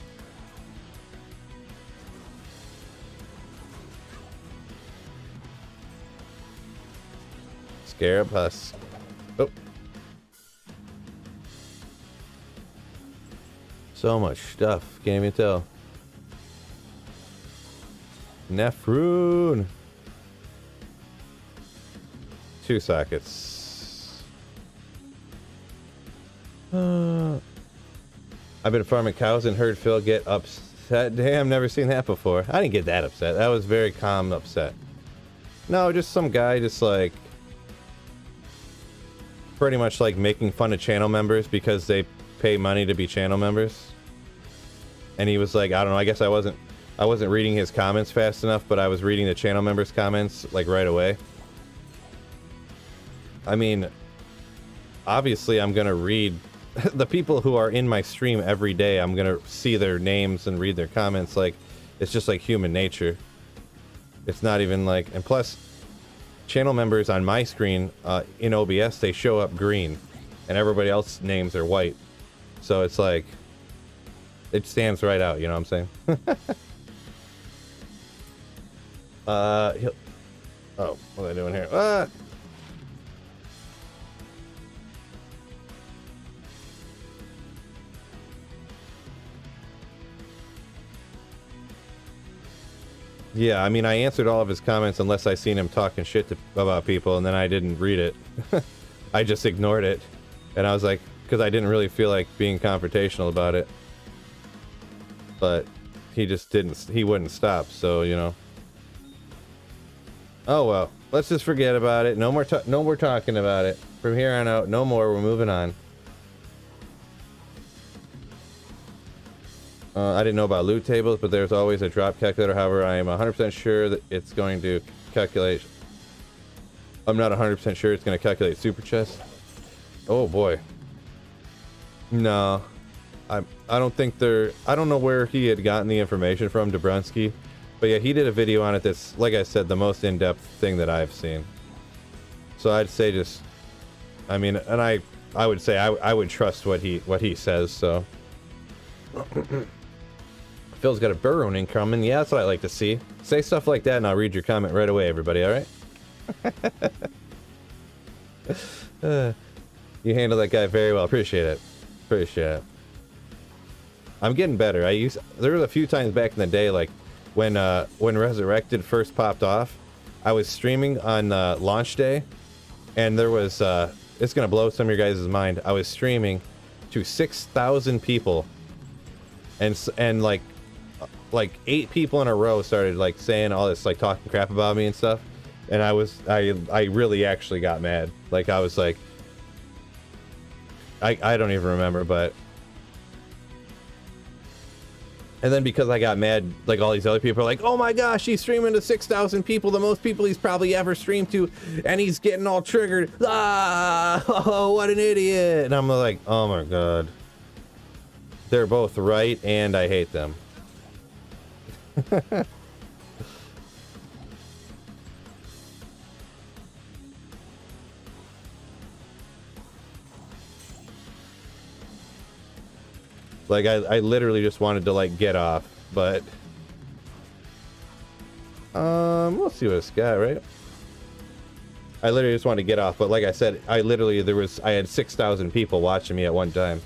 Scarab husk. Oh, so much stuff, can't even tell. Nephrune. 2 sockets. I've been farming cows and heard Phil get upset. Damn, never seen that before. I didn't get that upset. That was very calm upset. No, just some guy just like pretty much like making fun of channel members because they pay money to be channel members. And he was like, I don't know, I guess I wasn't reading his comments fast enough, but I was reading the channel members' comments like right away. I mean, obviously I'm gonna read the people who are in my stream every day. I'm gonna see their names and read their comments. Like, it's just like human nature. It's not even like, and plus channel members on my screen in OBS, they show up green and everybody else's names are white. So it's like, it stands right out, you know what I'm saying? Oh, what am I doing here? Yeah, I mean, I answered all of his comments unless I seen him talking shit about people, and then I didn't read it. I just ignored it. And I was like, because I didn't really feel like being confrontational about it. But he just he wouldn't stop, so, you know. Oh, well, let's just forget about it. No more talking about it. From here on out, no more. We're moving on. I didn't know about loot tables, but there's always a drop calculator. However, I am 100% sure that it's going to calculate. I'm not 100% sure it's going to calculate super chest. Oh boy. No, I don't think I don't know where he had gotten the information from, Dabrowski, but yeah, he did a video on it. That's, like I said, the most in-depth thing that I've seen. So I'd say just, I mean, and I would say I would trust what he says. So. Phil's got a burrow incoming. Yeah, that's what I like to see. Say stuff like that and I'll read your comment right away, everybody, alright? You handle that guy very well. Appreciate it. Appreciate it. I'm getting better. There was a few times back in the day, like when Resurrected first popped off, I was streaming on launch day, and there was it's gonna blow some of your guys' mind. I was streaming to 6,000 people, and like 8 people in a row started like saying all this, like talking crap about me and stuff. And I really actually got mad. Like, I was like, I don't even remember, but... And then because I got mad, like all these other people are like, oh my gosh, he's streaming to 6,000 people, the most people he's probably ever streamed to, and he's getting all triggered. Ah, oh, what an idiot. And I'm like, oh my God. They're both right, and I hate them. Like, I literally just wanted to, like, get off, but... we'll see what it's got, right? I literally just wanted to get off, but like I said, I had 6,000 people watching me at one time.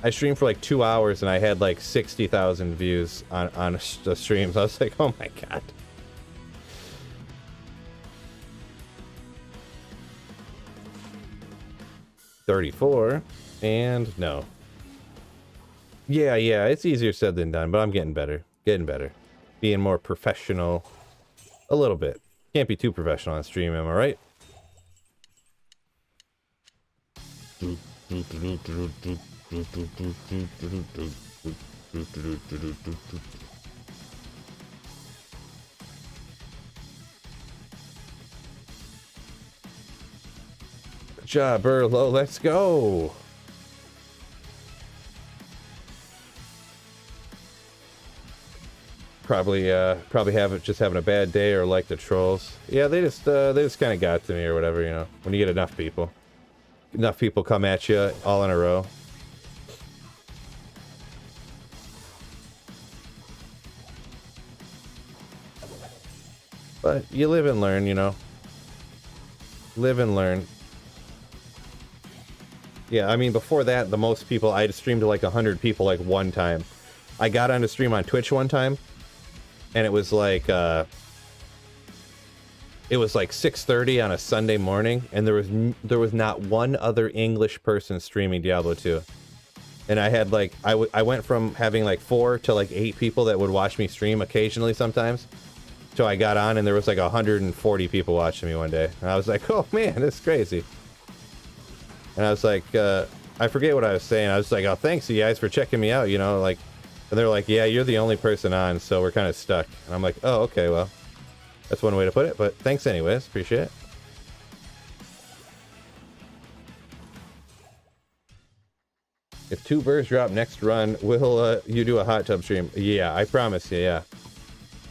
I streamed for like 2 hours, and I had like 60,000 views on the streams. I was like, oh my God. $34, and no. Yeah, it's easier said than done, but I'm getting better. Being more professional. A little bit. Can't be too professional on stream, am I right? Good job, Burlo. Let's go. Probably just having a bad day, or like the trolls. Yeah, they just kind of got to me or whatever, you know. When you get enough people come at you all in a row. But you live and learn, you know. Live and learn. Yeah, I mean, before that, the most people, I'd streamed to like 100 people like one time. I got on to stream on Twitch one time, and it was like 6:30 on a Sunday morning, and there was not one other English person streaming Diablo 2. And I had like, I went from having like 4 to like 8 people that would watch me stream occasionally sometimes. So I got on, and there was like 140 people watching me one day. And I was like, oh man, this is crazy. And I was like, I forget what I was saying. I was like, oh, thanks you guys for checking me out, you know, like, and they're like, yeah, you're the only person on, so we're kind of stuck. And I'm like, oh, okay, well, that's one way to put it, but thanks anyways, appreciate it. If 2 birds drop next run, will you do a hot tub stream? Yeah, I promise you, yeah.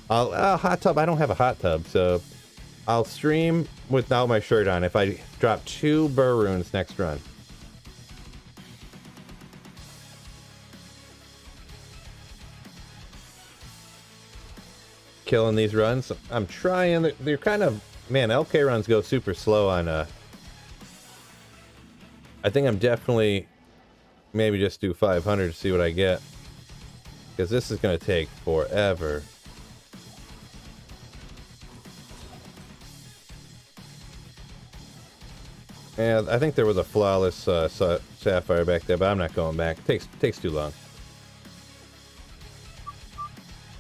Hot tub, I don't have a hot tub, so I'll stream without my shirt on if I drop 2 burr runes next run. Killing these runs. I'm trying. They're kind of, man, LK runs go super slow on I think I'm definitely maybe just do 500 to see what I get, because this is going to take forever. And I think there was a flawless sapphire back there, but I'm not going back. It takes too long.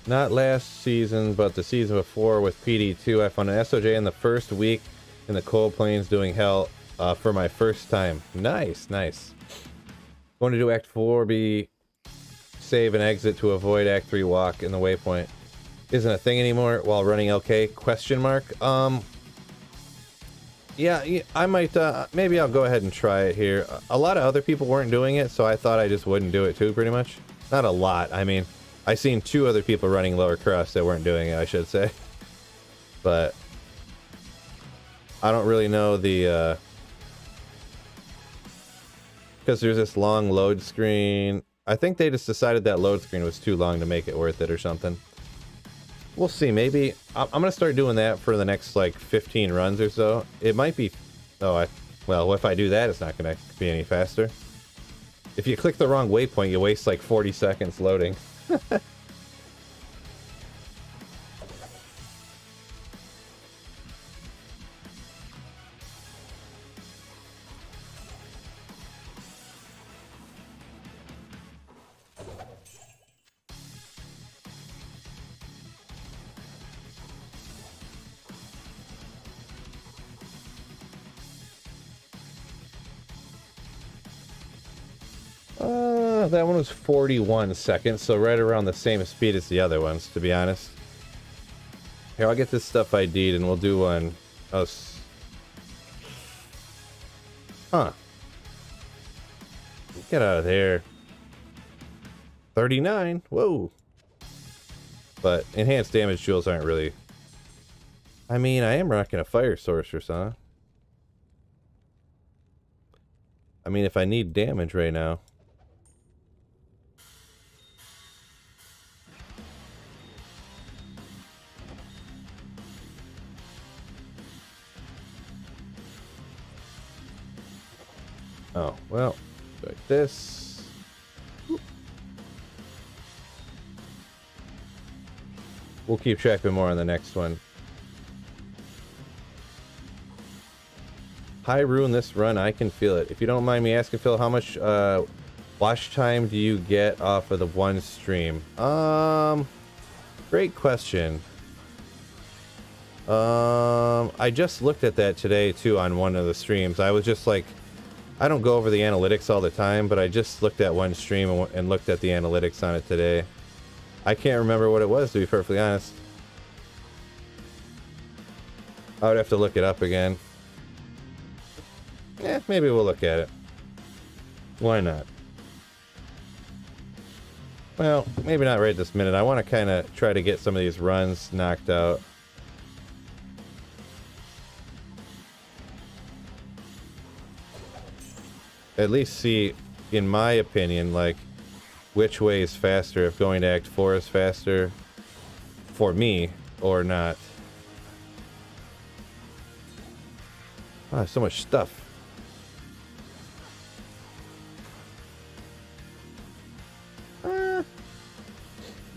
Not last season, but the season before with PD2, I found an SOJ in the first week in the cold plains doing hell for my first time. Nice, nice. Going to do Act 4, be save and exit to avoid Act 3 walk in the waypoint. Isn't a thing anymore while running LK? Question mark. Yeah, I might, maybe I'll go ahead and try it here. A lot of other people weren't doing it, so I thought I just wouldn't do it too, pretty much. Not a lot, I mean, I seen 2 other people running lower cross that weren't doing it, I should say. But I don't really know the, because there's this long load screen. I think they just decided that load screen was too long to make it worth it or something. We'll see, maybe. I'm going to start doing that for the next, like, 15 runs or so. It might be... Oh, well, if I do that, it's not going to be any faster. If you click the wrong waypoint, you waste, like, 40 seconds loading. That one was 41 seconds, so right around the same speed as the other ones, to be honest. Here, I'll get this stuff ID'd and we'll do one. Huh. Get out of there. 39. Whoa. But enhanced damage jewels aren't really... I mean, I am rocking a fire sorceress, huh? I mean, if I need damage right now... Oh, well, like this. We'll keep track of more on the next one. High rune this run, I can feel it. If you don't mind me asking, Phil, how much watch time do you get off of the one stream? Great question. I just looked at that today too on one of the streams. I was just like, I don't go over the analytics all the time, but I just looked at one stream and looked at the analytics on it today. I can't remember what it was, to be perfectly honest. I would have to look it up again. Maybe we'll look at it. Why not? Well, maybe not right this minute. I want to kind of try to get some of these runs knocked out. At least see, in my opinion, like, which way is faster, if going to Act 4 is faster for me or not. Ah, so much stuff.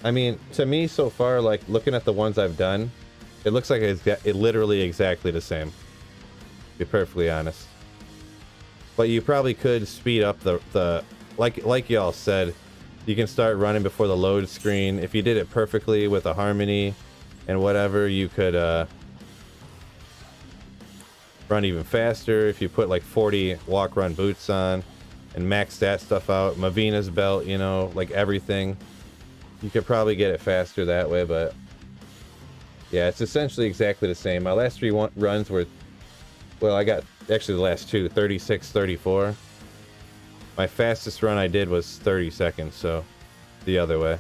I mean, to me so far, like, looking at the ones I've done, it looks like it's literally exactly the same, to be perfectly honest. But you probably could speed up the like y'all said, you can start running before the load screen. If you did it perfectly with a harmony and whatever, you could run even faster. If you put like 40 walk run boots on and max that stuff out, Mavina's belt, you know, like everything, you could probably get it faster that way. But yeah, it's essentially exactly the same. My last three runs were, well, I got actually the last two, 36, 34. My fastest run I did was 30 seconds, so the other way.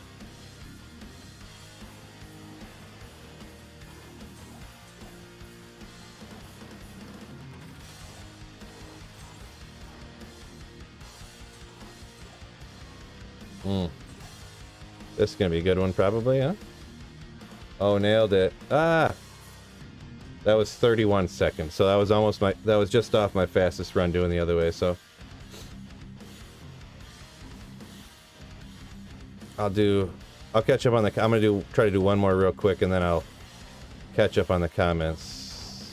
This is gonna be a good one probably, huh? Oh, nailed it. Ah! That was 31 seconds, so that was almost that was just off my fastest run doing the other way, so. I'll catch up on the, I'm gonna try to do one more real quick and then I'll catch up on the comments.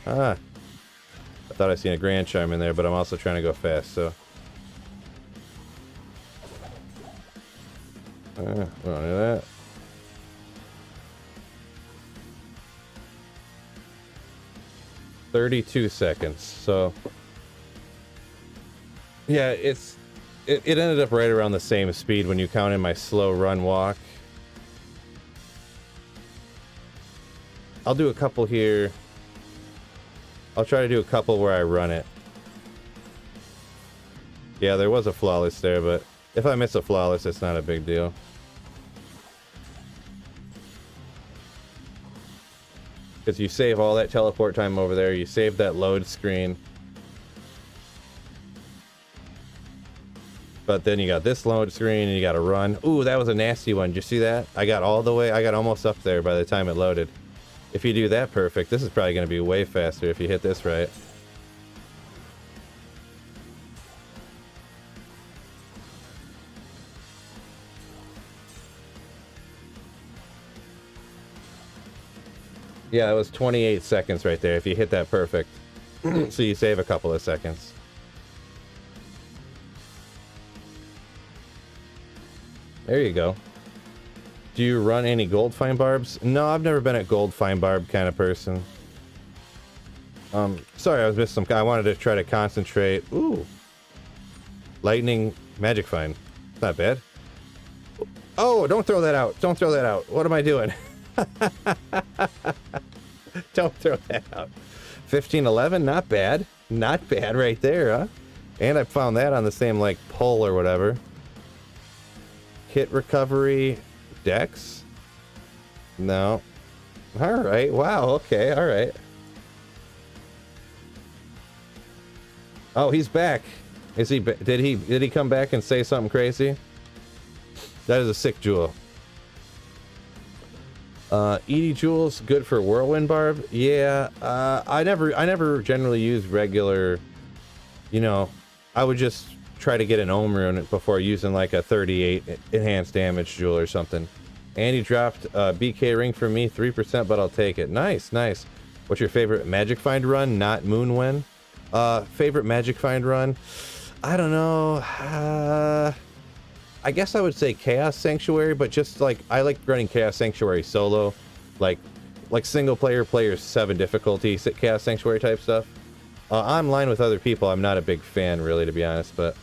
Ah. I thought I seen a Grand Charm in there, but I'm also trying to go fast, so. We don't do that. "32 seconds, so yeah, it ended up right around the same speed when you count in my slow run walk. I'll do a couple here. I'll try to do a couple where I run it. Yeah, there was a flawless there, but if I miss a flawless, it's not a big deal. Because you save all that teleport time over there, you save that load screen. But then you got this load screen and you got to run. Ooh, that was a nasty one. Did you see that? I got almost up there by the time it loaded. If you do that perfect, this is probably going to be way faster if you hit this right. Yeah, it was 28 seconds right there if you hit that perfect. So you save a couple of seconds. There you go. Do you run any gold fine barbs? No, I've never been a gold fine barb kind of person. Sorry, I was missing some. I wanted to try to concentrate. Ooh. Lightning magic fine. not bad. Oh, don't throw that out. Don't throw that out. What am I doing? Don't throw that out. 1511, not bad. Not bad right there, huh? And I found that on the same, like, pull or whatever. Hit recovery. Dex? No. Alright, wow, okay, alright. Oh, he's back. Is he? Did he come back and say something crazy? That is a sick jewel. Edie jewels good for whirlwind barb. Yeah. I never generally use regular. You know, I would just try to get an ohm rune before using like a 38 enhanced damage jewel or something. And he dropped a BK ring for me, 3%, but I'll take it. Nice, nice. What's your favorite Magic Find run? Not Moonwen. Favorite Magic Find run? I don't know. I guess I would say Chaos Sanctuary, but just like I like running Chaos Sanctuary solo, like single player players 7 difficulty Chaos Sanctuary type stuff. Online with other people, I'm not a big fan really, to be honest, but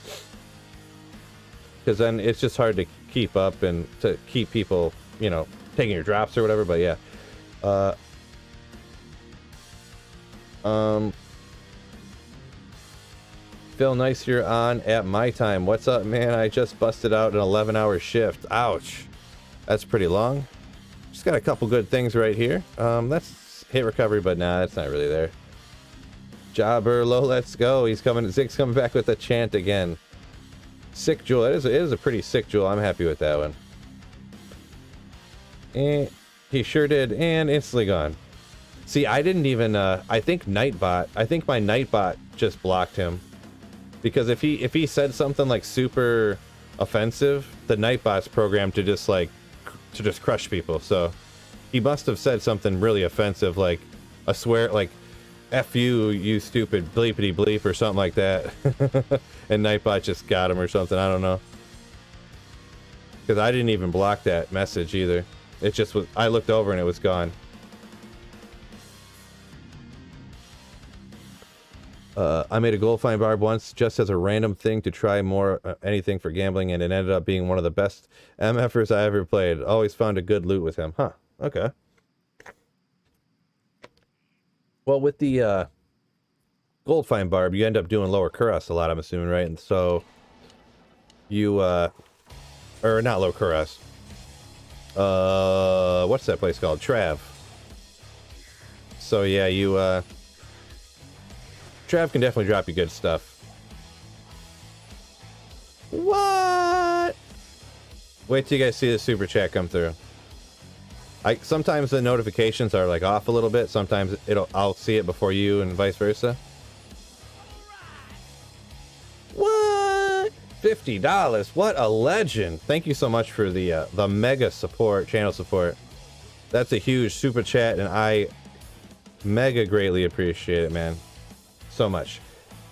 because then it's just hard to keep up and to keep people, you know, taking your drops or whatever. But yeah, Phil, nice you're on at my time. What's up, man? I just busted out an 11-hour shift. Ouch. That's pretty long. Just got a couple good things right here. That's hit recovery, but nah, that's not really there. Jobber low, let's go. He's coming. Zig's coming back with a chant again. Sick jewel. It is a pretty sick jewel. I'm happy with that one. And he sure did. And instantly gone. See, I didn't even. I think Nightbot. I think my Nightbot just blocked him. Because if he said something like super offensive, the Nightbot's programmed to just crush people. So he must have said something really offensive, like a swear, like "F you, you stupid bleepity bleep" or something like that. And Nightbot just got him or something. I don't know. Because I didn't even block that message either. It just was. I looked over and it was gone. I made a gold find barb once just as a random thing to try more anything for gambling, and it ended up being one of the best MFers I ever played. Always found a good loot with him. Huh. Okay. Well, with the gold find barb, you end up doing lower Kuros a lot, I'm assuming, right? And so you, or not lower Kuros. What's that place called? Trav. So yeah, you, Trav can definitely drop you good stuff. What? Wait till you guys see the super chat come through. Sometimes the notifications are like off a little bit. Sometimes I'll see it before you and vice versa. What? $50. What a legend. Thank you so much for the mega support, channel support. That's a huge super chat and I mega greatly appreciate it, man. So much.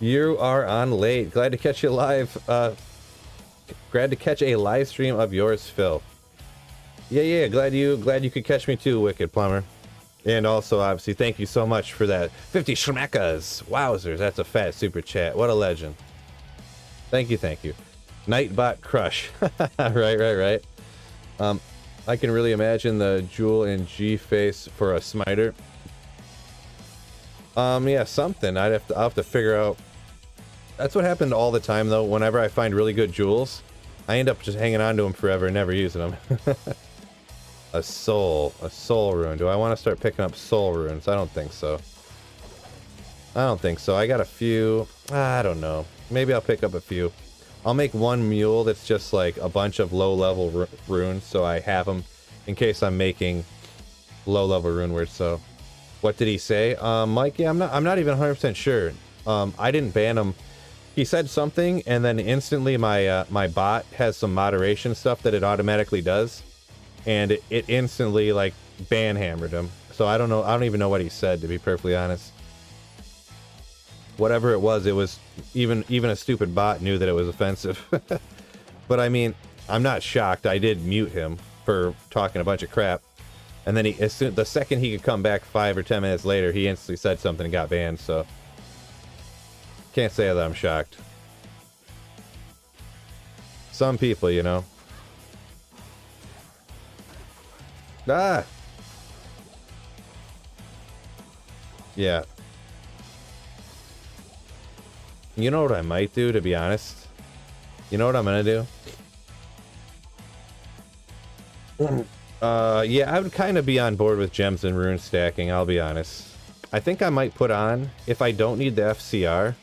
You are on late. Glad to catch you live. Glad to catch a live stream of yours, Phil. Yeah. Glad you could catch me too, Wicked Plumber. And also, obviously, thank you so much for that 50 schmackas. Wowzers, that's a fat super chat. What a legend. Thank you. Nightbot crush. Right. I can really imagine the jewel in G face for a smiter. Yeah, something. I'll have to figure out. That's what happened all the time, though. Whenever I find really good jewels, I end up just hanging on to them forever and never using them. A soul rune. Do I want to start picking up soul runes? I don't think so. I got a few. I don't know. Maybe I'll pick up a few. I'll make one mule that's just like a bunch of low-level runes, so I have them in case I'm making low-level rune words. So. What did he say? Mike, yeah, I'm not even 100% sure. I didn't ban him. He said something, and then instantly my my bot has some moderation stuff that it automatically does, and it instantly like ban hammered him. So I don't know. I don't even know what he said, to be perfectly honest. Whatever it was even a stupid bot knew that it was offensive. But I mean, I'm not shocked. I did mute him for talking a bunch of crap. And then the second he could come back 5 or 10 minutes later, he instantly said something and got banned, so can't say that I'm shocked. Some people, you know. Ah! Yeah. You know what I might do, to be honest? You know what I'm gonna do? Yeah, I would kind of be on board with gems and rune stacking, I'll be honest. I think I might put on, if I don't need the FCR,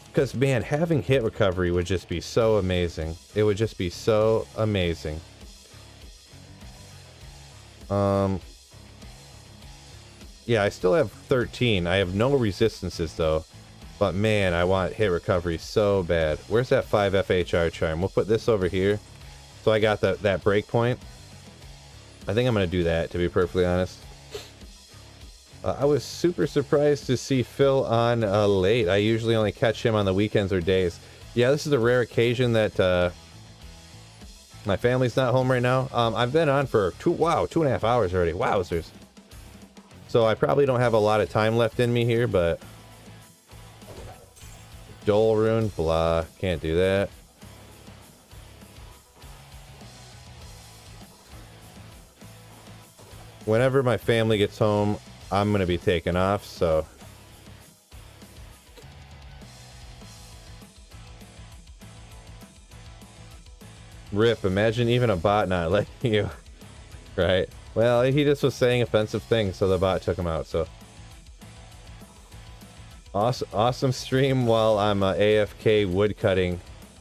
because, man, having hit recovery would just be so amazing. It would just be so amazing. Yeah, I still have 13. I have no resistances, though. But, man, I want hit recovery so bad. Where's that 5 FHR charm? We'll put this over here. So I got that break point. I think I'm going to do that, to be perfectly honest. I was super surprised to see Phil on late. I usually only catch him on the weekends or days. Yeah, this is a rare occasion that my family's not home right now. I've been on for 2.5 hours already. Wowzers. So I probably don't have a lot of time left in me here, but... Joel rune, blah. Can't do that. Whenever my family gets home, I'm going to be taking off, so... Rip, imagine even a bot not letting you. Right? Well, he just was saying offensive things, so the bot took him out, so... Awesome stream while I'm AFK woodcutting.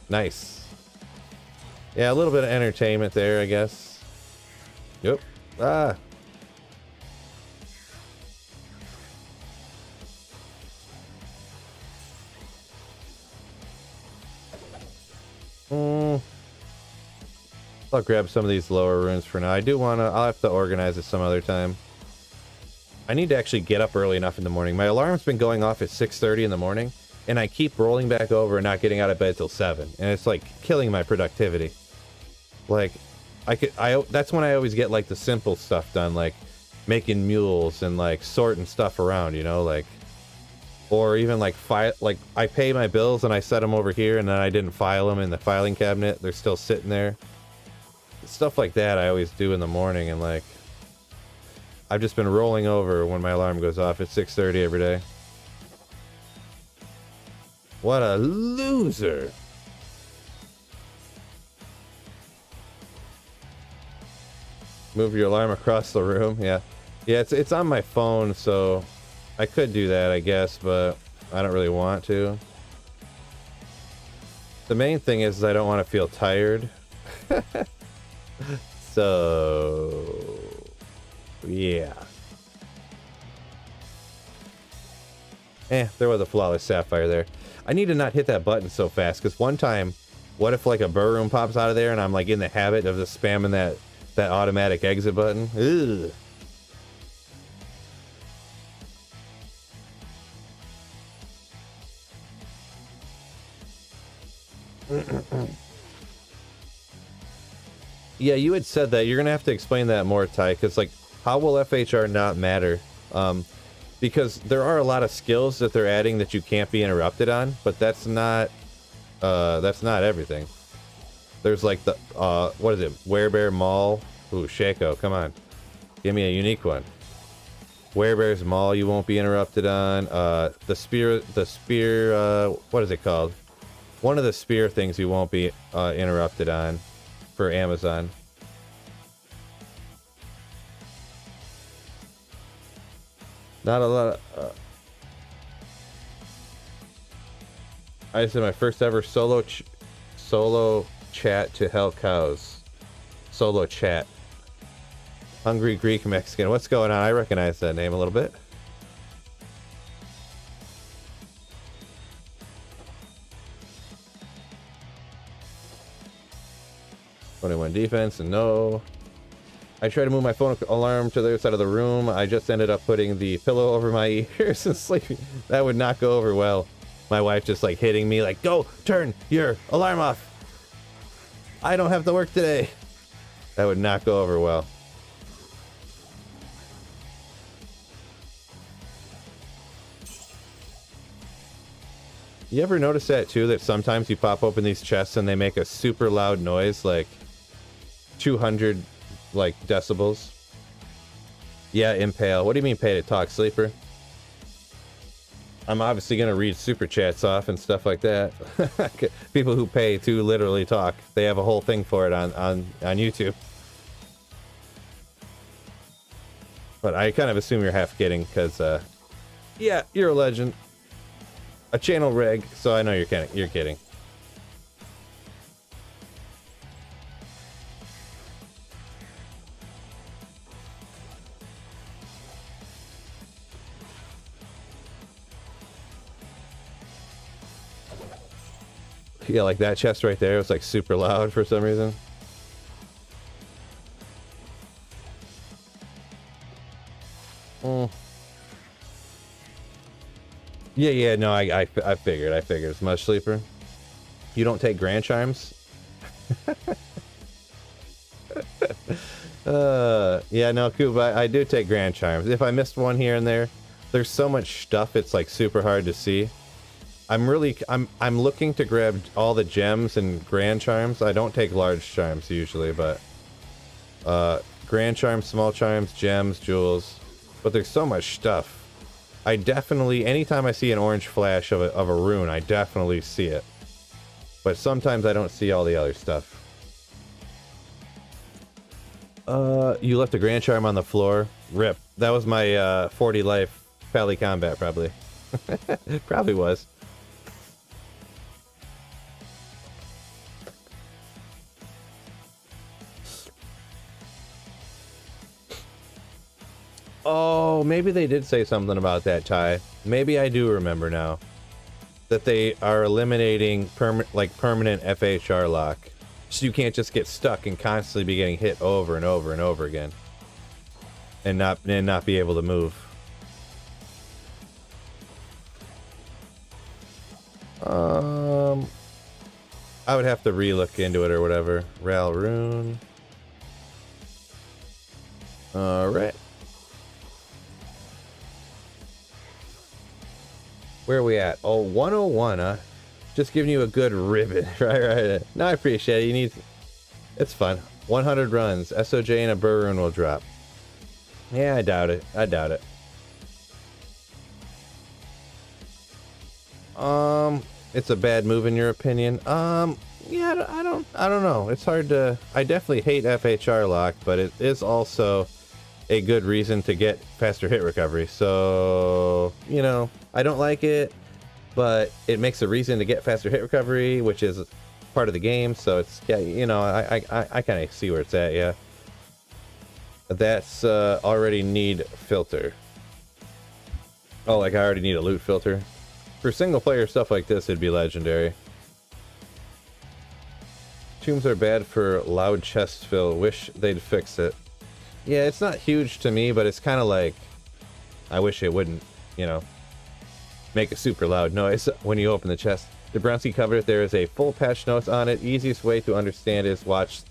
Nice. Yeah, a little bit of entertainment there, I guess. Yep. Ah! I'll grab some of these lower runes for now. I'll have to organize it some other time. I need to actually get up early enough in the morning. My alarm's been going off at 6:30 in the morning, and I keep rolling back over and not getting out of bed till 7. And it's like killing my productivity. Like, that's when I always get like the simple stuff done, like making mules and like sorting stuff around, you know, like, or even like I pay my bills and I set them over here and then I didn't file them in the filing cabinet. They're still sitting there. Stuff like that I always do in the morning, and like I've just been rolling over when my alarm goes off at 6:30 every day. What a loser. Move your alarm across the room. Yeah, it's on my phone, so I could do that, I guess, but I don't really want to. The main thing is I don't want to feel tired. So, yeah. There was a flawless sapphire there. I need to not hit that button so fast, because one time, what if like a burr room pops out of there and I'm like in the habit of just spamming that automatic exit button? Ugh. Yeah, you had said that. You're going to have to explain that more, Ty, because, like, how will FHR not matter? Because there are a lot of skills that they're adding that you can't be interrupted on, but that's not everything. There's, like, the, what is it? Werebear Maul? Ooh, Shako, come on. Give me a unique one. Werebear's Maul you won't be interrupted on. The spear, what is it called? One of the spear things you won't be interrupted on. For Amazon. Not a lot of... I said my first ever solo chat to Hell Cows. Solo chat. Hungry Greek Mexican. What's going on? I recognize that name a little bit. .21 defense, and no. I tried to move my phone alarm to the other side of the room. I just ended up putting the pillow over my ears and sleeping. That would not go over well. My wife just like hitting me like, go, turn your alarm off. I don't have to work today. That would not go over well. You ever notice that too, that sometimes you pop open these chests and they make a super loud noise, like 200 like decibels? Yeah, Impale. What do you mean pay to talk, Sleeper? I'm obviously gonna read super chats off and stuff like that. People who pay to literally talk, they have a whole thing for it on YouTube. But I kind of assume you're half kidding, because yeah, you're a legend. A channel reg, so I know you're kidding. Yeah, like that chest right there was like super loud for some reason. Yeah, no, I figured as much, Sleeper. You don't take Grand Chimes? Yeah, no, Kuba, I do take Grand Chimes. If I missed one here and there, there's so much stuff, it's like super hard to see. I'm looking to grab all the gems and Grand Chimes. I don't take large chimes usually, but Grand Chimes, small chimes, gems, jewels. But there's so much stuff. I definitely, anytime I see an orange flash of a rune, I definitely see it. But sometimes I don't see all the other stuff. You left a Grand Charm on the floor. Rip. That was my 40 life Pally Combat, probably. It probably was. Oh, maybe they did say something about that, Ty. Maybe I do remember now. That they are eliminating permanent FHR lock. So you can't just get stuck and constantly be getting hit over and over and over again. And not be able to move. I would have to re-look into it or whatever. Ral Rune. Alright. Where are we at? Oh, 101, huh? Just giving you a good ribbon. Right. No, I appreciate it. You need... It's fun. 100 runs. SOJ and a Burroon will drop. Yeah, I doubt it. It's a bad move in your opinion. Yeah, I don't know. It's hard to... I definitely hate FHR lock, but it is also a good reason to get faster hit recovery. So, you know, I don't like it, but it makes a reason to get faster hit recovery, which is part of the game. So it's, yeah, you know, I kind of see where it's at, yeah. That's already need filter. Oh, like I already need a loot filter. For single player stuff like this, it'd be legendary. Tombs are bad for loud chest fill. Wish they'd fix it. Yeah, it's not huge to me, but it's kind of like, I wish it wouldn't, you know, make a super loud noise when you open the chest. The Brownsky cover, there is a full patch notes on it. Easiest way to understand is watch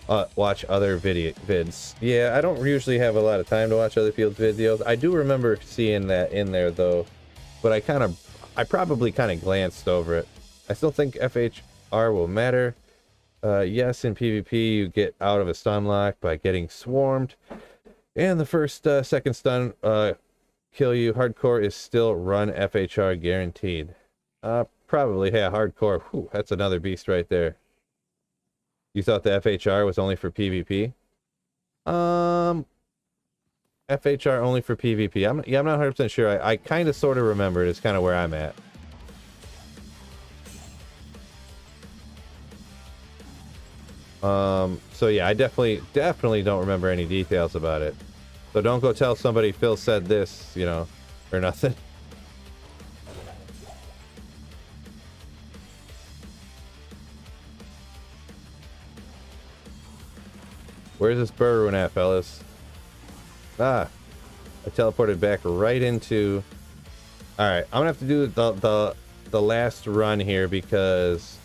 other vids. Yeah, I don't usually have a lot of time to watch other people's videos. I do remember seeing that in there though, but I probably kind of glanced over it. I still think FHR will matter. Yes, in PvP you get out of a stun lock by getting swarmed, and the first second stun kill you. Hardcore is still run FHR guaranteed. Probably, yeah, hardcore. Whew, that's another beast right there. You thought the FHR was only for PvP? FHR only for PvP. I'm not 100% sure. I kind of sort of remember it. It's kind of where I'm at. So yeah, I definitely don't remember any details about it. So don't go tell somebody Phil said this, you know, or nothing. Where's this Burroon at, fellas? Ah, I teleported back right into... Alright, I'm gonna have to do the last run here because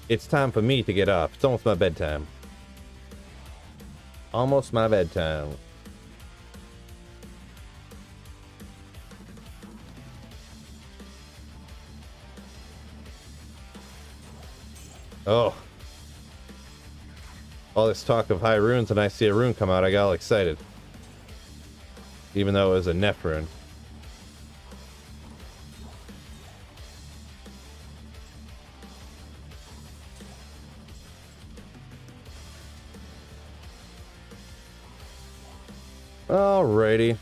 it's time for me to get up. It's almost my bedtime. Almost my bedtime. Oh. All this talk of high runes, and I see a rune come out, I got all excited. Even though it was a Neph rune. Alrighty.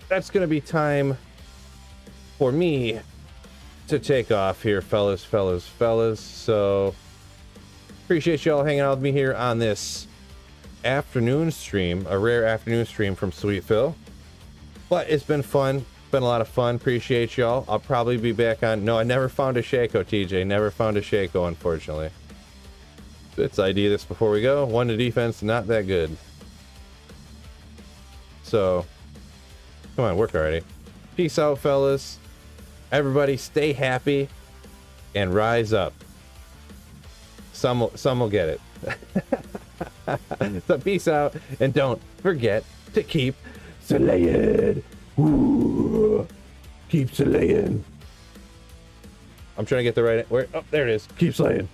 That's gonna be time for me to take off here, fellas. So appreciate y'all hanging out with me here on this afternoon stream, a rare afternoon stream from Sweet Phil. But it's been fun. Been a lot of fun. Appreciate y'all. I'll probably be back on. No, I never found a Shako, TJ. Never found a Shako, unfortunately. Let's ID this before we go. 1 to defense, not that good. So, come on, work already. Peace out, fellas. Everybody stay happy and rise up. Some will get it. So peace out, and don't forget to keep slaying. Ooh, keep slaying. I'm trying to get the right where. Oh, there it is. Keep slaying.